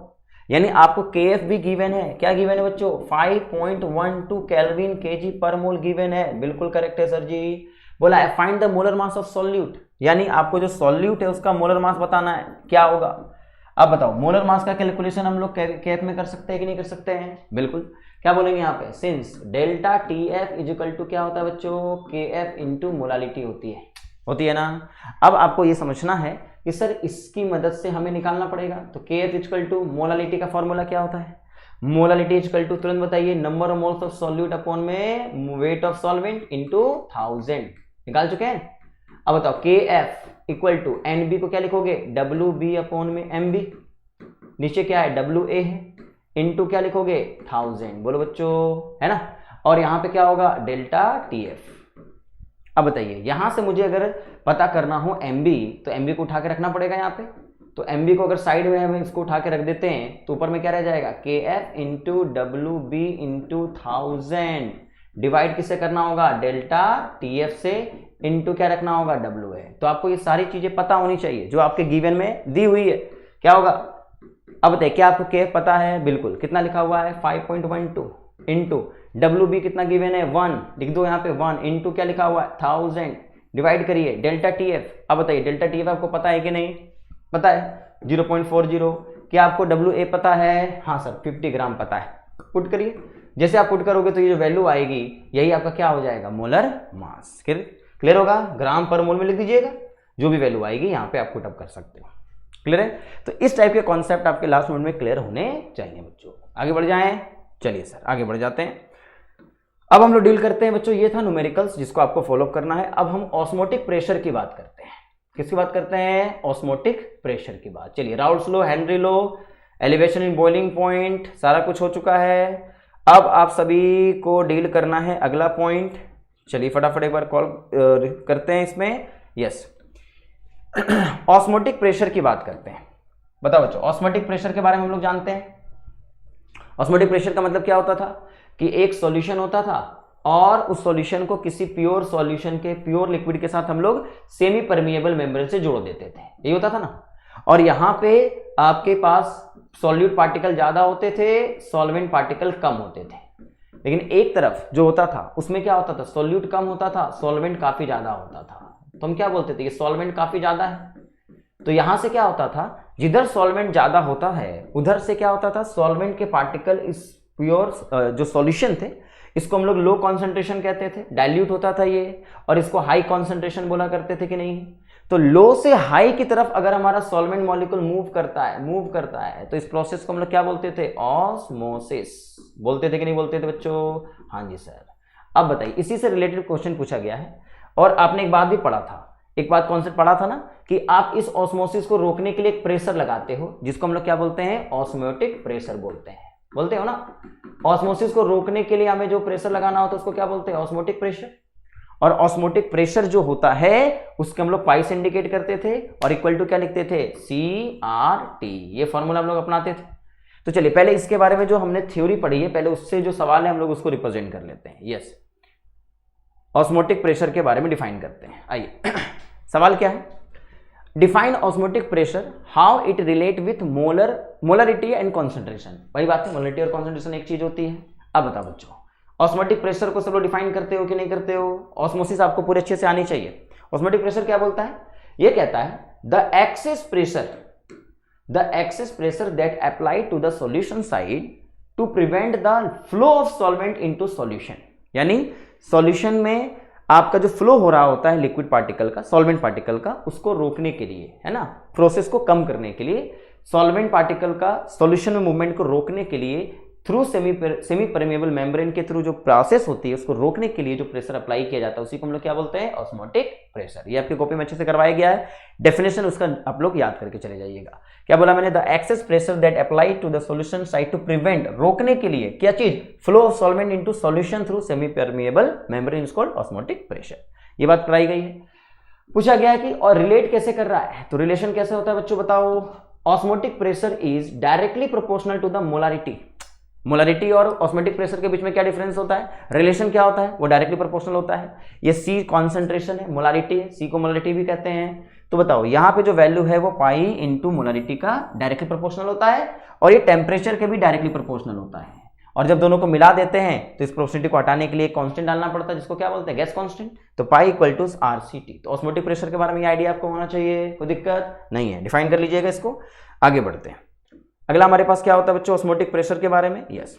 यानी आपको KF भी गिवन है, क्या गिवन है बच्चों, 5.12 केल्विन kg पर मोल गिवन है, बिल्कुल करेक्ट है सर जी। बोला है find the molar mass of solute, यानी आपको जो सॉल्यूट है उसका मोलर मास बताना है, क्या होगा। अब बताओ मोलर मास का कैलकुलेशन हम लोग केएफ में कर सकते हैं कि नहीं कर सकते हैं, बिल्कुल। क्या बोलेंगे यहाँ पे, since delta TF is equal to क्या होता है बच्चों, KF इंटू मोलालिटी होती है ना। अब आपको ये समझना है कि सर इसकी मदद से हमें निकालना पड़ेगा, तो KF is equal to molality का फॉर्मूला क्या होता है, मोलालिटी इज इक्वल टू, तुरंत बताइए, number of moles of solute upon में वेट ऑफ सॉल्वेंट इंटू 1000, निकाल चुके हैं। अब बताओ KF इक्वल टू NB को क्या लिखोगे, WB अपॉन में MB, नीचे क्या है WA है, इनटू क्या लिखोगे 1000, बोलो बच्चों, है ना, और यहां पे क्या होगा डेल्टा TF। अब बताइए यहां से मुझे अगर पता करना हो MB, तो MB को उठा के रखना पड़ेगा यहाँ पे, तो MB को अगर साइड में हम इसको उठा के रख देते हैं तो ऊपर में क्या रह जाएगा, KF into WB into 1000, divide किससे करना होगा, डेल्टा TF से, इनटू क्या रखना होगा, WA। तो आपको ये सारी चीजें पता होनी चाहिए जो आपके गिवन में दी हुई है। क्या होगा, अब बताइए क्या आपको KF पता है, बिल्कुल, कितना लिखा हुआ है 5.12 इंटू WB कितना गिवन है 1, लिख दो यहाँ पे 1, इंटू क्या लिखा हुआ है 1000, डिवाइड करिए डेल्टा TF। अब बताइए डेल्टा TF आपको पता है कि नहीं, पता है 0.40। क्या आपको WA पता है, हाँ सर 50 ग्राम पता है, पुट करिए, जैसे आप पुट करोगे तो ये जो वैल्यू आएगी यही आपका क्या हो जाएगा, मोलर मास। क्लियर होगा, ग्राम पर मोल में लिख दीजिएगा, जो भी वैल्यू आएगी यहाँ पे आप पुट अप कर सकते हो। क्लियर है, तो इस टाइप के कॉन्सेप्ट आपके लास्ट मोमेंट में क्लियर होने चाहिए बच्चों। आगे बढ़ जाएं, चलिए सर आगे बढ़ जाते हैं। अब हम लोग डील करते हैं बच्चों, ये था न्यूमेरिकल्स जिसको आपको फॉलो अप करना है। अब हम ऑस्मोटिक प्रेशर की बात करते हैं, किसकी बात करते हैं, ऑस्मोटिक प्रेशर की बात। चलिए Raoult's law, Henry law, elevation in boiling point, सारा कुछ हो चुका है। अब आप सभी को डील करना है अगला पॉइंट, चलिए फटाफट एक बार कॉल करते हैं इसमें, यस, ऑस्मोटिक प्रेशर की बात करते हैं। बताओ बच्चों ऑस्मोटिक प्रेशर के बारे में हम लोग जानते हैं। ऑस्मोटिक प्रेशर का मतलब क्या होता था कि एक सॉल्यूशन होता था और उस सॉल्यूशन को किसी प्योर सॉल्यूशन के, प्योर लिक्विड के साथ हम लोग सेमी परमिएबल मेम्ब्रेन से जोड़ देते थे, यही होता था ना। और यहां पे आपके पास सॉल्यूट पार्टिकल ज्यादा होते थे, सॉल्वेंट पार्टिकल कम होते थे, लेकिन एक तरफ जो होता था उसमें क्या होता था, सॉल्यूट कम होता था, सॉल्वेंट काफी ज्यादा होता था। तो हम क्या बोलते थे, ये सॉल्वेंट काफी ज्यादा है, तो यहां से क्या होता था, जिधर सॉल्वेंट ज्यादा होता है उधर से क्या होता था, सॉल्वेंट के पार्टिकल इस प्योर जो सॉल्यूशन थे इसको हम लोग लो कॉन्सेंट्रेशन कहते थे, डाइल्यूट होता था ये, और इसको हाई कॉन्सेंट्रेशन बोला करते थे कि नहीं। तो लो से हाई की तरफ अगर हमारा सॉल्वेंट मॉलिक्यूल मूव करता है तो इस प्रोसेस को हम लोग क्या बोलते थे, ऑस्मोसिस बोलते थे कि नहीं बोलते थे बच्चों? हाँ जी सर। अब बताइए, इसी से रिलेटेड क्वेश्चन पूछा गया है और आपने एक बात भी पढ़ा था, एक बात कॉन्सेप्ट पढ़ा था ना कि आप इस ऑस्मोसिस को रोकने के लिए एक प्रेशर लगाते हो जिसको हम लोग क्या बोलते हैं, ऑस्मोटिक प्रेशर बोलते हो ना। ऑस्मोसिस को रोकने के लिए हमें जो प्रेशर लगाना होता है उसको क्या बोलते हैं, ऑस्मोटिक प्रेशर। और ऑस्मोटिक प्रेशर जो होता है उसके हम लोग पाई से इंडिकेट करते थे और इक्वल टू क्या लिखते थे, CRT, ये फॉर्मूला हम लोग अपनाते थे। तो चलिए पहले इसके बारे में जो हमने थ्योरी पढ़ी है पहले उससे जो सवाल है हम लोग उसको रिप्रेजेंट कर लेते हैं। यस, ऑस्मोटिक प्रेशर के बारे में डिफाइन करते हैं। आइए सवाल क्या है, define osmotic pressure, how it relate with molarity and concentration. वही बात है, मोलरिटी और कॉन्सेंट्रेशन एक चीज होती है। अब बताओ बच्चों, ऑस्मोटिक प्रेशर को सब लोग डिफाइन करते हो कि नहीं करते हो? ऑस्मोसिस आपको पूरे अच्छे से आनी चाहिए। ऑस्मोटिक प्रेशर क्या बोलता है, ये कहता है the excess pressure that apply to the solution side to prevent the flow of solvent into solution. यानी सॉल्यूशन में आपका जो फ्लो हो रहा होता है लिक्विड पार्टिकल का, सॉल्वेंट पार्टिकल का, उसको रोकने के लिए, है ना, प्रोसेस को कम करने के लिए, सॉल्वेंट पार्टिकल का सॉल्यूशन में मूवमेंट को रोकने के लिए थ्रू सेमी परमेबल मेम्ब्रेन के थ्रू जो प्रोसेस होती है उसको रोकने के लिए जो प्रेशर अप्लाई किया जाता है उसी को हम लोग क्या बोलते हैं, ऑस्मोटिक प्रेशर। ये आपकी कॉपी में अच्छे से करवाया गया है, डेफिनेशन उसका आप लोग याद करके चले जाइएगा। क्या बोला मैंने, the excess pressure that apply to the solution side to prevent, रोकने के लिए क्या चीज, flow of solvent into solution through semi permeable membrane is called osmotic pressure. ये बात कराई गई है। पूछा गया है कि और रिलेट कैसे कर रहा है, तो रिलेशन कैसे होता है बच्चों बताओ। Osmotic pressure is directly proportional to the molarity. Molarity और ऑस्मोटिक प्रेशर के बीच में क्या डिफरेंस होता है, रिलेशन क्या होता है, वो डायरेक्टली प्रोपोर्शनल होता है। ये C कॉन्सेंट्रेशन है, मोलारिटी है, C को मोलारिटी भी कहते हैं। तो बताओ यहाँ पे जो वैल्यू है वो पाई इंटू मोलारिटी का डायरेक्टली प्रोपोर्शनल होता है और ये टेम्परेचर के भी डायरेक्टली प्रोपोर्शनल होता है। और जब दोनों को मिला देते हैं तो इस प्रोपोर्शनलिटी को हटाने के लिए कांस्टेंट डालना पड़ता है जिसको क्या बोलते हैं, गैस कांस्टेंट। तो पाई इक्वल टू RCT। तो ऑस्मोटिक प्रेशर के बारे में आइडिया आपको होना चाहिए, कोई दिक्कत नहीं है, डिफाइन कर लीजिएगा इसको। आगे बढ़ते हैं, अगला हमारे पास क्या होता है बच्चों, ऑस्मोटिक प्रेशर के बारे में। यस,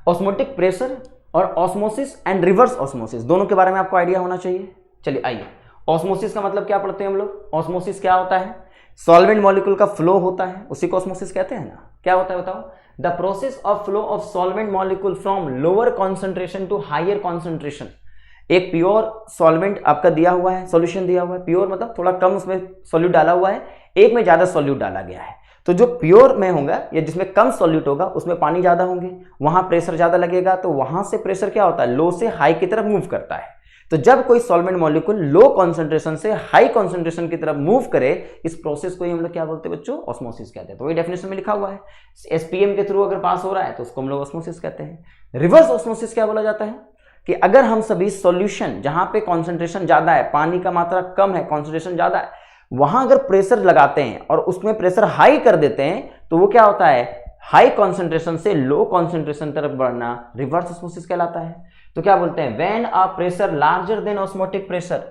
ऑस्मोटिक प्रेशर और ऑस्मोसिस एंड रिवर्स ऑस्मोसिस दोनों के बारे में आपको आइडिया होना चाहिए। चलिए आइए, ऑस्मोसिस का मतलब क्या पढ़ते हैं हम लोग, ऑस्मोसिस क्या होता है, सॉल्वेंट मॉलिक्यूल का फ्लो होता है, उसी को ऑस्मोसिस कहते हैं ना। क्या होता है बताओ, the process of flow of solvent molecule from lower concentration to higher concentration. एक प्योर सॉल्वेंट आपका दिया हुआ है, सॉल्यूशन दिया हुआ है, प्योर मतलब थोड़ा कम उसमें सॉल्यूट डाला हुआ है, एक में ज्यादा सॉल्यूट डाला गया है। तो जो प्योर में होगा या जिसमें कम सॉल्यूट होगा उसमें पानी ज्यादा होंगे, वहां प्रेशर ज्यादा लगेगा, तो वहां से प्रेशर क्या होता है, लो से हाई की तरफ मूव करता है। तो जब कोई सॉल्वेंट मॉलिक्यूल लो कॉन्सेंट्रेशन से हाई कॉन्सेंट्रेशन की तरफ मूव करे, इस प्रोसेस को ही हम लोग क्या बोलते हैं बच्चों, ऑस्मोसिस कहते हैं। तो वही डेफिनेशन में लिखा हुआ है, SPM के थ्रू अगर पास हो रहा है तो उसको हम लोग ऑस्मोसिस कहते हैं। रिवर्स ऑस्मोसिस क्या बोला जाता है कि अगर हम सभी सॉल्यूशन जहां पे कॉन्सेंट्रेशन ज्यादा है, पानी का मात्रा कम है, कॉन्सेंट्रेशन ज्यादा है, वहां अगर प्रेशर लगाते हैं और उसमें प्रेशर हाई कर देते हैं तो वो क्या होता है, हाई कॉन्सेंट्रेशन से लो कॉन्सेंट्रेशन तरफ बढ़ना रिवर्स ऑस्मोसिस कहलाता है। तो क्या बोलते हैं, when a pressure larger than osmotic pressure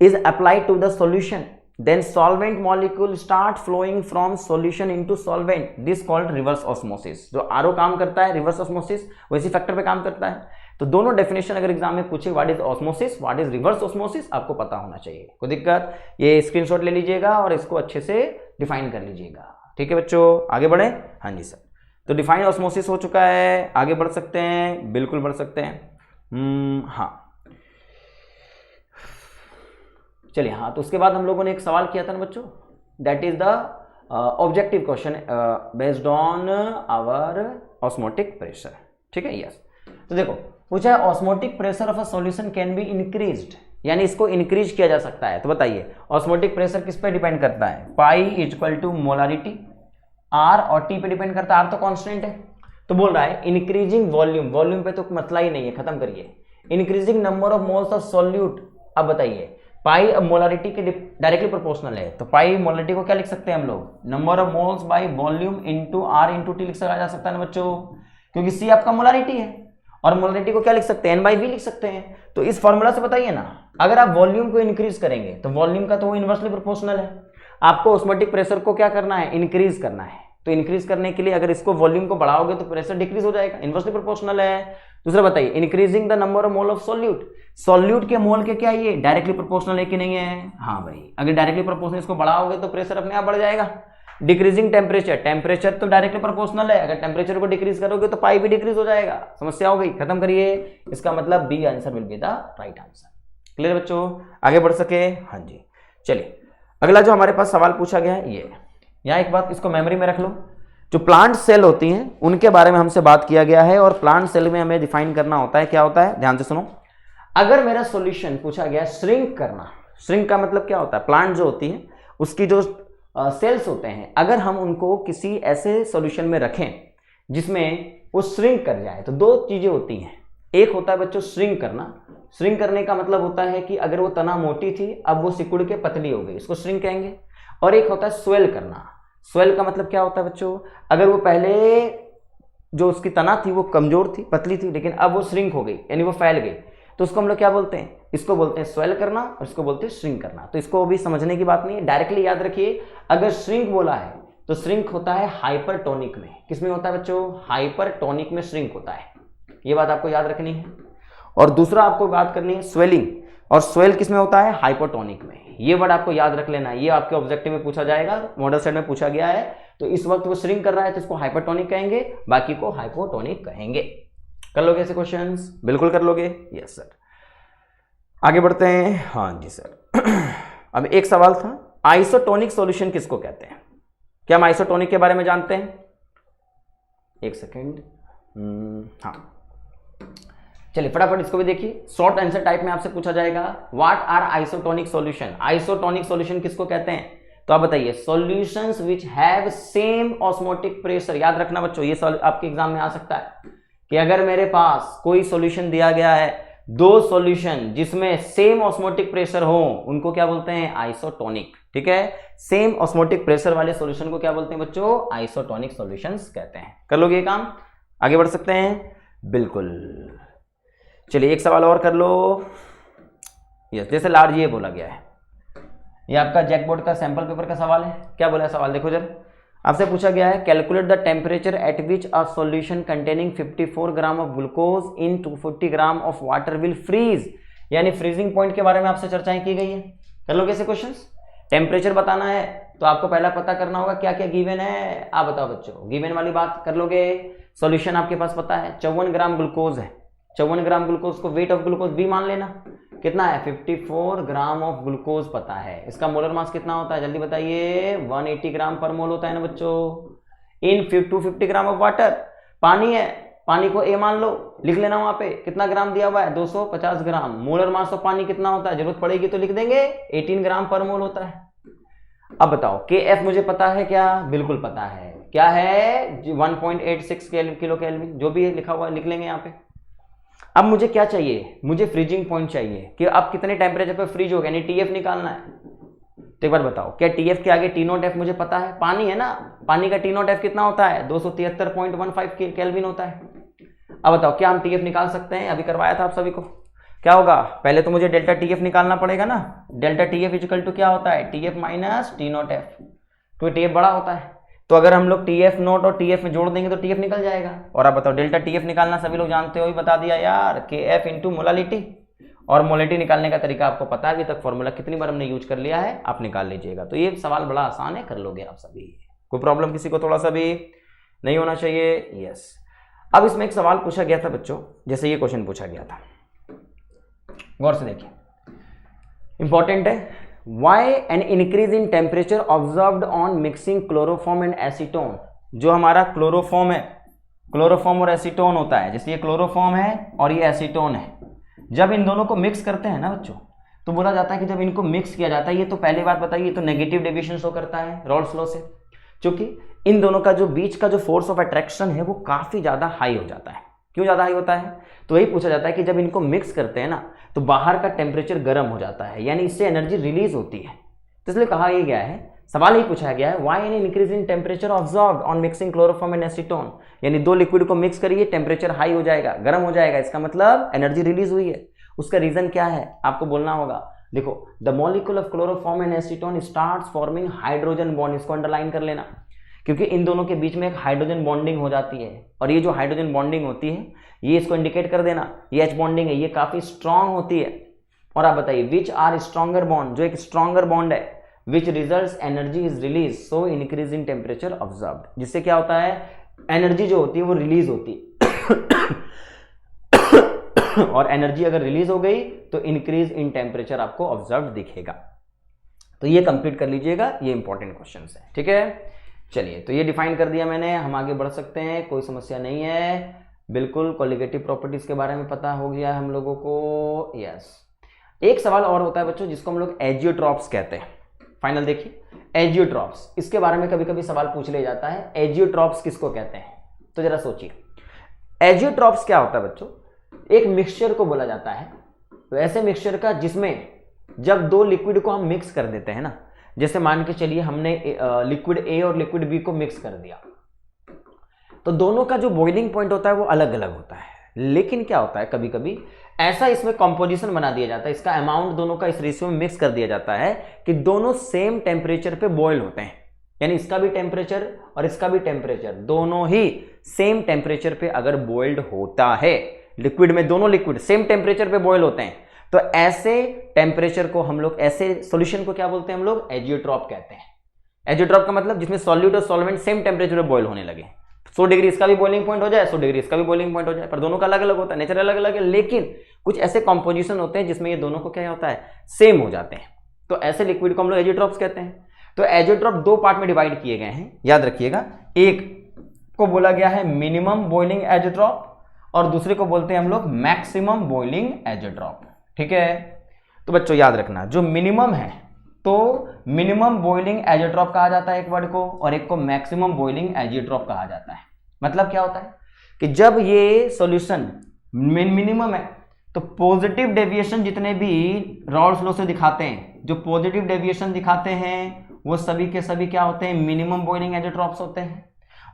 is applied to the solution then solvent molecule start flowing from solution into solvent, this called reverse osmosis. जो आरओ काम करता है रिवर्स ऑस्मोसिस वैसी फैक्टर पे काम करता है। तो दोनों डेफिनेशन अगर एग्जाम में पूछे, what is osmosis, what is reverse osmosis, आपको पता होना चाहिए, कोई दिक्कत। ये स्क्रीनशॉट ले लीजिएगा और इसको अच्छे से डिफाइन कर लीजिएगा, ठीक है बच्चों। आगे बढ़े, हाँ जी सर। तो डिफाइन ऑस्मोसिस हो चुका है, आगे बढ़ सकते हैं, बिल्कुल बढ़ सकते हैं। हाँ चलिए, हाँ तो उसके बाद हम लोगों ने एक सवाल किया था ना बच्चों, that is the objective question based on our osmotic pressure, ठीक है। यस, तो देखो पूछा है osmotic pressure of a solution can be increased, यानी इसको इंक्रीज किया जा सकता है। तो बताइए ऑस्मोटिक प्रेशर किस पे डिपेंड करता है, pi equal to molarity, R और टी पे डिपेंड करता है, आर तो कांस्टेंट है। तो बोल रहा है इंक्रीजिंग वॉल्यूम, वॉल्यूम पे तो मतलब ही नहीं है, खत्म करिए। Increasing number of moles of solute, अब बताइए पाई अब मोलारिटी के डायरेक्टली प्रोपोर्शनल है, तो पाई मोलारिटी को क्या लिख सकते हैं हम लोग, number of moles by volume into R into T लिख सका जा सकता है ना बच्चों, क्योंकि सी आपका मोलारिटी है और मोलरिटी को क्या लिख सकते हैं, n/v लिख सकते हैं। तो इस फॉर्मूला से बताइए ना, अगर आप वॉल्यूम को इंक्रीज करेंगे तो वॉल्यूम का तो वो इनवर्सली प्रोपोर्शनल है, आपको ऑस्मोटिक प्रेशर को क्या करना है, इंक्रीज करना है। तो इंक्रीज करने के लिए अगर इसको वॉल्यूम को बढ़ाओगे तो प्रेशर डिक्रीज हो जाएगा, इनवर्सली प्रोपोर्शनल है। दूसरा बताइए, increasing the number of mole of solute, solute के मोल के क्या ये डायरेक्टली प्रोपोर्शनल है कि नहीं है, हाँ भाई, अगर डायरेक्टली प्रोपोर्शनल इसको बढ़ाओगे तो प्रेशर अपने आप बढ़ जाएगा। डिक्रीजिंग टेम्परेचर, टेम्परेचर तो डायरेक्टली प्रोपोर्शनल है, अगर टेम्परेचर को डिक्रीज करोगे तो पाई भी डिक्रीज हो जाएगा। समस्या हो गई, खत्म करिए। इसका मतलब B answer will be the right answer. Clear बच्चों, आगे बढ़ सके, हाँ जी। चलिए अगला जो हमारे पास सवाल पूछा गया है ये, यहाँ एक बात इसको मेमोरी में रख लो, जो प्लांट सेल होती हैं उनके बारे में हमसे बात किया गया है, और प्लांट सेल में हमें डिफाइन करना होता है, क्या होता है, ध्यान से सुनो। अगर मेरा सॉल्यूशन पूछा गया श्रिंक करना, श्रिंक का मतलब क्या होता है, प्लांट जो होती है उसकी जो सेल्स होते हैं, अगर हम उनको किसी ऐसे सॉल्यूशन में रखें जिसमें वो श्रिंक कर जाए, तो दो चीजें होती हैं। एक होता है बच्चों श्रिंक करना, श्रिंक करने का मतलब होता है कि अगर वो तना मोटी थी अब वो सिकुड़ के पतली हो गई, इसको श्रिंक कहेंगे। और एक होता है स्वेल करना, स्वेल का मतलब क्या होता है बच्चों, अगर वो पहले जो उसकी तना थी वो कमजोर थी, पतली थी, लेकिन अब वो श्रिंक हो गई, यानी वो फैल गई, तो उसको हम लोग क्या बोलते हैं, इसको बोलते हैं स्वेल करना और इसको बोलते हैं श्रिंक करना। तो इसको भी समझने की बात नहीं है, डायरेक्टली याद रखिए, अगर श्रिंक बोला है तो श्रिंक होता है हाइपरटोनिक में। किसमें होता है बच्चों, हाइपरटोनिक में श्रिंक होता है, ये बात आपको याद रखनी है। और दूसरा आपको बात करनी है स्वेलिंग, और स्वेल किसमें होता है, हाइपोटोनिक में। ये वर्ड आपको याद रख लेना है, ये आपके ऑब्जेक्टिव में पूछा जाएगा, मॉडल सेट में पूछा गया है। तो इस वक्त वो श्रिंक कर रहा है तो इसको हाइपरटोनिक कहेंगे, बाकी को हाइपोटोनिक कहेंगे। कर लोगे ऐसे क्वेश्चंस, बिल्कुल कर लोगे, यस सर। आगे बढ़ते हैं, हाँ जी सर। अब एक सवाल था, आइसोटोनिक सॉल्यूशन किसको कहते हैं, क्या हम आइसोटोनिक के बारे में जानते हैं, एक सेकेंड, हाँ चलिए फटाफट इसको भी देखिए, शॉर्ट आंसर टाइप में आपसे पूछा जाएगा, what are isotonic solution, isotonic solution किसको कहते हैं, तो आप बताइए, solutions which have same osmotic pressure. याद रखना बच्चों, ये आपके एग्जाम में आ सकता है कि अगर मेरे पास कोई सॉल्यूशन दिया गया है, दो सॉल्यूशन जिसमें सेम ऑस्मोटिक प्रेशर हो, उनको क्या बोलते हैं, आइसोटोनिक। ठीक है, सेम ऑस्मोटिक प्रेशर वाले सॉल्यूशन को क्या बोलते हैं बच्चों, आइसोटोनिक सॉल्यूशंस कहते हैं। कर लोगे ये काम, आगे बढ़ सकते हैं, बिल्कुल। चलिए एक सवाल और कर लो, यस, जैसे लार्ज ये बोला गया है, ये आपका जैकबोर्ड का सैंपल पेपर का सवाल है। क्या बोला है सवाल, देखो जरा, आपसे पूछा गया है, calculate the temperature at which a solution containing 54 gram of glucose in 240 gram of water will freeze, यानी फ्रीजिंग पॉइंट के बारे में आपसे चर्चाएं की गई है। कर लोगे ऐसे क्वेश्चंस, टेम्परेचर बताना है तो आपको पहला पता करना होगा क्या क्या गिवन है, आप बताओ बच्चों, गिवन वाली बात कर लोगे। सॉल्यूशन आपके पास पता है 54 ग्राम ग्लूकोज है, 54 ग्राम ग्लूकोज को वेट ऑफ ग्लूकोज बी मान लेना, कितना है 54 ग्राम ऑफ ग्लूकोज पता है। इसका मोलर मास कितना होता है जल्दी बताइए, 180 ग्राम पर मोल होता है ना बच्चों। इन 250 ग्राम ऑफ वाटर, पानी है, पानी को ए मान लो, लिख लेना वहां पे कितना ग्राम दिया हुआ है, 250 ग्राम। मोलर मास ऑफ पानी कितना होता है, जरूरत पड़ेगी तो लिख देंगे, 18 ग्राम पर मोल होता है। अब बताओ के एफ मुझे पता है क्या, बिल्कुल पता है, क्या है 1.86 किलो केल्विन, जो भी लिखा हुआ है लिख लेंगे यहाँ पे। अब मुझे क्या चाहिए, मुझे फ्रीजिंग पॉइंट चाहिए कि अब कितने टेम्परेचर पे फ्रीज होगा, यानी टीएफ निकालना है। तो एक बार बताओ, क्या टीएफ के आगे टी नॉट एफ मुझे पता है, पानी है ना, पानी का टी नॉट एफ कितना होता है 273.15 केल्विन होता है। अब बताओ क्या हम टीएफ निकाल सकते हैं, अभी करवाया था आप सभी को, क्या होगा, पहले तो मुझे डेल्टा टीएफ निकालना पड़ेगा ना, डेल्टा टीएफ इक्वल टू क्या होता है, TF minus T not F, तो टीएफ बड़ा होता है, तो अगर हम लोग टीएफ नोट और टीएफ में जोड़ देंगे तो टीएफ निकल जाएगा। और आप बताओ डेल्टा टीएफ निकालना सभी लोग जानते हो, ही बता दिया यार, के एफ इंटू मोलालिटी, और मोलालिटी निकालने का तरीका आपको पता है, अभी तक फॉर्मूला कितनी बार हमने यूज कर लिया है, आप निकाल लीजिएगा। तो ये सवाल बड़ा आसान है, कर लोगे आप सभी, कोई प्रॉब्लम किसी को थोड़ा सा भी नहीं होना चाहिए, यस। अब इसमें एक सवाल पूछा गया था बच्चों, जैसे ये क्वेश्चन पूछा गया था, गौर से देखिए, इंपॉर्टेंट है। Why an increase in temperature observed on mixing chloroform and acetone? जो हमारा क्लोरोफॉर्म है, क्लोरोफॉर्म और एसीटोन होता है, जैसे ये क्लोरोफॉर्म है और ये एसीटोन है, जब इन दोनों को मिक्स करते हैं ना बच्चों, तो बोला जाता है कि जब इनको मिक्स किया जाता है, ये तो पहले बात बताइए, तो नेगेटिव डेविएशन शो करता है रॉल्स लॉ से, क्योंकि इन दोनों का जो बीच का जो फोर्स ऑफ अट्रैक्शन है वो काफी ज्यादा हाई हो जाता है। क्यों ज्यादा हाई होता है, तो वही पूछा जाता है कि जब इनको मिक्स करते हैं ना तो बाहर का टेम्परेचर गर्म हो जाता है, यानी इससे एनर्जी रिलीज होती है। तो इसलिए कहा यह गया है सवाल ही पूछा गया है why any increase in temperature absorbed on mixing chloroform and acetone, यानी दो लिक्विड को मिक्स करिए, टेम्परेचर हाई हो जाएगा, गर्म हो जाएगा, इसका मतलब एनर्जी रिलीज हुई है। उसका रीजन क्या है आपको बोलना होगा। देखो the molecule of chloroform and acetone starts forming hydrogen bond, इसको अंडरलाइन कर लेना, क्योंकि इन दोनों के बीच में एक हाइड्रोजन बॉन्डिंग हो जाती है, और ये जो हाइड्रोजन बॉन्डिंग होती है ये इसको इंडिकेट कर देना, ये एच बॉन्डिंग है, ये काफी स्ट्रांग होती है। और आप बताइए विच आर स्ट्रॉन्गर बॉन्ड, जो एक स्ट्रॉन्गर बॉन्ड है, which results energy is release so increase in temperature observed, जिससे क्या होता है एनर्जी जो होती है वो रिलीज होती है और एनर्जी अगर रिलीज हो गई तो इंक्रीज इन टेम्परेचर आपको ऑब्जर्व्ड दिखेगा। तो ये कंप्लीट कर लीजिएगा, ये इंपॉर्टेंट क्वेश्चंस है, ठीक है। चलिए तो ये डिफाइन कर दिया मैंने, हम आगे बढ़ सकते हैं, कोई समस्या नहीं है, बिल्कुल कोलिगेटिव प्रॉपर्टीज के बारे में पता हो गया है हम लोगों को। यस, एक सवाल और होता है बच्चों जिसको हम लोग एजियोट्रॉप्स कहते हैं। फाइनल देखिए एजियोट्रॉप्स, इसके बारे में कभी कभी सवाल पूछ लिया जाता है, एजियोट्रॉप्स किसको कहते हैं, तो जरा सोचिए एजियोट्रॉप्स क्या होता है बच्चों। एक मिक्सचर को बोला जाता है, तो ऐसे मिक्सचर का जिसमें जब दो लिक्विड को हम मिक्स कर देते हैं ना, जैसे मान के चलिए हमने लिक्विड ए और लिक्विड बी को मिक्स कर दिया, तो दोनों का जो बॉइलिंग पॉइंट होता है वो अलग अलग होता है। लेकिन क्या होता है कभी कभी ऐसा इसमें कॉम्पोजिशन बना दिया जाता है, इसका अमाउंट दोनों का इस रेशियो में मिक्स कर दिया जाता है कि दोनों सेम टेम्परेचर पे बॉयल होते हैं, यानी इसका भी टेम्परेचर और इसका भी टेम्परेचर दोनों ही सेम टेम्परेचर पे अगर बॉइल्ड होता है, लिक्विड में दोनों लिक्विड सेम टेम्परेचर पे बॉयल होते हैं, तो ऐसे टेम्परेचर को हम लोग, ऐसे सॉल्यूशन को क्या बोलते हैं हम लोग, एजियोट्रॉप कहते हैं। एजियोट्रॉप का मतलब जिसमें सॉल्यूट और सॉल्वेंट सेम टेम्परेचर पे बॉयल होने लगे, 100 डिग्री इसका भी बॉइलिंग पॉइंट हो जाए, 100 डिग्री इसका भी बॉइलिंग पॉइंट हो जाए, पर दोनों का अलग अलग होता है, नेचर अलग अलग है, लेकिन कुछ ऐसे कॉम्पोजिशन होते हैं जिसमें ये दोनों को क्या होता है सेम हो जाते हैं, तो ऐसे लिक्विड को हम लोग एजियोट्रॉप्स कहते हैं। तो एजियोट्रॉप दो पार्ट में डिवाइड किए गए हैं, याद रखिएगा, एक को बोला गया है मिनिमम बॉइलिंग एजियोट्रॉप और दूसरे को बोलते हैं हम लोग मैक्सिमम बॉइलिंग एजियोट्रॉप, ठीक है। तो बच्चों याद रखना, जो मिनिमम है तो मिनिमम बॉइलिंग एजियोट्रॉप कहा जाता है एक वर्ड को, और एक को मैक्सिमम बॉइलिंग एजियोट्रॉप कहा जाता है। मतलब क्या होता है कि जब ये सॉल्यूशन मिनिमम है तो पॉजिटिव डेविएशन जितने भी रॉल्स लॉ से दिखाते हैं, जो पॉजिटिव डेविएशन दिखाते हैं वो सभी के सभी क्या होते हैं, मिनिमम बॉइलिंग एजियोट्रॉप्स होते हैं।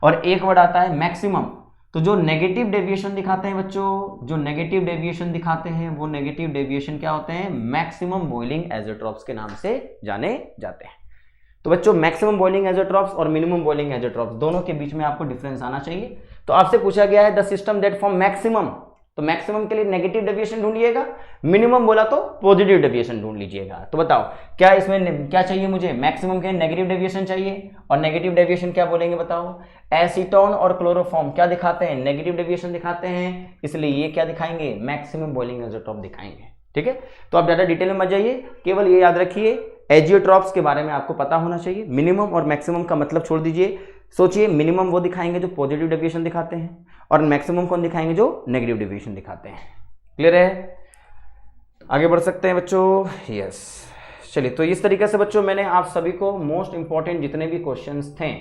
और एक वर्ड आता है मैक्सिमम, तो जो नेगेटिव डेविएशन दिखाते हैं बच्चों, जो नेगेटिव डेविएशन दिखाते हैं वो नेगेटिव डेविएशन क्या होते हैं, मैक्सिमम बॉइलिंग एजियोट्रॉप्स के नाम से जाने जाते हैं। तो बच्चों मैक्सिमम बॉइलिंग एजियोट्रॉप्स और मिनिमम बॉइलिंग एजियोट्रॉप्स दोनों के बीच में आपको डिफरेंस आना चाहिए। तो आपसे पूछा गया है the system that form maximum, तो मैक्सिमम के लिए नेगेटिव डेविएशन ढूंढिएगा, मिनिमम बोला तो पॉजिटिव डेविएशन ढूंढ लीजिएगा। तो बताओ क्या इसमें क्या चाहिए मुझे, मैक्सिमम के नेगेटिव डेविएशन चाहिए, और नेगेटिव डेविएशन क्या बोलेंगे बताओ, एसीटोन और क्लोरोफॉर्म क्या दिखाते हैं, नेगेटिव डेविएशन दिखाते हैं, इसलिए ये क्या दिखाएंगे, मैक्सिमम बॉइलिंग एजियोट्रॉप दिखाएंगे, ठीक है। तो आप ज्यादा डिटेल में मत जाइए, केवल ये याद रखिए एजियोट्रॉप्स के बारे में आपको पता होना चाहिए। मिनिमम और मैक्सिमम का मतलब छोड़ दीजिए, सोचिए मिनिमम वो दिखाएंगे जो पॉजिटिव डेविएशन दिखाते हैं और मैक्सिमम कौन दिखाएंगे जो नेगेटिव डेविएशन दिखाते हैं। क्लियर है, आगे बढ़ सकते हैं बच्चों। यस, चलिए तो इस तरीके से बच्चों मैंने आप सभी को मोस्ट इंपॉर्टेंट जितने भी क्वेश्चंस थे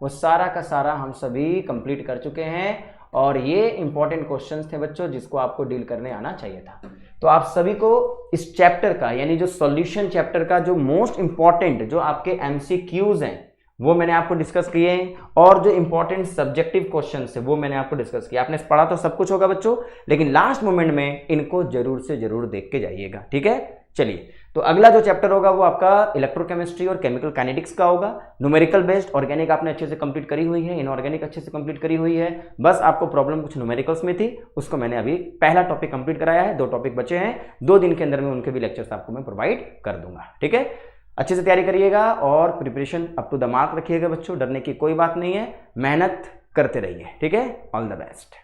वो सारा का सारा हम सभी कंप्लीट कर चुके हैं, और ये इंपॉर्टेंट क्वेश्चंस थे बच्चों जिसको आपको डील करने आना चाहिए था। तो आप सभी को इस चैप्टर का, यानी जो सॉल्यूशन चैप्टर का जो मोस्ट इंपॉर्टेंट जो आपके एमसीक्यूज हैं वो मैंने आपको डिस्कस किए हैं, और जो इंपॉर्टेंट सब्जेक्टिव क्वेश्चंस है वो मैंने आपको डिस्कस किया। आपने पढ़ा तो सब कुछ होगा बच्चों, लेकिन लास्ट मोमेंट में इनको जरूर से जरूर देख के जाइएगा, ठीक है। चलिए तो अगला जो चैप्टर होगा वो आपका इलेक्ट्रोकेमिस्ट्री और केमिकल काइनेटिक्स का होगा, न्यूमेरिकल बेस्ड। ऑर्गेनिक आपने अच्छे से कंप्लीट करी हुई है, इनऑर्गेनिक अच्छे से कंप्लीट करी हुई है, बस आपको प्रॉब्लम कुछ न्यूमेरिकल्स में थी, उसको मैंने अभी पहला टॉपिक कंप्लीट कराया है, 2 टॉपिक बचे हैं, 2 दिन के अंदर में उनके भी लेक्चर्स आपको मैं प्रोवाइड कर दूंगा, ठीक है। अच्छे से तैयारी करिएगा और preparation up to the mark रखिएगा बच्चों, डरने की कोई बात नहीं है, मेहनत करते रहिए, ठीक है। All the best.